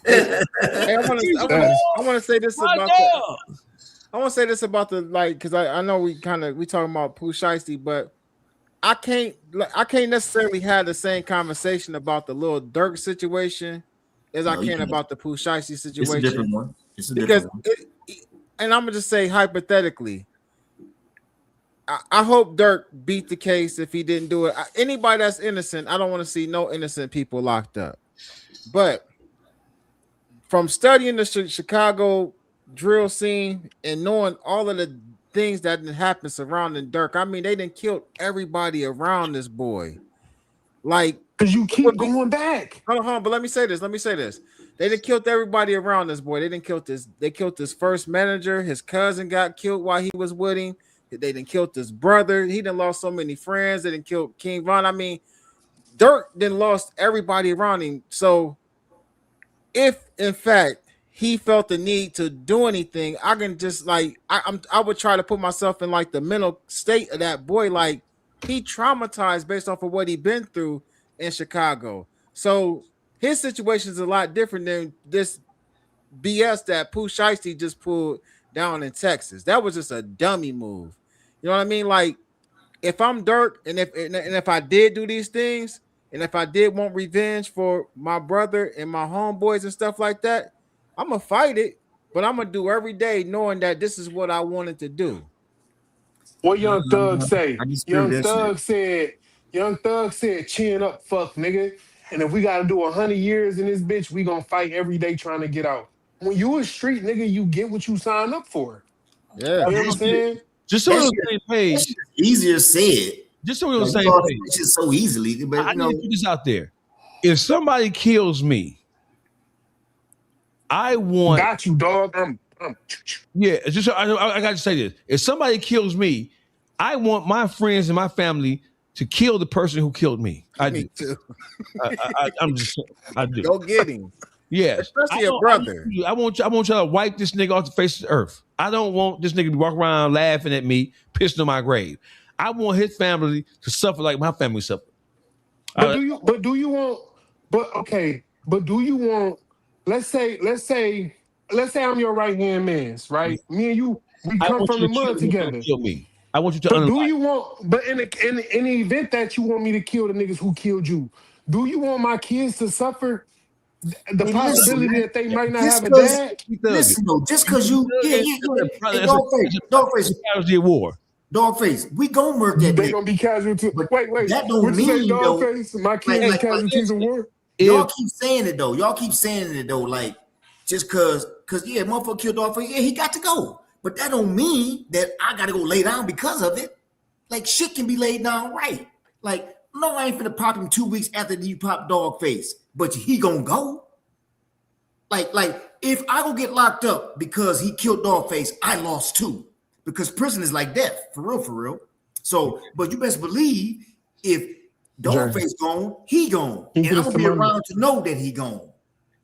[SPEAKER 6] Hey, I want to say this about the like, because I know we talking about Pooh Shiesty, but I can't necessarily have the same conversation about the Lil Durk situation as I can about the Pooh Shiesty situation.
[SPEAKER 7] It's a different one.
[SPEAKER 6] And I'm gonna just say hypothetically, I hope Durk beat the case if he didn't do it. Anybody that's innocent, I don't want to see no innocent people locked up. But from studying the Chicago drill scene and knowing all of the things that didn't happen surrounding Durk, I mean, they didn't kill everybody around this boy. Like,
[SPEAKER 8] because you keep going back.
[SPEAKER 6] Hold on, but let me say this. They didn't kill everybody around this boy. They killed his first manager. His cousin got killed while he was with him. They didn't kill his brother. He done lost so many friends. They didn't kill King Von. I mean, Durk then lost everybody around him. So if in fact he felt the need to do anything, I can just I would try to put myself in like the mental state of that boy. Like, he traumatized based off of what he been through in Chicago. So his situation is a lot different than this BS that Pooh Shiesty just pulled down in Texas. That was just a dummy move. You know what I mean? Like, if I'm Durk and if I did do these things, and if I did want revenge for my brother and my homeboys and stuff like that, I'm gonna fight it, but I'm gonna do every day knowing that this is what I wanted to do.
[SPEAKER 8] What Young Thug say? Young Thug said, chin up, fuck, nigga. And if we gotta do 100 years in this bitch, we gonna fight every day trying to get out. When you a street nigga, you get what you signed up for.
[SPEAKER 6] Yeah.
[SPEAKER 8] You know what I'm saying?
[SPEAKER 4] Just so we're on the same page.
[SPEAKER 7] Easier said.
[SPEAKER 4] Just so we're on the same page.
[SPEAKER 7] Just so easily. But
[SPEAKER 4] I need to put this out there. If somebody kills me, I want.
[SPEAKER 8] Got you, dog.
[SPEAKER 4] Yeah, it's just I got to say this. If somebody kills me, I want my friends and my family to kill the person who killed me. I do.
[SPEAKER 6] Too.
[SPEAKER 4] I do.
[SPEAKER 6] Go get him.
[SPEAKER 4] Yes,
[SPEAKER 6] especially a brother.
[SPEAKER 4] I want y'all to wipe this nigga off the face of the earth. I don't want this nigga to walk around laughing at me, pissing on my grave. I want his family to suffer like my family suffered.
[SPEAKER 8] But do you want? Let's say I'm your right hand man's, right? Me and you, we come from the mud together.
[SPEAKER 4] Kill me. I want you to.
[SPEAKER 8] But do you want? But in the event that you want me to kill the niggas who killed you, do you want my kids to suffer the possibility that they might not have a dad?
[SPEAKER 7] Listen, though, just because you, Dawgface, we gonna murk that.
[SPEAKER 8] They gonna be casualties. Wait.
[SPEAKER 7] That don't mean
[SPEAKER 8] Dawgface, my kids are casualties of war.
[SPEAKER 7] Y'all keep saying it though. Like just cause yeah, motherfucker killed Dawgface. Yeah, he got to go. But that don't mean that I gotta go lay down because of it. Like, shit can be laid down right. Like, no, I ain't finna pop him 2 weeks after you pop Dawgface, but he gonna go. Like if I go get locked up because he killed Dawgface, I lost too. Because prison is like death, for real. So, but you best believe if Dawgface gone, he gone. And I'm gonna be around to know that he gone.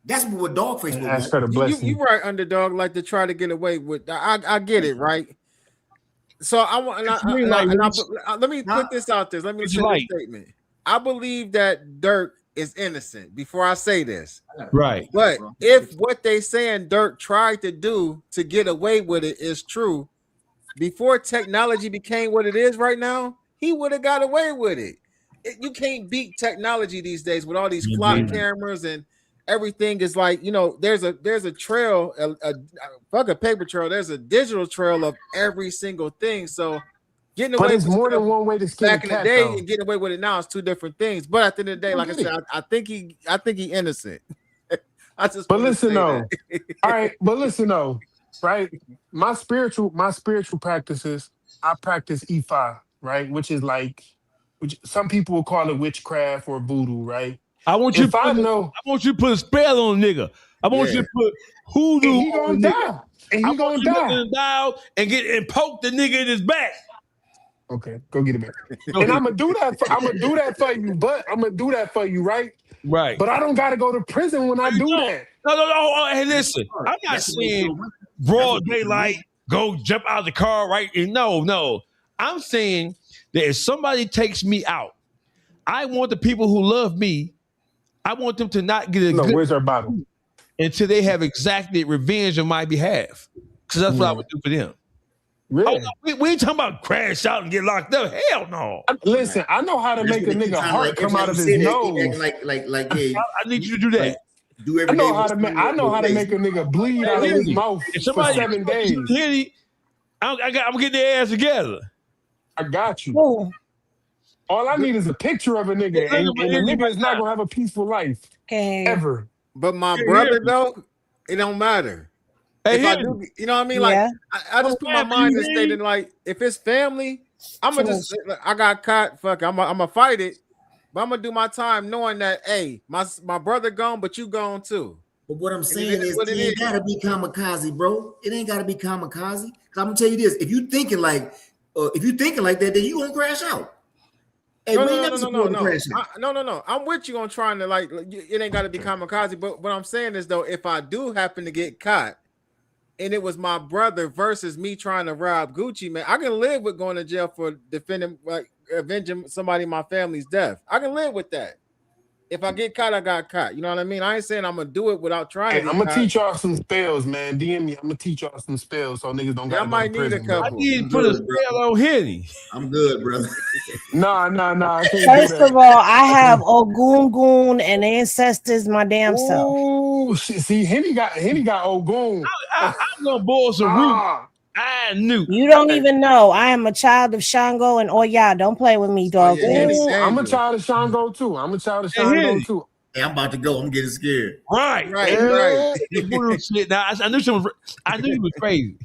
[SPEAKER 7] That's what Dawgface will want.
[SPEAKER 6] You right, underdog, like to try to get away with. I get it, right? So I want. Let me put this out there. Let me say this statement. I believe that Durk is innocent. Before I say this,
[SPEAKER 4] right?
[SPEAKER 6] But if what they saying Durk tried to do to get away with it is true, before technology became what it is right now, he would have got away with it. You can't beat technology these days with all these flock cameras and everything is like, you know, there's a trail, fuck a paper trail. There's a digital trail of every single thing. So getting away with
[SPEAKER 8] more than one way to skin
[SPEAKER 6] back in the day and getting away with it now is two different things. But at the end of the day, like I said, I think he innocent.
[SPEAKER 8] But listen though, all right. But listen though, right? My spiritual practices, I practice Ifa, right? Which some people will call it witchcraft or voodoo, right?
[SPEAKER 4] I want you to put a spell on a nigga. I want you to put hoodoo.
[SPEAKER 8] And he gonna die. And he gonna die.
[SPEAKER 4] And poke the nigga in his back.
[SPEAKER 8] Okay, go get it back. And I'm gonna do that for you, but I'm gonna do that for you, right?
[SPEAKER 4] Right.
[SPEAKER 8] But I don't gotta go to prison when I do that.
[SPEAKER 4] No. Hey, listen. I'm not saying broad daylight, go jump out of the car, right? And no. I'm saying that if somebody takes me out, I want the people who love me, I want them to not get a good
[SPEAKER 8] where's our bottle?
[SPEAKER 4] until they have exacted revenge on my behalf. Because that's what I would do for them.
[SPEAKER 8] Really?
[SPEAKER 4] Oh, no, we ain't talking about crash out and get locked up. Hell no.
[SPEAKER 8] Listen, I know how to make a nigga heart come out of his nose.
[SPEAKER 7] I
[SPEAKER 4] need you to do that.
[SPEAKER 7] Do
[SPEAKER 8] I know how to make. I know how to make a nigga bleed out of his mouth for 7 days.
[SPEAKER 4] I'm getting their ass together.
[SPEAKER 8] I got you. Ooh. All I need is a picture of a nigga, and the nigga is not gonna have a peaceful life ever.
[SPEAKER 6] But my brother, though, it don't matter.
[SPEAKER 4] Hey,
[SPEAKER 6] if I do, you know what I mean? Like, I just put my mind in a state, and like, if it's family, I'm gonna just. I got caught. Fuck, I'm gonna fight it, but I'm gonna do my time knowing that, hey, my brother gone, but you gone too.
[SPEAKER 7] But what I'm saying is, it ain't gotta be kamikaze, bro. It ain't gotta be kamikaze. Cause I'm gonna tell you this: if you thinking like that, then you gonna crash out. Hey,
[SPEAKER 6] No. I'm with you on trying to like. It ain't gotta be kamikaze. But what I'm saying is, though, if I do happen to get caught, and it was my brother versus me trying to rob Gucci, man, I can live with going to jail for defending, like, avenging somebody in my family's death. I can live with that. If I get caught, I got caught. You know what I mean? I ain't saying I'm gonna do it without trying.
[SPEAKER 8] Hey, I'm gonna teach y'all some spells, man. DM me. I'm gonna teach y'all some spells so niggas don't.
[SPEAKER 6] I might need a couple.
[SPEAKER 4] I need to put a spell on Henny.
[SPEAKER 7] I'm good, brother.
[SPEAKER 8] Nah. I can't
[SPEAKER 5] First of all, I have Ogun and ancestors my damn self.
[SPEAKER 8] Oh, see, Henny got Ogun.
[SPEAKER 4] I'm gonna boil some root. I knew.
[SPEAKER 5] You don't even know. I am a child of Shango and Oya. Don't play with me, dog.
[SPEAKER 8] I'm a child of Shango too.
[SPEAKER 7] Hey, I'm about to go. I'm getting scared.
[SPEAKER 4] Right. Shit. Now I knew you was crazy.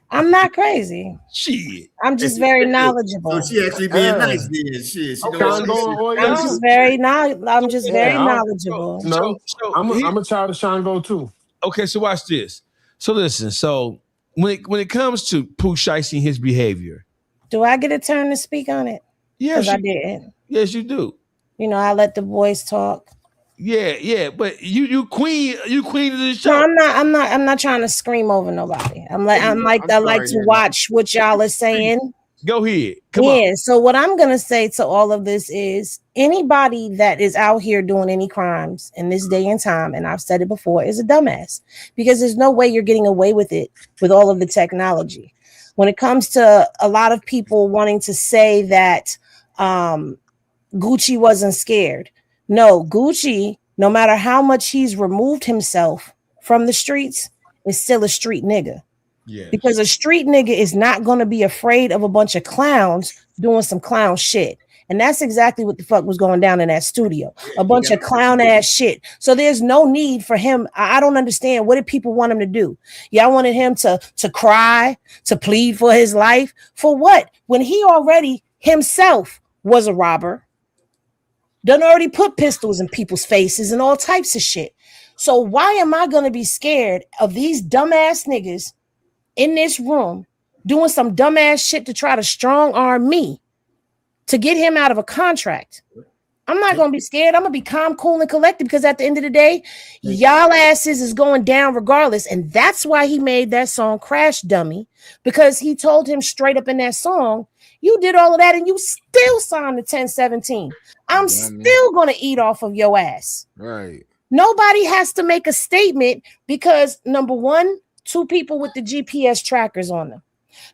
[SPEAKER 5] I'm not crazy.
[SPEAKER 4] Shit.
[SPEAKER 5] I'm just very knowledgeable.
[SPEAKER 7] So she actually being nice, then. Shit.
[SPEAKER 5] I'm just very knowledgeable.
[SPEAKER 8] No, I'm a child of Shango too.
[SPEAKER 4] Okay, so watch this. So listen. So when it comes to Pooh Shiesty and his behavior,
[SPEAKER 5] do I get a turn to speak on it?
[SPEAKER 4] Yes,
[SPEAKER 5] I didn't.
[SPEAKER 4] Yes, you do.
[SPEAKER 5] You know, I let the boys talk.
[SPEAKER 4] Yeah, but you queen of the show.
[SPEAKER 5] No, I'm not trying to scream over nobody. I like to watch what y'all are saying.
[SPEAKER 4] Go ahead. Come on.
[SPEAKER 5] So what I'm gonna say to all of this is anybody that is out here doing any crimes in this day and time, and I've said it before, is a dumbass, because there's no way you're getting away with it with all of the technology. When it comes to a lot of people wanting to say that Gucci wasn't scared. No, Gucci, no matter how much he's removed himself from the streets, is still a street nigga.
[SPEAKER 4] Yeah.
[SPEAKER 5] Because a street nigga is not going to be afraid of a bunch of clowns doing some clown shit. And that's exactly what the fuck was going down in that studio. A bunch of clown ass shit. So there's no need for him. I don't understand. What did people want him to do? Y'all wanted him to cry, to plead for his life. For what? When he already himself was a robber. Done already put pistols in people's faces and all types of shit. So why am I going to be scared of these dumbass niggas in this room doing some dumbass shit to try to strong arm me to get him out of a contract? I'm not going to be scared. I'm going to be calm, cool, and collected, because at the end of the day, y'all asses is going down regardless. And that's why he made that song Crash Dummy, because he told him straight up in that song, you did all of that and you still signed the 1017. I'm still going to eat off of your ass.
[SPEAKER 6] Right.
[SPEAKER 5] Nobody has to make a statement because, number one, 2 people with the GPS trackers on them.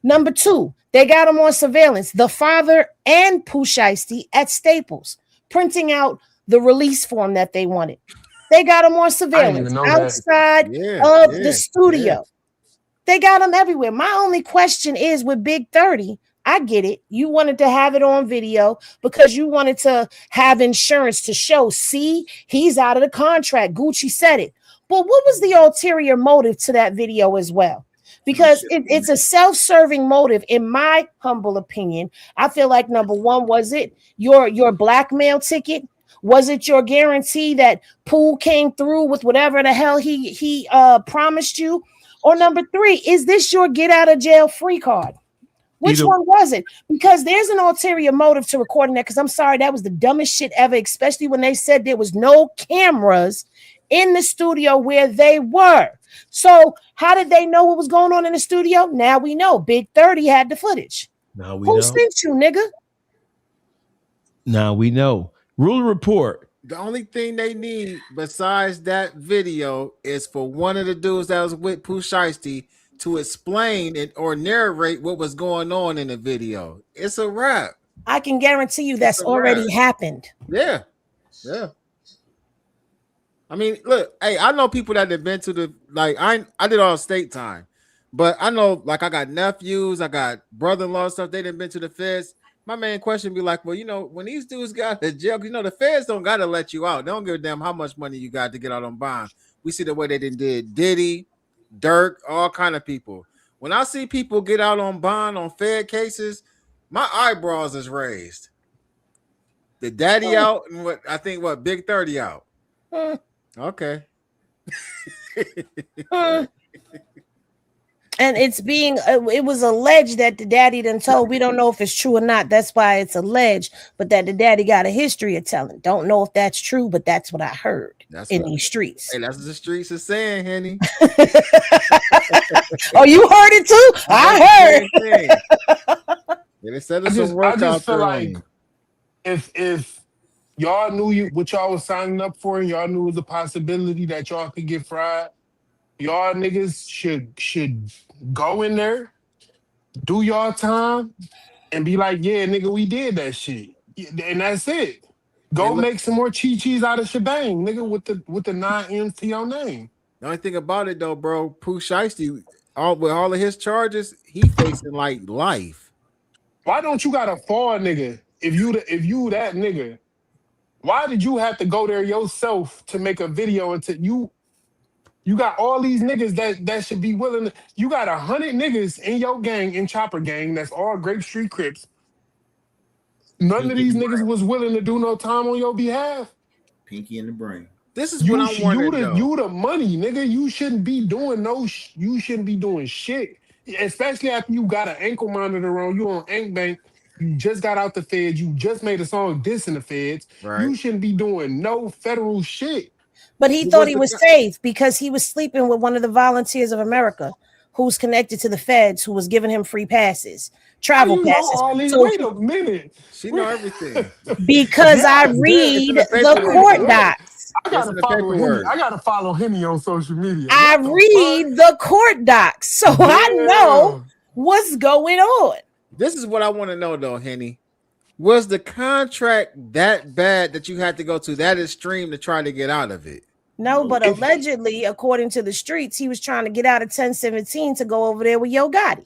[SPEAKER 5] Number 2, they got them on surveillance. The father and Pooh Shiesty at Staples, printing out the release form that they wanted. They got them on surveillance outside of the studio. Yeah. They got them everywhere. My only question is with Big 30, I get it. You wanted to have it on video because you wanted to have insurance to show, see, he's out of the contract. Gucci said it. But what was the ulterior motive to that video as well? Because it's a self-serving motive, in my humble opinion. I feel like, number one, was it your blackmail ticket? Was it your guarantee that Pooh came through with whatever the hell he promised you? Or number 3, is this your get out of jail free card? Which one was it? Because there's an ulterior motive to recording that. Because I'm sorry, that was the dumbest shit ever, especially when they said there was no cameras in the studio where they were. So how did they know what was going on in the studio? Now we know. Big 30 had the footage.
[SPEAKER 4] Now we
[SPEAKER 5] Who
[SPEAKER 4] know.
[SPEAKER 5] sent you, nigga?
[SPEAKER 4] Now we know. Rule report.
[SPEAKER 6] The only thing they need besides that video is for one of the dudes that was with Pooh Shiesty to explain it or narrate what was going on in the video. It's a wrap.
[SPEAKER 5] I can guarantee you that's already happened.
[SPEAKER 6] Yeah. I mean, look, hey, I know people that have been to the, like, I did all state time, but I know, like, I got nephews, I got brother-in-law stuff, they done been to the feds. My main question be like, well, you know, when these dudes got to jail, you know, the feds don't got to let you out. They don't give a damn how much money you got to get out on bond. We see the way they did Diddy, Dirk, all kind of people. When I see people get out on bond on Fed cases, my eyebrows is raised. The daddy out and what Big 30 out. Okay.
[SPEAKER 5] And it's being, it was alleged that the daddy done told. We don't know if it's true or not. That's why it's alleged, but that the daddy got a history of telling. Don't know if that's true, but that's what I heard in these streets.
[SPEAKER 6] Hey, that's what the streets are saying, Henny.
[SPEAKER 5] Oh, you heard it too? I heard.
[SPEAKER 6] Yeah, they said it's some work
[SPEAKER 8] I just
[SPEAKER 6] out
[SPEAKER 8] feel
[SPEAKER 6] there.
[SPEAKER 8] like if y'all knew what y'all was signing up for and y'all knew it was a possibility that y'all could get fried, y'all niggas should go in there, do y'all time, and be like, yeah, nigga, we did that shit. And that's it. Go make some more cheese out of shebang, nigga, with the 9 M's to your name.
[SPEAKER 6] The only thing about it though, bro, Pooh Shiesty, with all of his charges, he facing like life.
[SPEAKER 8] Why don't you got a fall, nigga? If you that nigga, why did you have to go there yourself to make a video until you got all these niggas that should be willing to, you got 100 niggas in your gang, in Chopper Gang, that's all Grape Street Crips. None of these niggas was willing to do no time on your behalf.
[SPEAKER 7] Pinky in the brain.
[SPEAKER 6] This is what I wanted, though.
[SPEAKER 8] You the money, nigga. You shouldn't be doing you shouldn't be doing shit. Especially after you got an ankle monitor on, you on Ink Bank, you just got out the feds, you just made a song dissing the feds.
[SPEAKER 6] Right.
[SPEAKER 8] You shouldn't be doing no federal shit.
[SPEAKER 5] But he thought he was safe because he was sleeping with one of the Volunteers of America who's connected to the feds, who was giving him free passes, travel passes.
[SPEAKER 8] So, wait a minute.
[SPEAKER 6] She know everything.
[SPEAKER 5] Because I read the court docs.
[SPEAKER 8] I gotta follow Henny on social media.
[SPEAKER 5] I read the court docs, so I know what's going on.
[SPEAKER 6] This is what I want to know, though, Henny. Was the contract that bad that you had to go to that extreme to try to get out of it?
[SPEAKER 5] No, but allegedly, according to the streets, he was trying to get out of 1017 to go over there with Yo Gotti.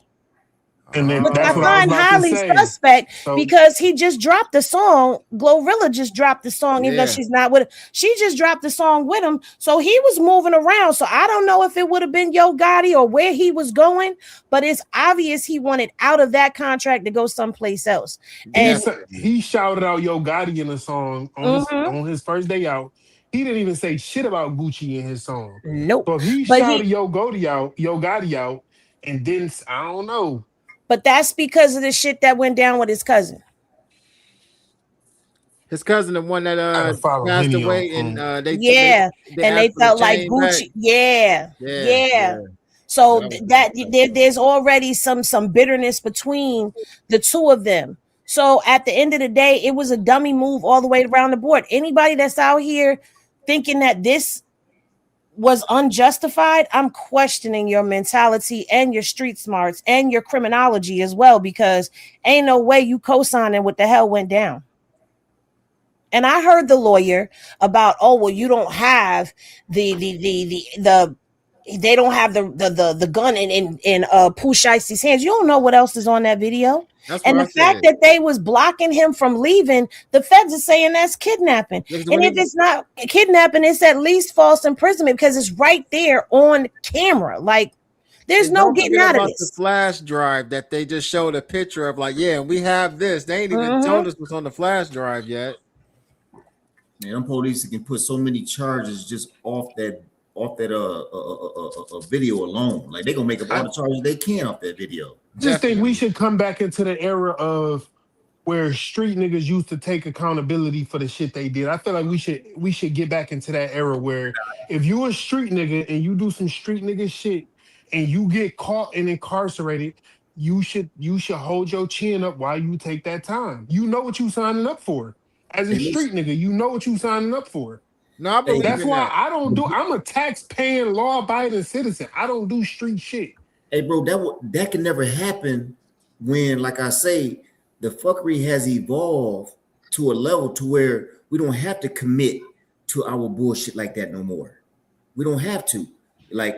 [SPEAKER 8] And then
[SPEAKER 5] Which I find highly suspect because he just dropped the song. Glorilla just dropped the song, even though she's not with him. She just dropped the song with him. So he was moving around. So I don't know if it would have been Yo Gotti or where he was going, but it's obvious he wanted out of that contract to go someplace else. And
[SPEAKER 8] he shouted out Yo Gotti in the song on his first day out. He didn't even say shit about Gucci in his song.
[SPEAKER 5] Nope.
[SPEAKER 8] So he shouted Yo Gotti out, and then I don't know.
[SPEAKER 5] But that's because of the shit that went down with his cousin.
[SPEAKER 6] His cousin, the one that passed away, and
[SPEAKER 5] they felt like Gucci. Yeah. So there's already some bitterness between the two of them. So at the end of the day, it was a dummy move all the way around the board. Anybody that's out here thinking that this was unjustified, I'm questioning your mentality and your street smarts and your criminology as well, because ain't no way you co-signing what the hell went down. And I heard the lawyer about, you don't have they don't have the gun in Pooh Shiesty's hands. You don't know what else is on that video. And the fact that they was blocking him from leaving, the feds are saying that's kidnapping. And if it's not kidnapping, it's at least false imprisonment because it's right there on camera. Like, there's no getting out of this.
[SPEAKER 6] The flash drive that they just showed a picture of, like, we have this. They ain't even told us what's on the flash drive yet.
[SPEAKER 7] Man, them police can put so many charges just off that video alone. Like, they gonna make up all the charges they can off that video.
[SPEAKER 8] Just think we should come back into the era of where street niggas used to take accountability for the shit they did. I feel like we should get back into that era where if you a street nigga and you do some street nigga shit and you get caught and incarcerated, you should hold your chin up while you take that time. You know what you signing up for. As a street nigga, you know what you signing up for.
[SPEAKER 6] No, I believe
[SPEAKER 8] That's
[SPEAKER 6] in
[SPEAKER 8] why
[SPEAKER 6] that.
[SPEAKER 8] I'm a tax-paying, law-abiding citizen. I don't do street shit.
[SPEAKER 7] Hey, bro, that can never happen when, like I say, the fuckery has evolved to a level to where we don't have to commit to our bullshit like that no more. We don't have to. Like,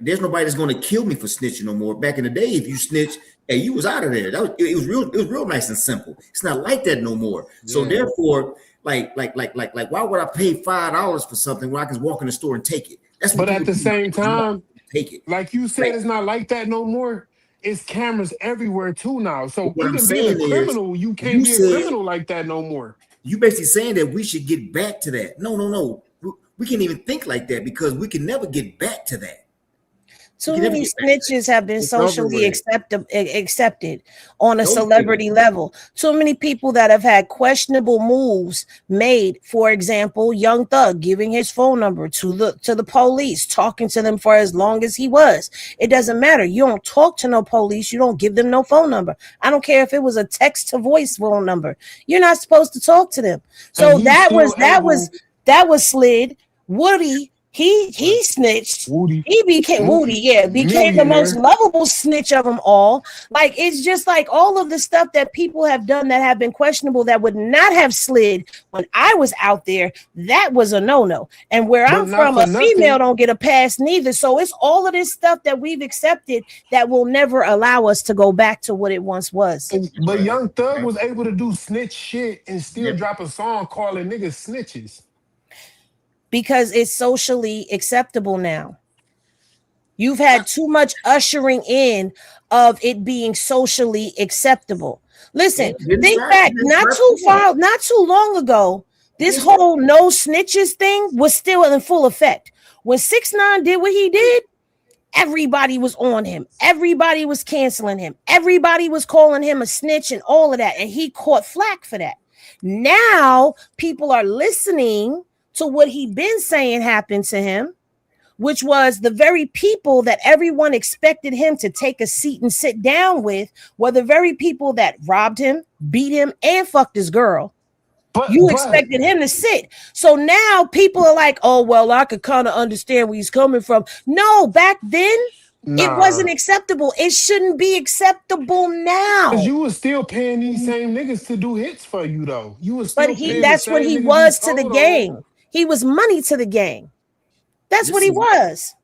[SPEAKER 7] there's nobody that's gonna kill me for snitching no more. Back in the day, if you snitch, hey, you was out of there. It was real nice and simple. It's not like that no more. Yeah. So therefore, like, why would I pay $5 for something when I can walk in the store and take it? That's what.
[SPEAKER 8] But at the same time,
[SPEAKER 7] take it.
[SPEAKER 8] Like you said, it's not like that no more. It's cameras everywhere too now. So
[SPEAKER 7] what
[SPEAKER 8] even being a criminal, you can't be a criminal like that no more.
[SPEAKER 7] You basically saying that we should get back to that. No. We can't even think like that because we can never get back to that.
[SPEAKER 5] Too many snitches have been socially accepted on a celebrity level. Too many people that have had questionable moves made. For example, Young Thug giving his phone number to the police, talking to them for as long as he was. It doesn't matter. You don't talk to no police. You don't give them no phone number. I don't care if it was a text to voice phone number. You're not supposed to talk to them. So that was slid. Woody. He snitched.
[SPEAKER 8] Woody.
[SPEAKER 5] He became the most lovable snitch of them all. Like, it's just like all of the stuff that people have done that have been questionable that would not have slid when I was out there. That was a no-no. And where I'm from, a female don't get a pass neither. So it's all of this stuff that we've accepted that will never allow us to go back to what it once was.
[SPEAKER 8] But Young Thug was able to do snitch shit and still drop a song calling niggas snitches.
[SPEAKER 5] Because it's socially acceptable now. You've had too much ushering in of it being socially acceptable. Listen, think back, not too long ago, this whole no snitches thing was still in full effect. When 6ix9ine did what he did, everybody was on him. Everybody was canceling him. Everybody was calling him a snitch and all of that. And he caught flack for that. Now people are listening to what he been saying happened to him, which was the very people that everyone expected him to take a seat and sit down with were the very people that robbed him, beat him, and fucked his girl. But you expected him to sit. So now people are like, oh, well, I could kind of understand where he's coming from. No, back then, it wasn't acceptable. It shouldn't be acceptable now.
[SPEAKER 8] Because you was still paying these same niggas to do hits for you, though. You was still
[SPEAKER 5] that's what he was to the gang. He was money to the gang. That's what he was.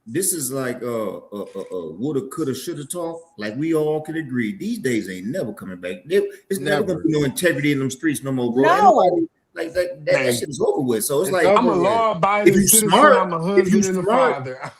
[SPEAKER 7] This is like woulda, coulda, shoulda talk. Like we all can agree. These days ain't never coming back. It's never gonna be no integrity in them streets no more, bro.
[SPEAKER 5] No.
[SPEAKER 7] Like that shit is over with. So it's like
[SPEAKER 8] I'm a law-abiding citizen. I'm a husband and a father.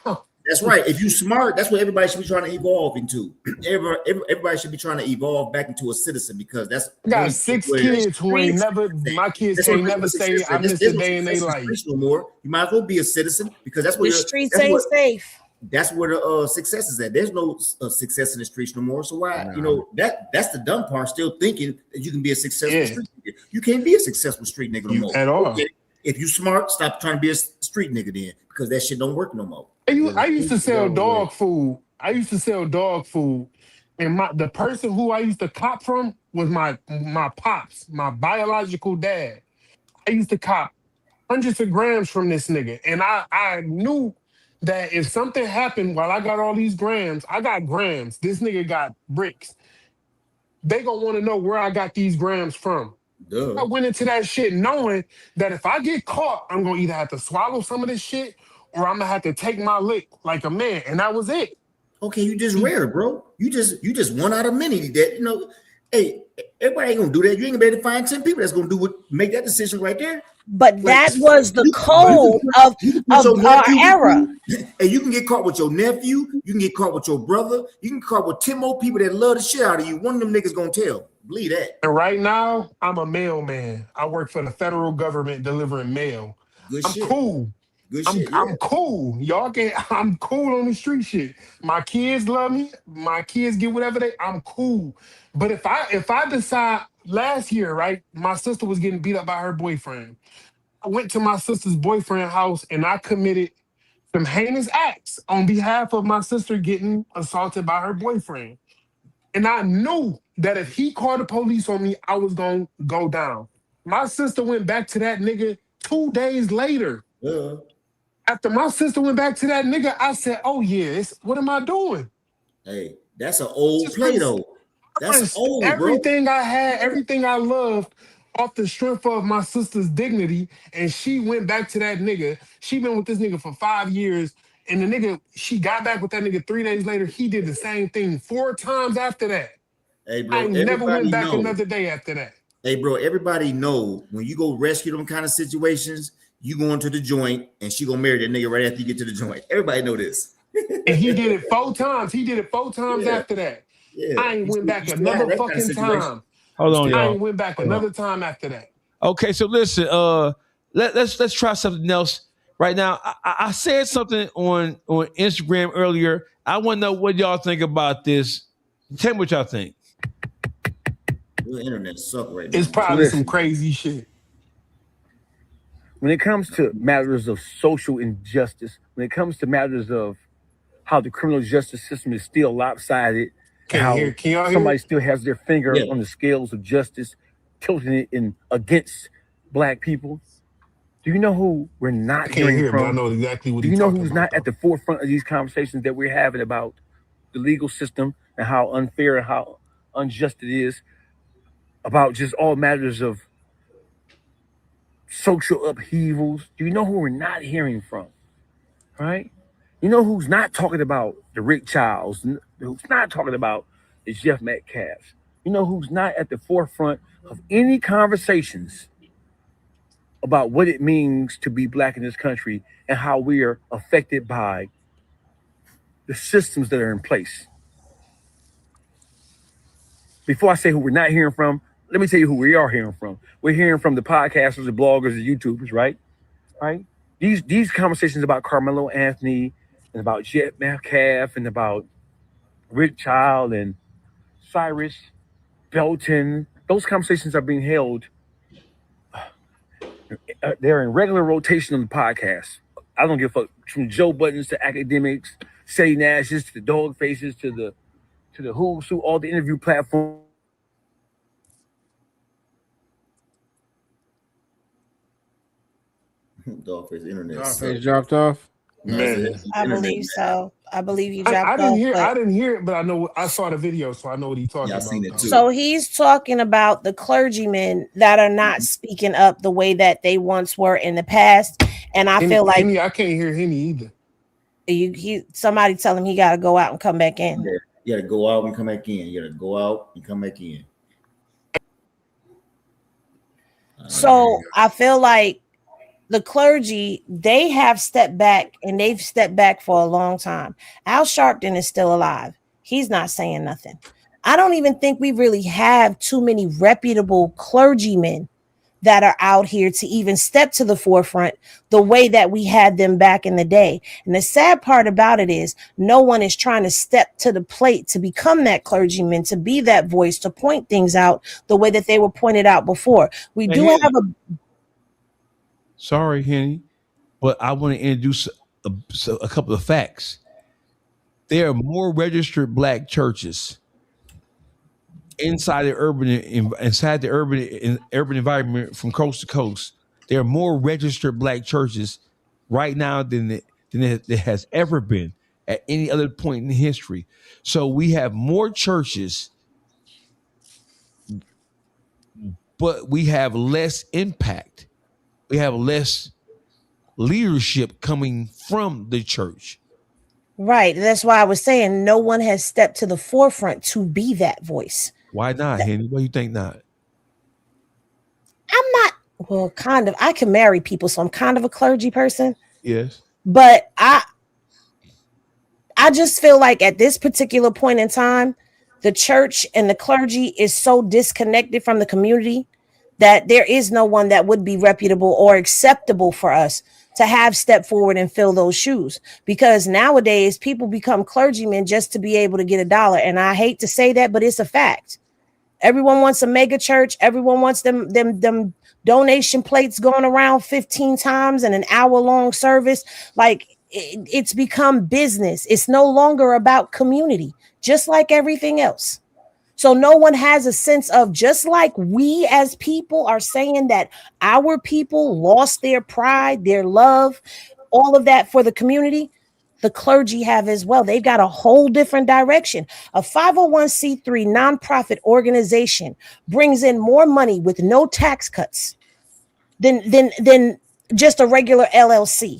[SPEAKER 7] That's right. If you smart, that's what everybody should be trying to evolve into. Everybody should be trying to evolve back into a citizen because that's.
[SPEAKER 8] I got 6 kids who ain't never. My kids can't never say I missed a day in their life.
[SPEAKER 7] No more. You might as well be a citizen because that's what
[SPEAKER 5] the streets ain't safe.
[SPEAKER 7] That's where the success is at. There's no success in the streets no more. So why, that's the dumb part. Still thinking that you can be a successful street nigga. You can't be a successful street nigga no more.
[SPEAKER 8] At all.
[SPEAKER 7] Okay. If you smart, stop trying to be a street nigga then because that shit don't work no more.
[SPEAKER 8] I used to sell dog food. And the person who I used to cop from was my pops, my biological dad. I used to cop hundreds of grams from this nigga. And I knew that if something happened while I got all these grams, I got grams. This nigga got bricks. They gonna want to know where I got these grams from. Duh. I went into that shit knowing that if I get caught, I'm gonna either have to swallow some of this shit or I'm gonna have to take my lick like a man, and that was it.
[SPEAKER 7] Okay, you just rare, bro. You just one out of many that hey, everybody ain't gonna do that. You ain't gonna be able to find 10 people that's gonna make that decision right there.
[SPEAKER 5] But that was the code of our era.
[SPEAKER 7] And you can get caught with your nephew, you can get caught with your brother, you can get caught with 10 more people that love the shit out of you. One of them niggas gonna tell. Believe that.
[SPEAKER 8] And right now, I'm a mailman. I work for the federal government delivering mail.
[SPEAKER 7] Good
[SPEAKER 8] I'm
[SPEAKER 7] shit.
[SPEAKER 8] cool.
[SPEAKER 7] Good shit.
[SPEAKER 8] I'm cool. Y'all can. I'm cool on the street shit. My kids love me. My kids get whatever I'm cool. But if I decide last year, right, my sister was getting beat up by her boyfriend. I went to my sister's boyfriend's house and I committed some heinous acts on behalf of my sister getting assaulted by her boyfriend. And I knew that if he called the police on me, I was gonna go down. My sister went back to that nigga 2 days later. After my sister went back to that nigga, I said, "Oh yeah, what am I doing?"
[SPEAKER 7] Hey, that's an old play though. That's old,
[SPEAKER 8] everything I had, everything I loved, off the strength of my sister's dignity, and she went back to that nigga. She been with this nigga for 5 years, and the nigga, she got back with that nigga 3 days later. He did the same thing 4 times after that.
[SPEAKER 7] Hey, bro,
[SPEAKER 8] I never went back another day after that.
[SPEAKER 7] Hey, bro, everybody know when you go rescue them kind of situations, you go into the joint and she gonna marry that nigga right after you get to the joint. Everybody know this.
[SPEAKER 8] And he did it 4 times. He did it 4 times after that.
[SPEAKER 7] Yeah.
[SPEAKER 8] I ain't went back another fucking time.
[SPEAKER 4] Hold on, y'all.
[SPEAKER 8] I ain't went back another time after that.
[SPEAKER 4] Okay, so listen, let's try something else right now. I said something on Instagram earlier. I want to know what y'all think about this. Tell me what y'all think.
[SPEAKER 7] The internet suck right now.
[SPEAKER 8] It's probably some crazy shit.
[SPEAKER 12] When it comes to matters of social injustice, when it comes to matters of how the criminal justice system is still lopsided,
[SPEAKER 8] Can y'all
[SPEAKER 12] somebody
[SPEAKER 8] hear?
[SPEAKER 12] still has their finger on the scales of justice, tilting it in against black people. Do you know who we're not
[SPEAKER 8] I can't
[SPEAKER 12] hearing
[SPEAKER 8] hear,
[SPEAKER 12] from?
[SPEAKER 8] but I know exactly what
[SPEAKER 12] Do
[SPEAKER 8] he's
[SPEAKER 12] you know
[SPEAKER 8] talking
[SPEAKER 12] who's
[SPEAKER 8] about,
[SPEAKER 12] not at the forefront of these conversations that we're having about the legal system and how unfair and how unjust it is, about just all matters of social upheavals? Do you know who we're not hearing from? Right? You know who's not talking about the Rick Childs? Who's not talking about the Jeff Metcalf? You know who's not at the forefront of any conversations about what it means to be black in this country and how we are affected by the systems that are in place? Before I say who we're not hearing from, let me tell you who we are hearing from. We're hearing from the podcasters, the bloggers, the YouTubers, right? Right? These conversations about Karmelo Anthony and about Jeff Metcalf and about Rick Child and Cyrus Belton, those conversations are being held. They're in regular rotation on the podcast. I don't give a fuck, from Joe Buttons to academics, Say Nashes to the Dawgfaces to the Who's Who, all the interview platforms.
[SPEAKER 7] Dawgface internet.
[SPEAKER 6] Dawgface dropped off.
[SPEAKER 8] man.
[SPEAKER 5] I believe so. I believe he
[SPEAKER 8] I
[SPEAKER 5] dropped
[SPEAKER 8] didn't
[SPEAKER 5] off.
[SPEAKER 8] hear.
[SPEAKER 5] but-
[SPEAKER 8] I didn't hear it, but I know. I saw the video, so I know what he's talking about.
[SPEAKER 7] seen it too.
[SPEAKER 5] So he's talking about the clergymen that are not speaking up the way that they once were in the past, and I feel like
[SPEAKER 8] Henny, I can't hear Henny either.
[SPEAKER 5] Somebody tell him he got to go out and come back in.
[SPEAKER 7] Yeah, you gotta go out and come back in. You gotta go out and come back in.
[SPEAKER 5] So I feel like the clergy, they have stepped back, and they've stepped back for a long time. Al Sharpton is still alive. He's not saying nothing. I don't even think we really have too many reputable clergymen that are out here to even step to the forefront the way that we had them back in the day. And the sad part about it is no one is trying to step to the plate to become that clergyman, to be that voice, to point things out the way that they were pointed out before. We do have a...
[SPEAKER 4] Sorry, Henny, but I want to introduce a couple of facts. There are more registered black churches inside the urban environment from coast to coast. There are more registered black churches right now than there has ever been at any other point in history. So we have more churches, but we have less impact. We have less leadership coming from the church.
[SPEAKER 5] Right. That's why I was saying no one has stepped to the forefront to be that voice.
[SPEAKER 4] Why not, Henny? Why you think not?
[SPEAKER 5] I'm not, well, kind of. I can marry people, so I'm kind of a clergy person.
[SPEAKER 4] Yes.
[SPEAKER 5] But I just feel like at this particular point in time, the church and the clergy is so disconnected from the community that there is no one that would be reputable or acceptable for us to have stepped forward and fill those shoes, because nowadays people become clergymen just to be able to get $1. And I hate to say that, but it's a fact. Everyone wants a mega church. Everyone wants them donation plates going around 15 times in an hour-long service. Like it's become business. It's no longer about community, just like everything else. So no one has a sense of, just like we as people are saying that our people lost their pride, their love, all of that for the community, the clergy have as well. They've got a whole different direction. A 501c3 nonprofit organization brings in more money with no tax cuts than just a regular LLC.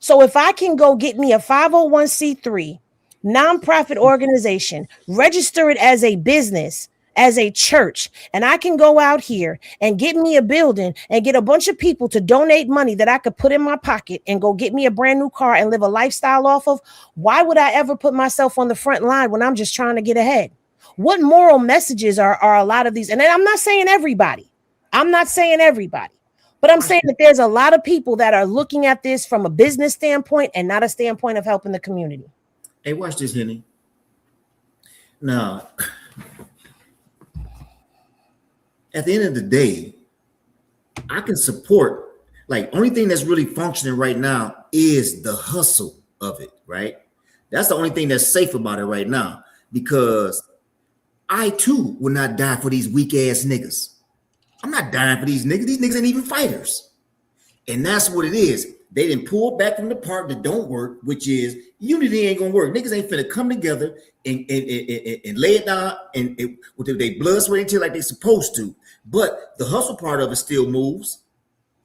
[SPEAKER 5] So if I can go get me a 501c3 nonprofit organization, register it as a business, as a church, and I can go out here and get me a building and get a bunch of people to donate money that I could put in my pocket and go get me a brand new car and live a lifestyle off of, why would I ever put myself on the front line when I'm just trying to get ahead? What moral messages are a lot of these? And I'm not saying everybody. But I'm saying that there's a lot of people that are looking at this from a business standpoint and not a standpoint of helping the community.
[SPEAKER 7] Hey, watch this, Henny. Now, at the end of the day, I can support, like, only thing that's really functioning right now is the hustle of it, right? That's the only thing that's safe about it right now, because I too will not die for these weak ass niggas. I'm not dying for these niggas. These niggas ain't even fighters. And that's what it is. They didn't pull back from the part that don't work, which is unity ain't gonna work. Niggas ain't finna come together and lay it down and with their blood, sweat, and tears like they supposed to. But the hustle part of it still moves,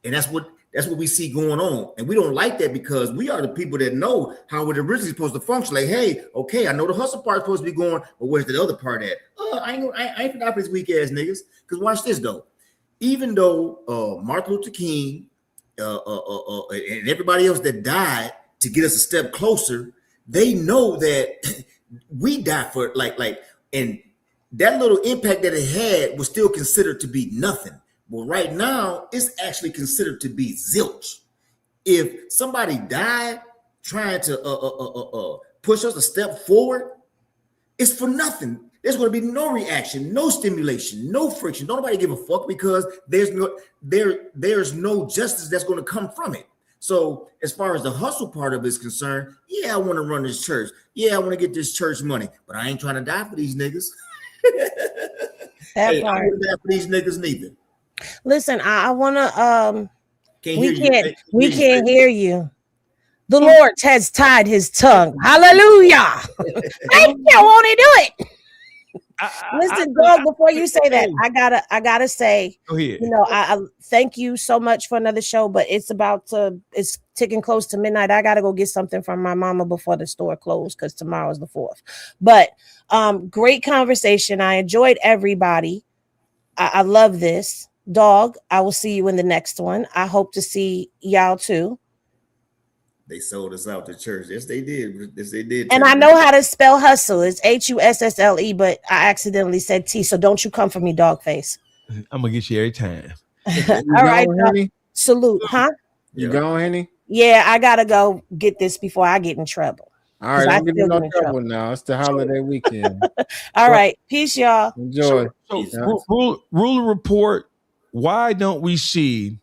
[SPEAKER 7] and that's what we see going on. And we don't like that, because we are the people that know how it originally supposed to function. Like, hey, okay, I know the hustle part is supposed to be going, but where's the other part at? I ain't finna for these weak ass niggas. Because watch this though. Even though Martin Luther King and everybody else that died to get us a step closer, they know that we died for and that little impact that it had was still considered to be nothing. But right now, it's actually considered to be zilch. If somebody died trying to push us a step forward, it's for nothing. There's going to be no reaction, no stimulation, no friction. Don't nobody give a fuck, because there's no justice that's going to come from it. So as far as the hustle part of it is concerned, yeah, I want to run this church. Yeah, I want to get this church money, but I ain't trying to die for these niggas. I wouldn't die for these niggas neither.
[SPEAKER 5] Listen, I want to. We can't hear you. The Lord has tied his tongue. Hallelujah. Thank you. Won't he do it? Listen, dog, before you say that, I gotta say,
[SPEAKER 4] go ahead.
[SPEAKER 5] You know, I thank you so much for another show, but it's ticking close to midnight. I gotta go get something from my mama before the store closed, because tomorrow's the 4th. But great conversation. I enjoyed everybody. I love this. Dog, I will see you in the next one. I hope to see y'all too.
[SPEAKER 7] They sold us out to church. Yes, they did. Yes, they did.
[SPEAKER 5] And I know how to spell hustle. It's HUSSLE, but I accidentally said T. So don't you come for me, Dawgface.
[SPEAKER 4] I'm gonna get you every time.
[SPEAKER 5] All right, salute, huh?
[SPEAKER 6] You going, Henny?
[SPEAKER 5] Yeah, I gotta go get this before I get in trouble.
[SPEAKER 6] All right, I'm getting no trouble now. It's the holiday weekend.
[SPEAKER 5] All right, peace, y'all.
[SPEAKER 6] Enjoy.
[SPEAKER 4] So rule report. Why don't we see,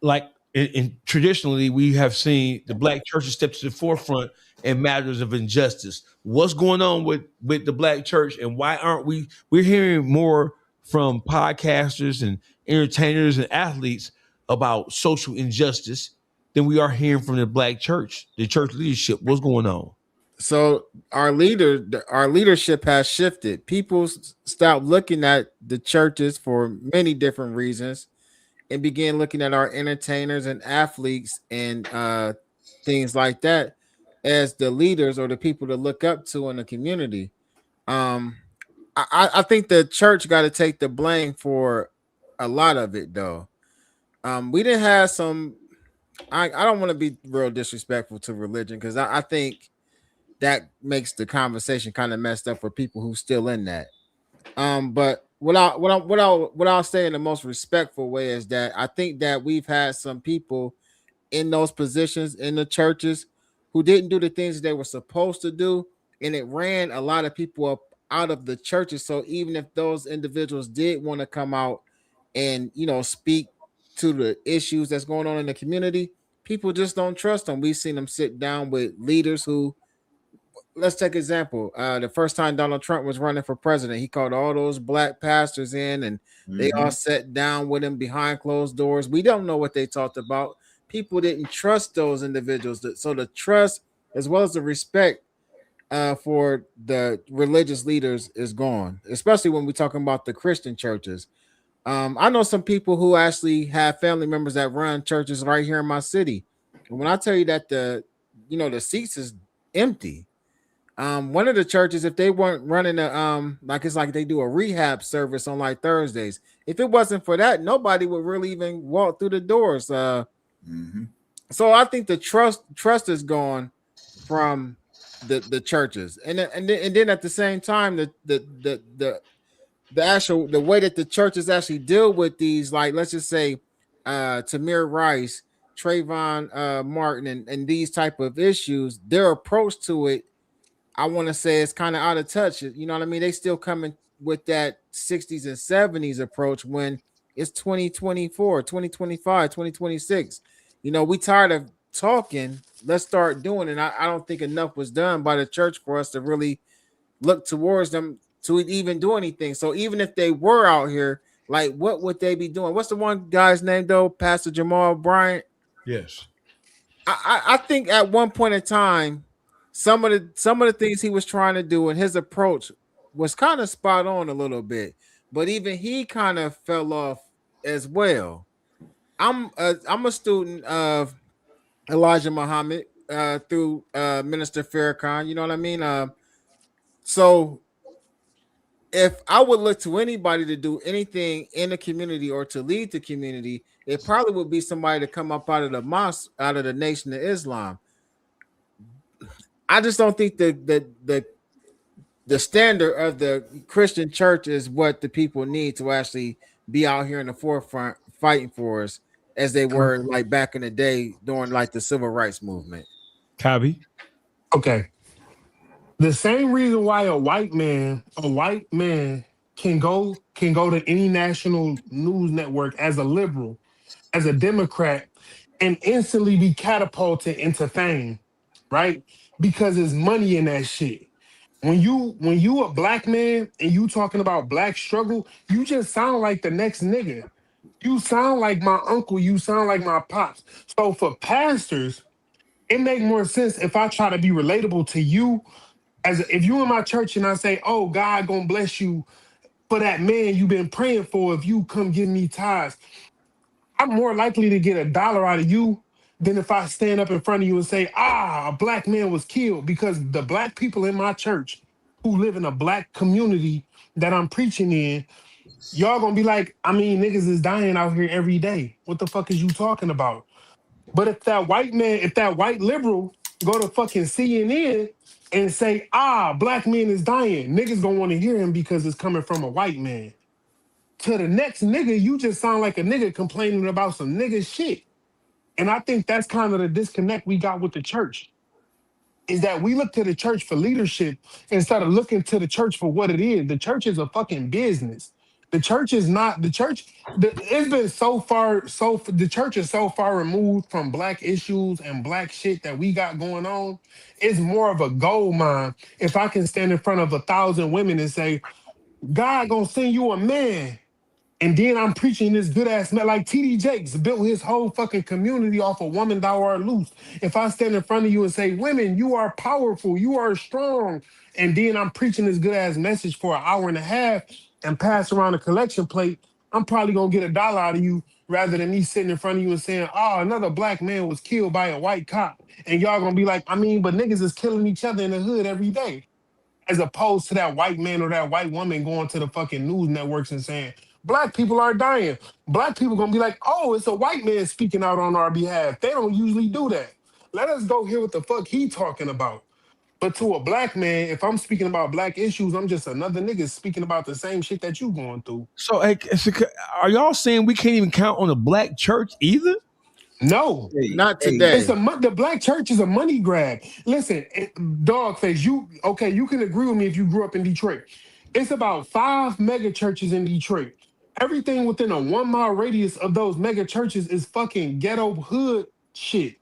[SPEAKER 4] like, in traditionally, we have seen the black churches step to the forefront in matters of injustice. What's going on with the black church, and why aren't we're hearing more from podcasters and entertainers and athletes about social injustice than we are hearing from the black church, the church leadership? What's going on?
[SPEAKER 6] So our leadership has shifted. People stopped looking at the churches for many different reasons and began looking at our entertainers and athletes and things like that as the leaders or the people to look up to in the community. I think the church got to take the blame for a lot of it, though. We didn't have some. I don't want to be real disrespectful to religion, because I think that makes the conversation kind of messed up for people who still in that. But what I'll say in the most respectful way is that I think that we've had some people in those positions in the churches who didn't do the things that they were supposed to do, and it ran a lot of people up out of the churches. So even if those individuals did want to come out and speak to the issues that's going on in the community, people just don't trust them. We've seen them sit down with leaders who, let's take example. The first time Donald Trump was running for president, he called all those black pastors in, and they all sat down with him behind closed doors. We don't know what they talked about. People didn't trust those individuals. So the trust as well as the respect for the religious leaders is gone, especially when we're talking about the Christian churches. I know some people who actually have family members that run churches right here in my city. And when I tell you that the seats is empty, one of the churches, if they weren't running like it's like they do a rehab service on like Thursdays, if it wasn't for that, nobody would really even walk through the doors. So I think the trust is gone from the churches, and then at the same time, the way that the churches actually deal with these, like let's just say Tamir Rice, Trayvon Martin, and these type of issues, their approach to it, I want to say, it's kind of out of touch. You know what I mean? They still coming with that 60s and 70s approach when it's 2024, 2025, 2026. We tired of talking. Let's start doing it. I don't think enough was done by the church for us to really look towards them to even do anything. So even if they were out here, like, what would they be doing? What's the one guy's name though? Pastor Jamal Bryant.
[SPEAKER 4] Yes.
[SPEAKER 6] I think at one point in time, some of the things he was trying to do and his approach was kind of spot on a little bit, but even he kind of fell off as well. I'm a student of Elijah Muhammad through Minister Farrakhan. You know what I mean? So if I would look to anybody to do anything in the community or to lead the community, it probably would be somebody to come up out of the mosque, out of the Nation of Islam. I just don't think the standard of the Christian church is what the people need to actually be out here in the forefront fighting for us as they were like back in the day during like the civil rights movement.
[SPEAKER 4] Kabi.
[SPEAKER 8] Okay. The same reason why a white man can go to any national news network as a liberal, as a Democrat, and instantly be catapulted into fame, right? Because there's money in that shit. When you a black man and you talking about black struggle, you just sound like the next nigga. You sound like my uncle. You sound like my pops. So for pastors, it make more sense if I try to be relatable to you. If you in my church and I say, "Oh, God gonna bless you for that man you've been praying for. If you come give me tithes," I'm more likely to get $1 out of you than if I stand up in front of you and say, a black man was killed. Because the black people in my church who live in a black community that I'm preaching in, y'all gonna be like, niggas is dying out here every day. What the fuck is you talking about? But if that white liberal go to fucking CNN and say, black man is dying, niggas gonna want to hear him because it's coming from a white man. To the next nigga, you just sound like a nigga complaining about some nigga shit. And I think that's kind of the disconnect we got with the church, is that we look to the church for leadership instead of looking to the church for what it is. The church is a fucking business. The church is not the church. It's been the church is so far removed from black issues and black shit that we got going on. It's more of a gold mine. If I can stand in front of 1,000 women and say, God gonna send you a man, and then I'm preaching this good ass man, like TD Jakes built his whole fucking community off of woman thou art loose. If I stand in front of you and say, women, you are powerful, you are strong, and then I'm preaching this good ass message for an hour and a half and pass around a collection plate, I'm probably gonna get $1 out of you rather than me sitting in front of you and saying, another black man was killed by a white cop. And y'all gonna be like, but niggas is killing each other in the hood every day. As opposed to that white man or that white woman going to the fucking news networks and saying, black people are dying. Black people gonna be like, it's a white man speaking out on our behalf. They don't usually do that. Let us go hear what the fuck he talking about. But to a black man, if I'm speaking about black issues, I'm just another nigga speaking about the same shit that you going through.
[SPEAKER 4] So, are y'all saying we can't even count on a black church either?
[SPEAKER 8] No,
[SPEAKER 6] not today.
[SPEAKER 8] the black church is a money grab. Listen, Dawgface, you can agree with me if you grew up in Detroit. It's about 5 mega churches in Detroit. Everything within a 1 mile radius of those mega churches is fucking ghetto hood shit.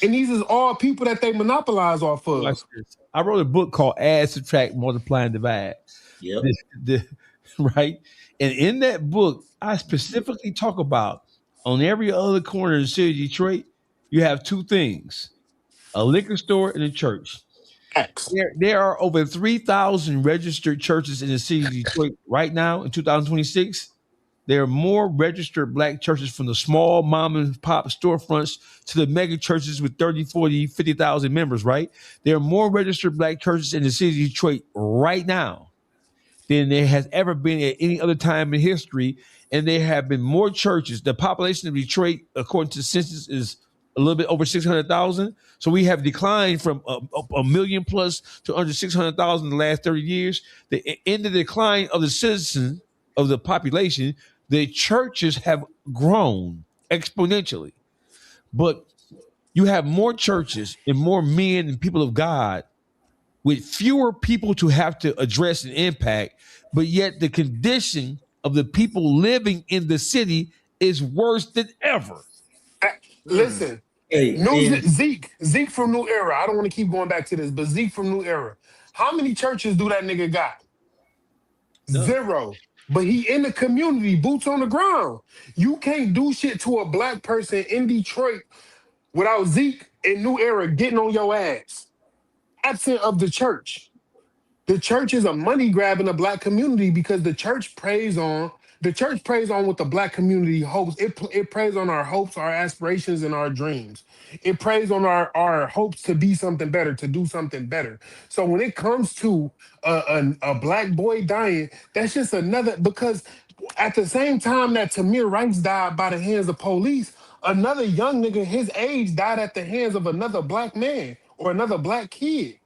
[SPEAKER 8] And these is all people that they monopolize off of.
[SPEAKER 4] I wrote a book called Add, Subtract, Multiply, and Divide.
[SPEAKER 7] Yep.
[SPEAKER 4] Right? And in that book, I specifically talk about on every other corner in the city of Detroit, you have 2 things: a liquor store and a church. There are over 3,000 registered churches in the city of Detroit right now in 2026. There are more registered black churches from the small mom and pop storefronts to the mega churches with 30, 40, 50,000 members, right? There are more registered black churches in the city of Detroit right now than there has ever been at any other time in history. And there have been more churches. The population of Detroit, according to the census, is a little bit over 600,000. So we have declined from a million plus to under 600,000 in the last 30 years. In the decline of the citizens of the population, the churches have grown exponentially. But you have more churches and more men and people of God with fewer people to have to address and impact, but yet the condition of the people living in the city is worse than ever.
[SPEAKER 8] Listen, Zeke from New Era. I don't want to keep going back to this, but Zeke from New Era. How many churches do that nigga got? No. 0. But he in the community, boots on the ground. You can't do shit to a black person in Detroit without Zeke in New Era getting on your ass. Absent of the church. The church is a money grab in the black community because the church preys on what the black community hopes. It preys on our hopes, our aspirations, and our dreams. It preys on our hopes to be something better, to do something better. So when it comes to a black boy dying, that's just another, because at the same time that Tamir Rice died by the hands of police, another young nigga his age died at the hands of another black man or another black kid.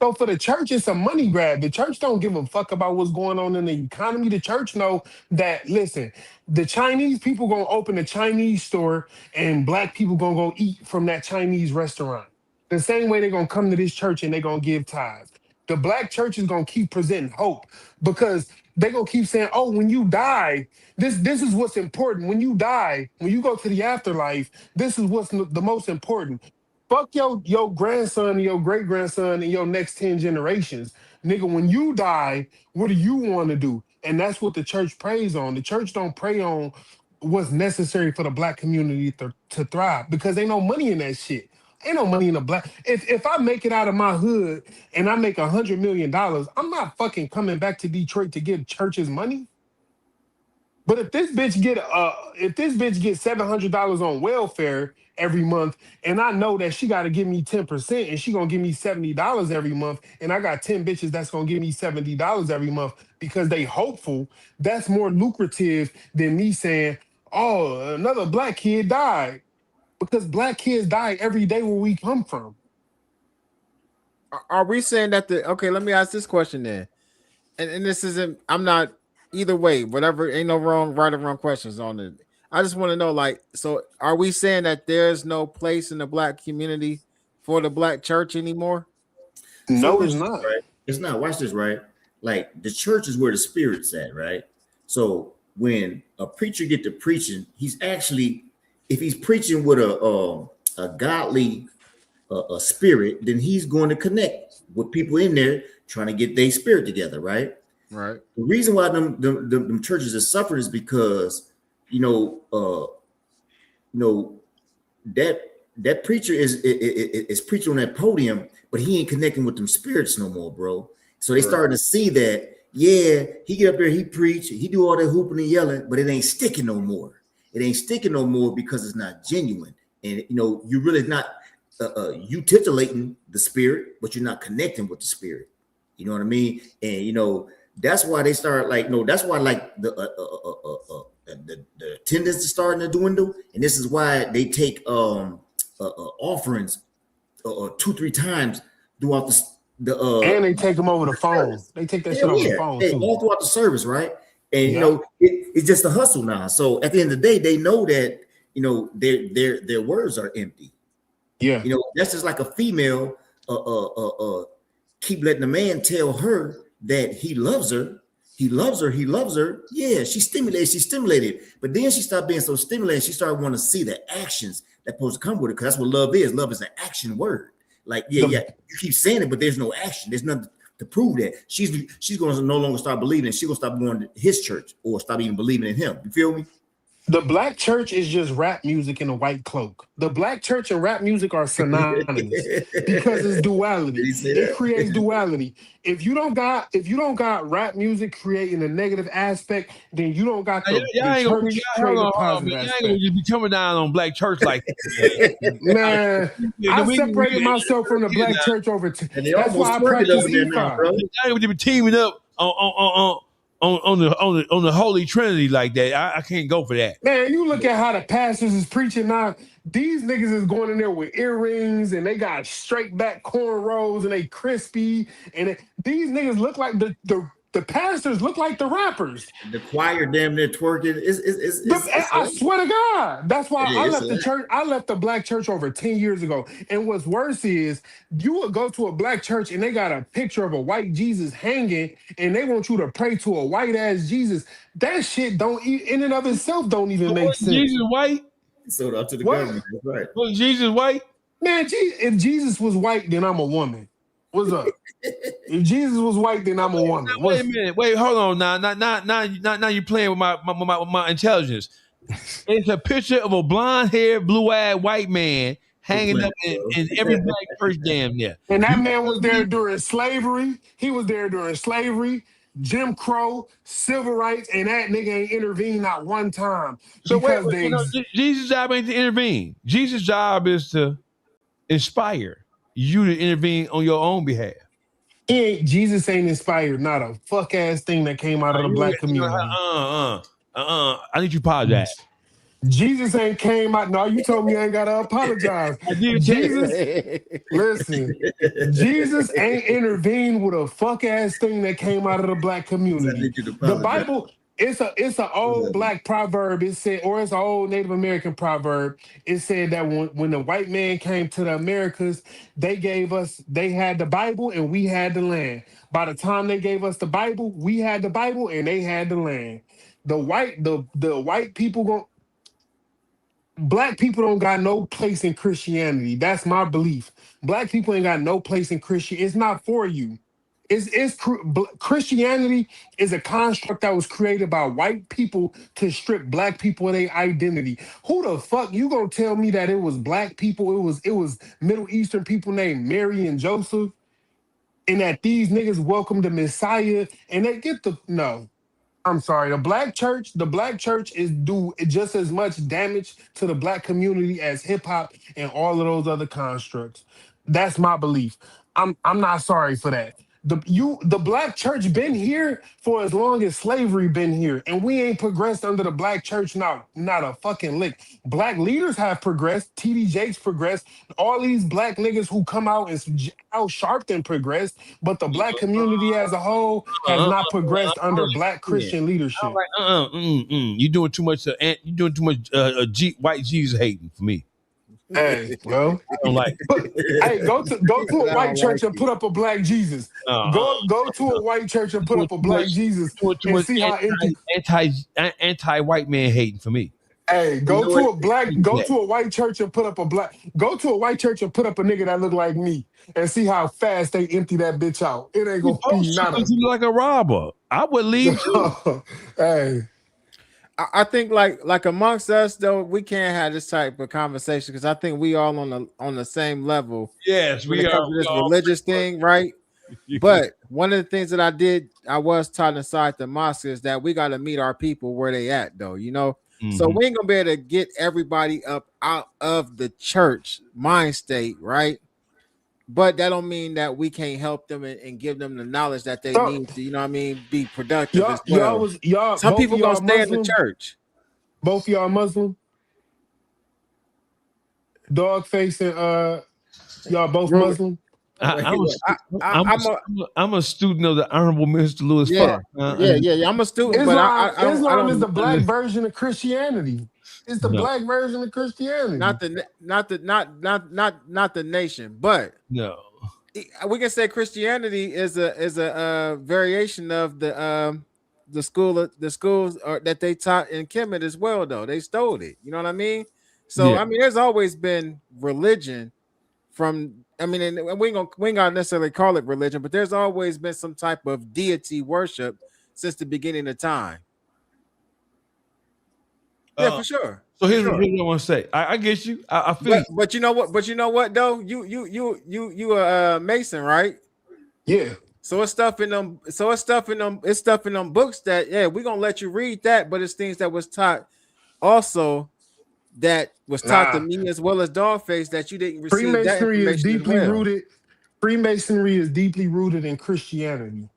[SPEAKER 8] So for the church, it's a money grab. The church don't give a fuck about what's going on in the economy. The church know that, listen, the Chinese people gonna open a Chinese store and black people gonna go eat from that Chinese restaurant. The same way they're gonna come to this church and they're gonna give tithes. The black church is gonna keep presenting hope because they're gonna keep saying, oh, when you die, this is what's important. When you die, when you go to the afterlife, this is what's the most important. Fuck your grandson and your great-grandson and your next 10 generations. Nigga, when you die, what do you want to do? And that's what the church prays on. The church don't pray on what's necessary for the black community to thrive because ain't no money in that shit. Ain't no money in the black. If I make it out of my hood and I make $100 million, I'm not fucking coming back to Detroit to give churches money. But if this bitch get $700 on welfare every month, and I know that she got to give me 10%, and she gonna give me $70 every month, and I got 10 bitches that's gonna give me $70 every month because they hopeful, that's more lucrative than me saying, oh, another black kid died. Because black kids die every day where we come from.
[SPEAKER 6] Are we saying that okay, let me ask this question then. And this isn't, I'm not either way, whatever, ain't no right or wrong questions on it. I just want to know, like, so are we saying that there's no place in the black community for the black church anymore?
[SPEAKER 8] No, it's not.
[SPEAKER 7] Right? It's not. Watch this, right? Like the church is where the spirit's at, right? So when a preacher get to preaching, he's actually, if he's preaching with a godly spirit, then he's going to connect with people in there trying to get their spirit together, right?
[SPEAKER 6] Right.
[SPEAKER 7] The reason why them churches are suffering is because that preacher is preaching on that podium, but he ain't connecting with them spirits no more, bro. So they starting to see that, yeah, he get up there, he preach, he do all that hooping and yelling, but it ain't sticking no more. It ain't sticking no more because it's not genuine. And, you're really not, you titillating the spirit, but you're not connecting with the spirit. You know what I mean? And, that's why they start that's why the attendance is starting to dwindle. And this is why they take offerings 2-3 times throughout
[SPEAKER 8] and they take them over the phone. They take that shit over the phone too.
[SPEAKER 7] All throughout the service, right? And it's just a hustle now. So at the end of the day, they know that you know, their words are empty.
[SPEAKER 8] Yeah.
[SPEAKER 7] You know, that's just like a female keep letting the man tell her that he loves her. He loves her. He loves her. Yeah, she's stimulated. But then she stopped being so stimulated. She started wanting to see the actions that supposed to come with it. Because that's what love is. Love is an action word. Like, yeah. You keep saying it, but there's no action. There's nothing to prove that. She's going to no longer start believing. She's going to stop going to his church or stop even believing in him. You feel me?
[SPEAKER 8] The black church is just rap music in a white cloak. The black church and rap music are synonymous because it's duality. It creates duality. If you don't got rap music creating a negative aspect, then you don't got the church creating a positive aspect.
[SPEAKER 4] You ain't gonna just be coming down on black church like that.
[SPEAKER 8] Man, I separated myself from the black church over. That's why I practice E5.
[SPEAKER 4] I ain't gonna be teaming up on the Holy Trinity like that. I can't go for that.
[SPEAKER 8] Man, you look at how the pastors is preaching now. These niggas is going in there with earrings and they got straight back cornrows and they crispy. And these niggas look like the pastors look like the rappers.
[SPEAKER 7] The choir damn near twerking.
[SPEAKER 8] I swear to God. That's why I left the church. I left the black church over 10 years ago. And what's worse is you would go to a black church and they got a picture of a white Jesus hanging and they want you to pray to a white ass Jesus. That shit don't in and of itself don't even make sense.
[SPEAKER 4] Jesus white?
[SPEAKER 7] Sold out to the government. That's right.
[SPEAKER 4] Was Jesus white?
[SPEAKER 8] Man, if Jesus was white, then I'm a woman. What's up? If Jesus was white, then I'm a woman.
[SPEAKER 4] Wait a minute. Wait, hold on. Now you're playing with my intelligence. It's a picture of a blonde-haired, blue-eyed white man hanging up in every black church damn near.
[SPEAKER 8] And that man was there during slavery. He was there during slavery, Jim Crow, civil rights, and that nigga ain't intervened not one time.
[SPEAKER 4] So Jesus' job ain't to intervene. Jesus' job is to inspire you to intervene on your own behalf.
[SPEAKER 8] Jesus ain't inspired not a fuck ass thing that came out of the black community.
[SPEAKER 4] I need you to apologize.
[SPEAKER 8] Jesus ain't came out. No, you told me I ain't gotta apologize. Listen, Jesus ain't intervened with a fuck ass thing that came out of the black community. The Bible, it's an old black proverb. It said, or it's an old Native American proverb. It said that when the white man came to the Americas, they had the Bible and we had the land. By the time they gave us the Bible, we had the Bible and they had the land. The white people Black people don't got no place in Christianity. That's my belief. Black people ain't got no place in Christianity. It's not for you. Christianity is a construct that was created by white people to strip black people of their identity. Who the fuck you gonna tell me that it was black people? It was Middle Eastern people named Mary and Joseph, and that these niggas welcomed the Messiah and they get the no. I'm sorry. The black church is do just as much damage to the black community as hip hop and all of those other constructs. That's my belief. I'm not sorry for that. The black church been here for as long as slavery been here, and we ain't progressed under the black church not a fucking lick. Black leaders have progressed. TD Jakes progressed. All these black niggas who come out and Al Sharpton progressed, but the black community as a whole has not progressed under black Christian leadership.
[SPEAKER 4] You doing too much. You doing too much white Jesus hating for me.
[SPEAKER 8] Hey, well,
[SPEAKER 4] I don't like.
[SPEAKER 8] Hey, go to a white church and put up a black Jesus. Go to a white church and put up a black Jesus and see how
[SPEAKER 4] anti-white man hating for me.
[SPEAKER 8] Hey, go to a white church and put up a nigga that look like me and see how fast they empty that bitch out. It ain't gonna be nothing.
[SPEAKER 4] You like a robber. I would leave too.
[SPEAKER 8] Hey.
[SPEAKER 6] I think like amongst us though, we can't have this type of conversation because I think we all on the same level.
[SPEAKER 4] Yes, we are.
[SPEAKER 6] This religious thing, right? But one of the things that I was taught inside the mosque is that we got to meet our people where they at, though. You know, so we ain't gonna be able to get everybody up out of the church mind state, right? But that don't mean that we can't help them and give them the knowledge that they need to, you know what I mean, be productive as well. Some people gonna stay Muslim? In the church.
[SPEAKER 8] Both y'all Muslim? Dawgface and y'all both Muslim?
[SPEAKER 4] I'm a student of the Honorable Mr. Louis Farr.
[SPEAKER 6] Yeah. I'm a student.
[SPEAKER 8] Islam is the black version of Christianity. It's the black version of Christianity.
[SPEAKER 6] Not the nation, but
[SPEAKER 4] no.
[SPEAKER 6] We can say Christianity is a variation of the schools that they taught in Kemet as well. Though they stole it, you know what I mean. So I mean, there's always been religion from. I mean, and we ain't gonna necessarily call it religion, but there's always been some type of deity worship since the beginning of time. Yeah, for sure.
[SPEAKER 4] So here's what I want to say. I get you. I feel.
[SPEAKER 6] But you know what? But you know what though? You a Mason, right?
[SPEAKER 8] Yeah.
[SPEAKER 6] So it's stuff in them. It's stuff in them books that we're gonna let you read that. But it's things that was taught also that was taught to me as well as Dawgface that you didn't receive.
[SPEAKER 8] Freemasonry
[SPEAKER 6] that
[SPEAKER 8] is deeply rooted. Freemasonry is deeply rooted in Christianity,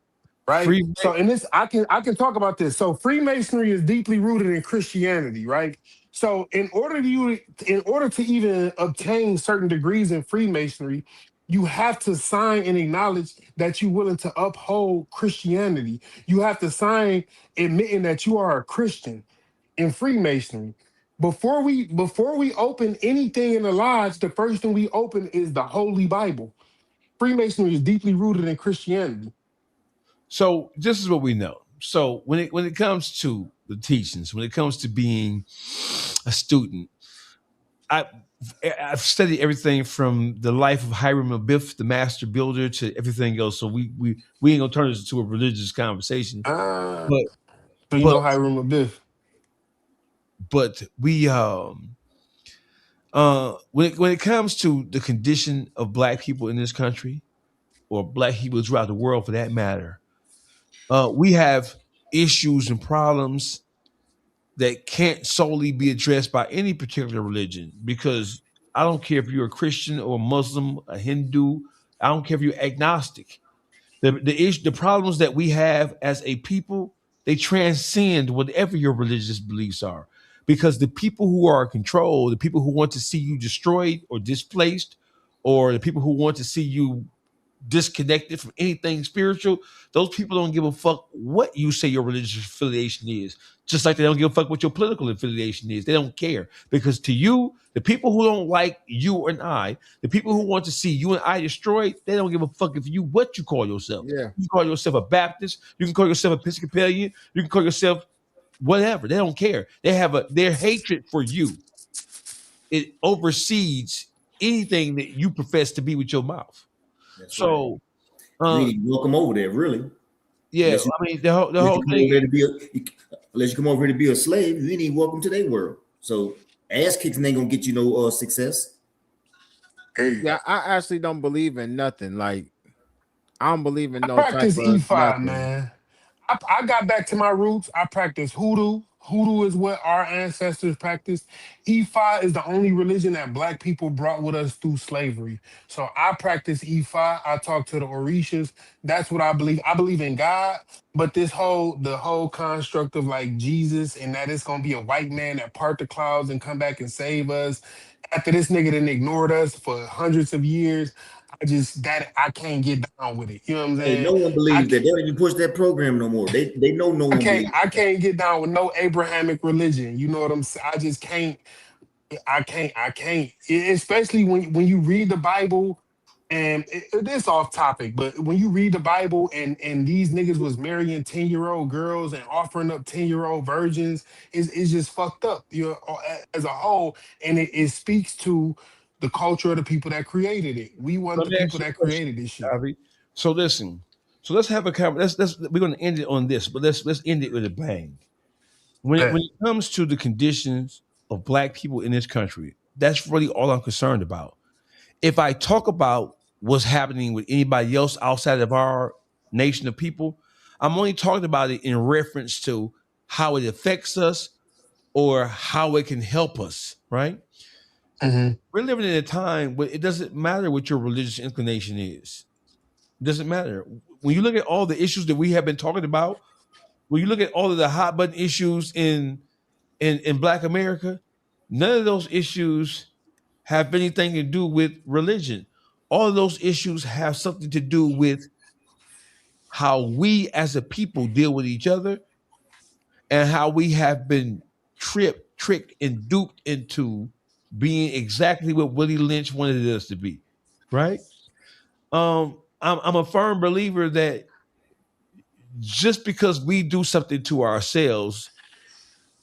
[SPEAKER 8] right? So in this, I can talk about this. So Freemasonry is deeply rooted in Christianity, right? So in order to even obtain certain degrees in Freemasonry, you have to sign and acknowledge that you're willing to uphold Christianity. You have to sign admitting that you are a Christian in Freemasonry. Before we open anything in the lodge, the first thing we open is the Holy Bible. Freemasonry is deeply rooted in Christianity.
[SPEAKER 4] So this is what we know. So when it comes to the teachings, when it comes to being a student, I've studied everything from the life of Hiram Abiff, the master builder, to everything else. So we ain't gonna turn this into a religious conversation.
[SPEAKER 8] So you know Hiram Abiff.
[SPEAKER 4] But we when it comes to the condition of black people in this country, or black people throughout the world for that matter, we have issues and problems that can't solely be addressed by any particular religion, because I don't care if you're a Christian or a Muslim, a Hindu, I don't care if you're agnostic. The problems that we have as a people, they transcend whatever your religious beliefs are. Because the people who are in control, the people who want to see you destroyed or displaced, or the people who want to see you disconnected from anything spiritual, those people don't give a fuck what you say your religious affiliation is. Just like they don't give a fuck what your political affiliation is. They don't care. Because to you, the people who don't like you and I, the people who want to see you and I destroyed, they don't give a fuck if you what you call yourself.
[SPEAKER 6] Yeah.
[SPEAKER 4] You can call yourself a Baptist, you can call yourself Episcopalian, you can call yourself whatever. They don't care. They have their hatred for you. It oversees anything that you profess to be with your mouth.
[SPEAKER 7] That's
[SPEAKER 4] so
[SPEAKER 7] right. You need to welcome over there, really.
[SPEAKER 4] Yeah, I mean the whole thing.
[SPEAKER 7] Unless you come over here to be a slave, you ain't welcome to their world. So ass kicking ain't gonna get you no success.
[SPEAKER 6] Yeah, I actually don't believe in nothing. Like I don't believe in no
[SPEAKER 8] practice
[SPEAKER 6] type of
[SPEAKER 8] E5,
[SPEAKER 6] nothing.
[SPEAKER 8] man. I got back to my roots. I practice hoodoo. Hoodoo is what our ancestors practiced. E5 is the only religion that black people brought with us through slavery. So I practice E5. I talk to the Orishas. That's what I believe. I believe in God, but the whole construct of like Jesus and that it's gonna be a white man that part the clouds and come back and save us after this nigga done ignored us for hundreds of years. I can't get down with it. You know what I'm saying?
[SPEAKER 7] Hey, no one believes that. They don't even push that program no more. They know no one believes.
[SPEAKER 8] I can't get down with no Abrahamic religion. You know what I'm saying? I just can't. I can't. Especially when you read the Bible, and it is off topic, but when you read the Bible and these niggas was marrying 10-year-old girls and offering up 10-year-old virgins, it's just fucked up. You know, as a whole, and it speaks to the culture of the people that created it. We want the people that created this shit.
[SPEAKER 4] So listen. So let's have a conversation. We're going to end it on this, but let's end it with a bang. When it comes to the conditions of black people in this country, that's really all I'm concerned about. If I talk about what's happening with anybody else outside of our nation of people, I'm only talking about it in reference to how it affects us or how it can help us, right?
[SPEAKER 8] Mm-hmm.
[SPEAKER 4] We're living in a time where it doesn't matter what your religious inclination is. It doesn't matter. When you look at all the issues that we have been talking about, when you look at all of the hot button issues in Black America, none of those issues have anything to do with religion. All of those issues have something to do with how we as a people deal with each other and how we have been tricked, and duped into being exactly what Willie Lynch wanted us to be, right? I'm a firm believer that just because we do something to ourselves,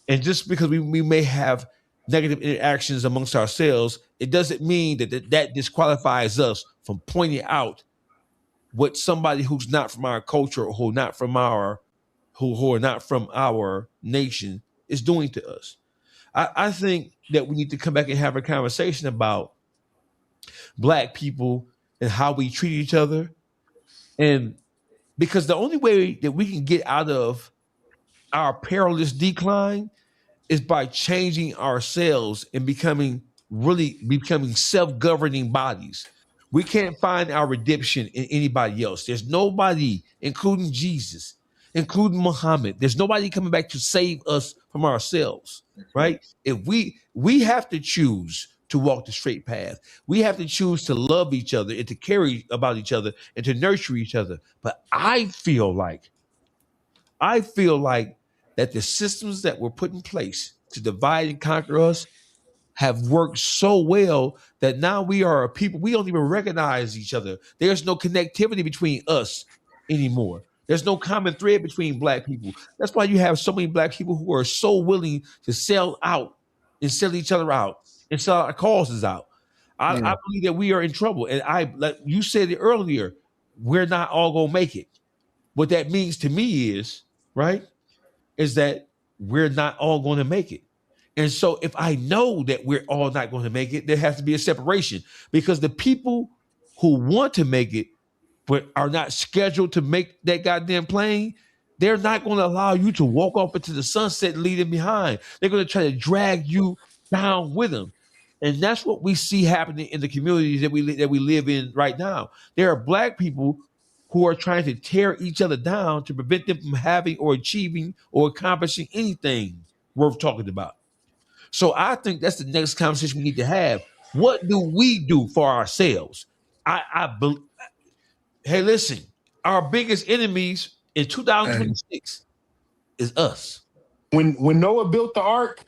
[SPEAKER 4] and just because we may have negative interactions amongst ourselves, it doesn't mean that disqualifies us from pointing out what somebody who's not from our culture or who are not from our nation is doing to us. I think that we need to come back and have a conversation about Black people and how we treat each other. And because the only way that we can get out of our perilous decline is by changing ourselves and becoming self-governing bodies. We can't find our redemption in anybody else. There's nobody, including Jesus, including Muhammad. There's nobody coming back to save us from ourselves, right? If we have to choose to walk the straight path. We have to choose to love each other and to care about each other and to nurture each other. But I feel like that the systems that were put in place to divide and conquer us have worked so well that now we are a people, we don't even recognize each other. There's no connectivity between us anymore. There's no common thread between Black people. That's why you have so many Black people who are so willing to sell out and sell each other out and sell our causes out. I believe that we are in trouble. And like you said it earlier, we're not all gonna make it. What that means to me is, right, is that we're not all going to make it. And so if I know that we're all not going to make it, there has to be a separation, because the people who want to make it but are not scheduled to make that goddamn plane, they're not going to allow you to walk off into the sunset and leave them behind. They're going to try to drag you down with them. And that's what we see happening in the communities that we live in right now. There are Black people who are trying to tear each other down to prevent them from having or achieving or accomplishing anything worth talking about. So I think that's the next conversation we need to have. What do we do for ourselves? Hey, listen, our biggest enemies in 2026 is us.
[SPEAKER 8] When Noah built the ark,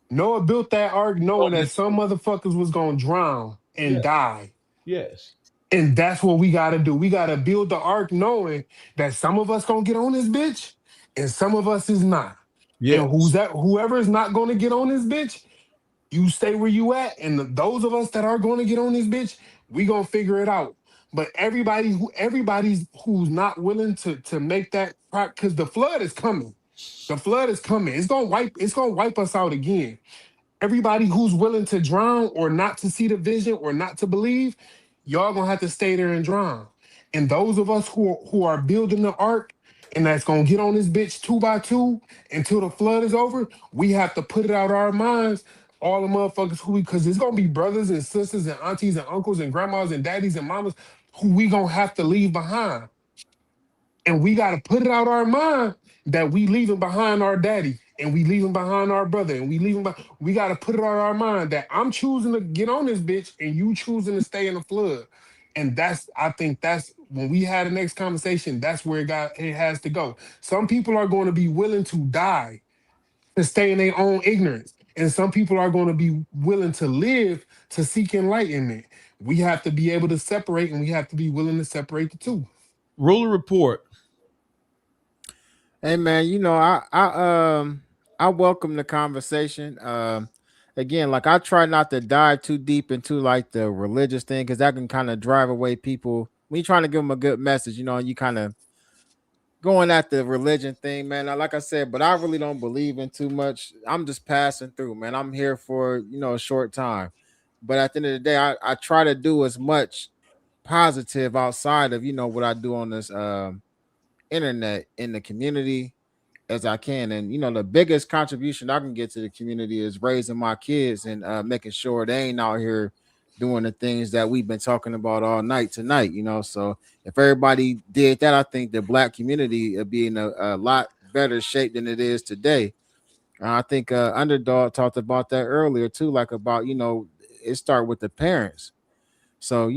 [SPEAKER 8] Noah built that ark knowing that some motherfuckers was gonna drown and die.
[SPEAKER 4] Yes.
[SPEAKER 8] And that's what we gotta do. We gotta build the ark knowing that some of us gonna get on this bitch and some of us is not.
[SPEAKER 4] Yes.
[SPEAKER 8] And whoever is not gonna get on this bitch, you stay where you at. And those of us that are gonna get on this bitch, we gonna figure it out. But everybody's who's not willing to make that, because the flood is coming. The flood is coming. It's gonna wipe us out again. Everybody who's willing to drown or not to see the vision or not to believe, y'all gonna have to stay there and drown. And those of us who are building the ark and that's gonna get on this bitch 2 by 2 until the flood is over, we have to put it out of our minds. All the motherfuckers because it's gonna be brothers and sisters and aunties and uncles and grandmas and daddies and mamas who we gonna have to leave behind. And we gotta put it out our mind that we leaving behind our daddy and we leaving behind our brother and we gotta put it out our mind that I'm choosing to get on this bitch and you choosing to stay in the flood. And I think that's when we had the next conversation, that's where it has to go. Some people are going to be willing to die to stay in their own ignorance. And some people are going to be willing to live to seek enlightenment. We have to be able to separate, and we have to be willing to separate the two.
[SPEAKER 4] Ruler report.
[SPEAKER 6] Hey man, I welcome the conversation. Again, like I try not to dive too deep into like the religious thing because that can kind of drive away people. When you're trying to give them a good message, you kind of going at the religion thing, man. Like I said, but I really don't believe in too much. I'm just passing through, man. I'm here for a short time, but at the end of the day, I try to do as much positive outside of what I do on this internet in the community as I can. And the biggest contribution I can get to the community is raising my kids and making sure they ain't out here doing the things that we've been talking about all night tonight. So if everybody did that, I think the Black community would be in a lot better shape than it is today. I think Underdog talked about that earlier too, like about it start with the parents. So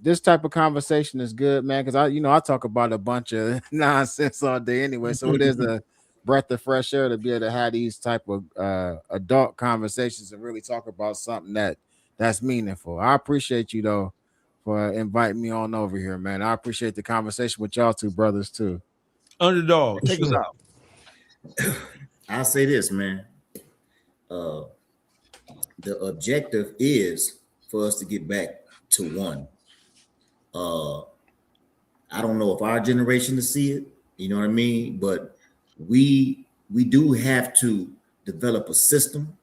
[SPEAKER 6] this type of conversation is good, man, because I talk about a bunch of nonsense all day anyway. So it is a breath of fresh air to be able to have these type of adult conversations and really talk about something that's meaningful. I appreciate you though for inviting me on over here, man. I appreciate the conversation with y'all two brothers too.
[SPEAKER 4] Underdog, take us out.
[SPEAKER 7] I'll say this, man. The objective is for us to get back to one. I don't know if our generation to see it, you know what I mean? But we do have to develop a system,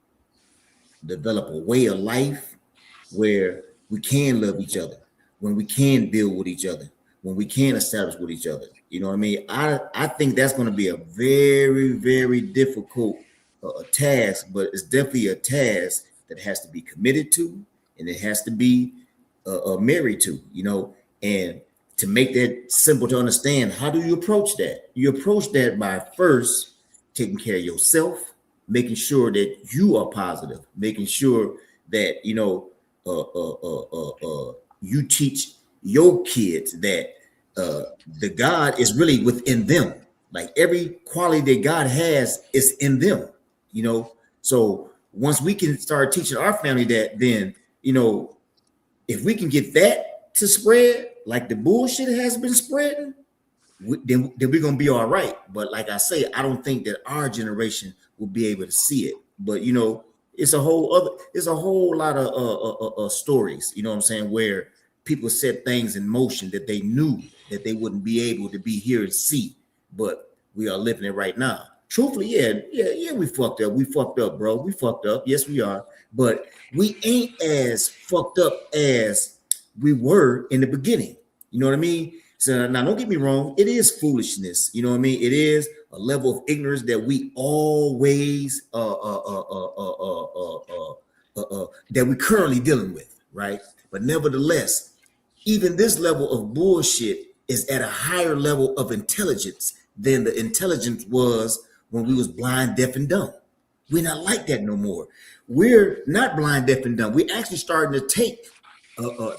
[SPEAKER 7] develop a way of life where we can love each other, when we can build with each other, when we can establish with each other. You know what I mean? I think that's going to be a very, very difficult task, but it's definitely a task that has to be committed to, and it has to be married to, you know. And to make that simple to understand, how do you approach that? You approach that by first taking care of yourself, making sure that you are positive, making sure that, you know, you teach your kids that the God is really within them. Like every quality that God has is in them, you know. So once we can start teaching our family that, then, you know, if we can get that to spread like the bullshit has been spreading, then we're gonna be all right. But like I say, I don't think that our generation will be able to see it. But you know, it's a whole lot of stories, you know what I'm saying, where people set things in motion that they knew that they wouldn't be able to be here and see, but we are living it right now. Truthfully, yeah, we fucked up. We fucked up, bro. We fucked up. Yes, we are. But we ain't as fucked up as we were in the beginning. You know what I mean? So now, don't get me wrong. It is foolishness. You know what I mean? It is a level of ignorance that we always that we're currently dealing with, right? But nevertheless, even this level of bullshit is at a higher level of intelligence than the intelligence was when we was blind, deaf, and dumb. We're not like that no more. We're not blind, deaf, and dumb. We're actually starting to take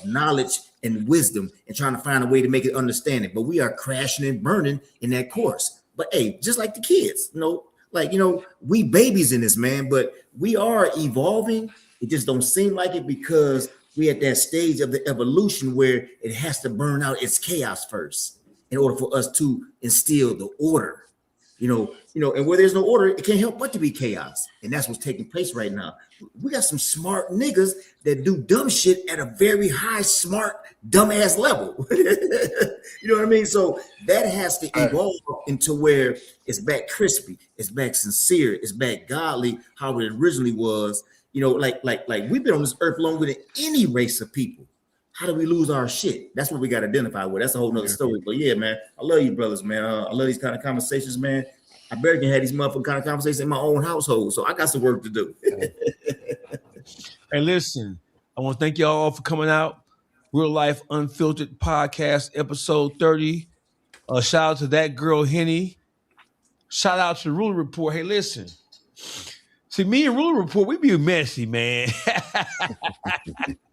[SPEAKER 7] knowledge and wisdom and trying to find a way to make it understand it. But we are crashing and burning in that course. But hey, just like the kids, you know, like, you know, we babies in this, man, but we are evolving. It just don't seem like it because we at that stage of the evolution where it has to burn out its chaos first in order for us to instill the order. You know, and where there's no order, it can't help but to be chaos. And that's what's taking place right now. We got some smart niggas that do dumb shit at a very high, smart, dumbass level. You know what I mean? So that has to evolve into where it's back crispy, it's back sincere, it's back godly, how it originally was. You know, like we've been on this earth longer than any race of people. How do we lose our shit? That's what we got to identify with. That's a whole nother story. But yeah, man, I love you brothers, man. I love these kind of conversations, man. I better can have these motherfucking kind of conversations in my own household. So I got some work to do.
[SPEAKER 4] Hey, listen, I want to thank y'all all for coming out. Real Life Unfiltered Podcast, episode 30. Shout out to That Girl Henny. Shout out to the Ruler Report. Hey, listen. See, me and Ruler Report, we be messy, man.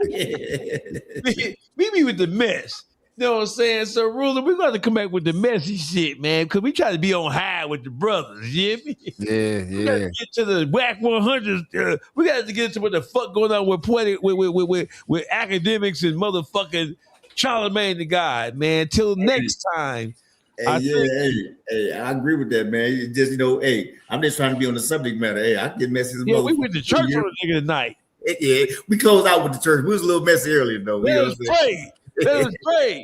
[SPEAKER 4] we be with the mess. You know what I'm saying? So, Ruler, we're going to come back with the messy shit, man, because we try to be on high with the brothers. You hear me?
[SPEAKER 6] Yeah.
[SPEAKER 4] We got to get to the whack 100s. We got to get to what the fuck going on with academics and motherfucking Charlemagne the God, man. Till next time.
[SPEAKER 7] Hey, I agree with that, man. It just, you know, hey, I'm just trying to be on the subject matter. Hey, I get messy as
[SPEAKER 4] we went to church on a nigga tonight.
[SPEAKER 7] Yeah, we closed out with the church. We was a little messy earlier, though.
[SPEAKER 4] Let us pray.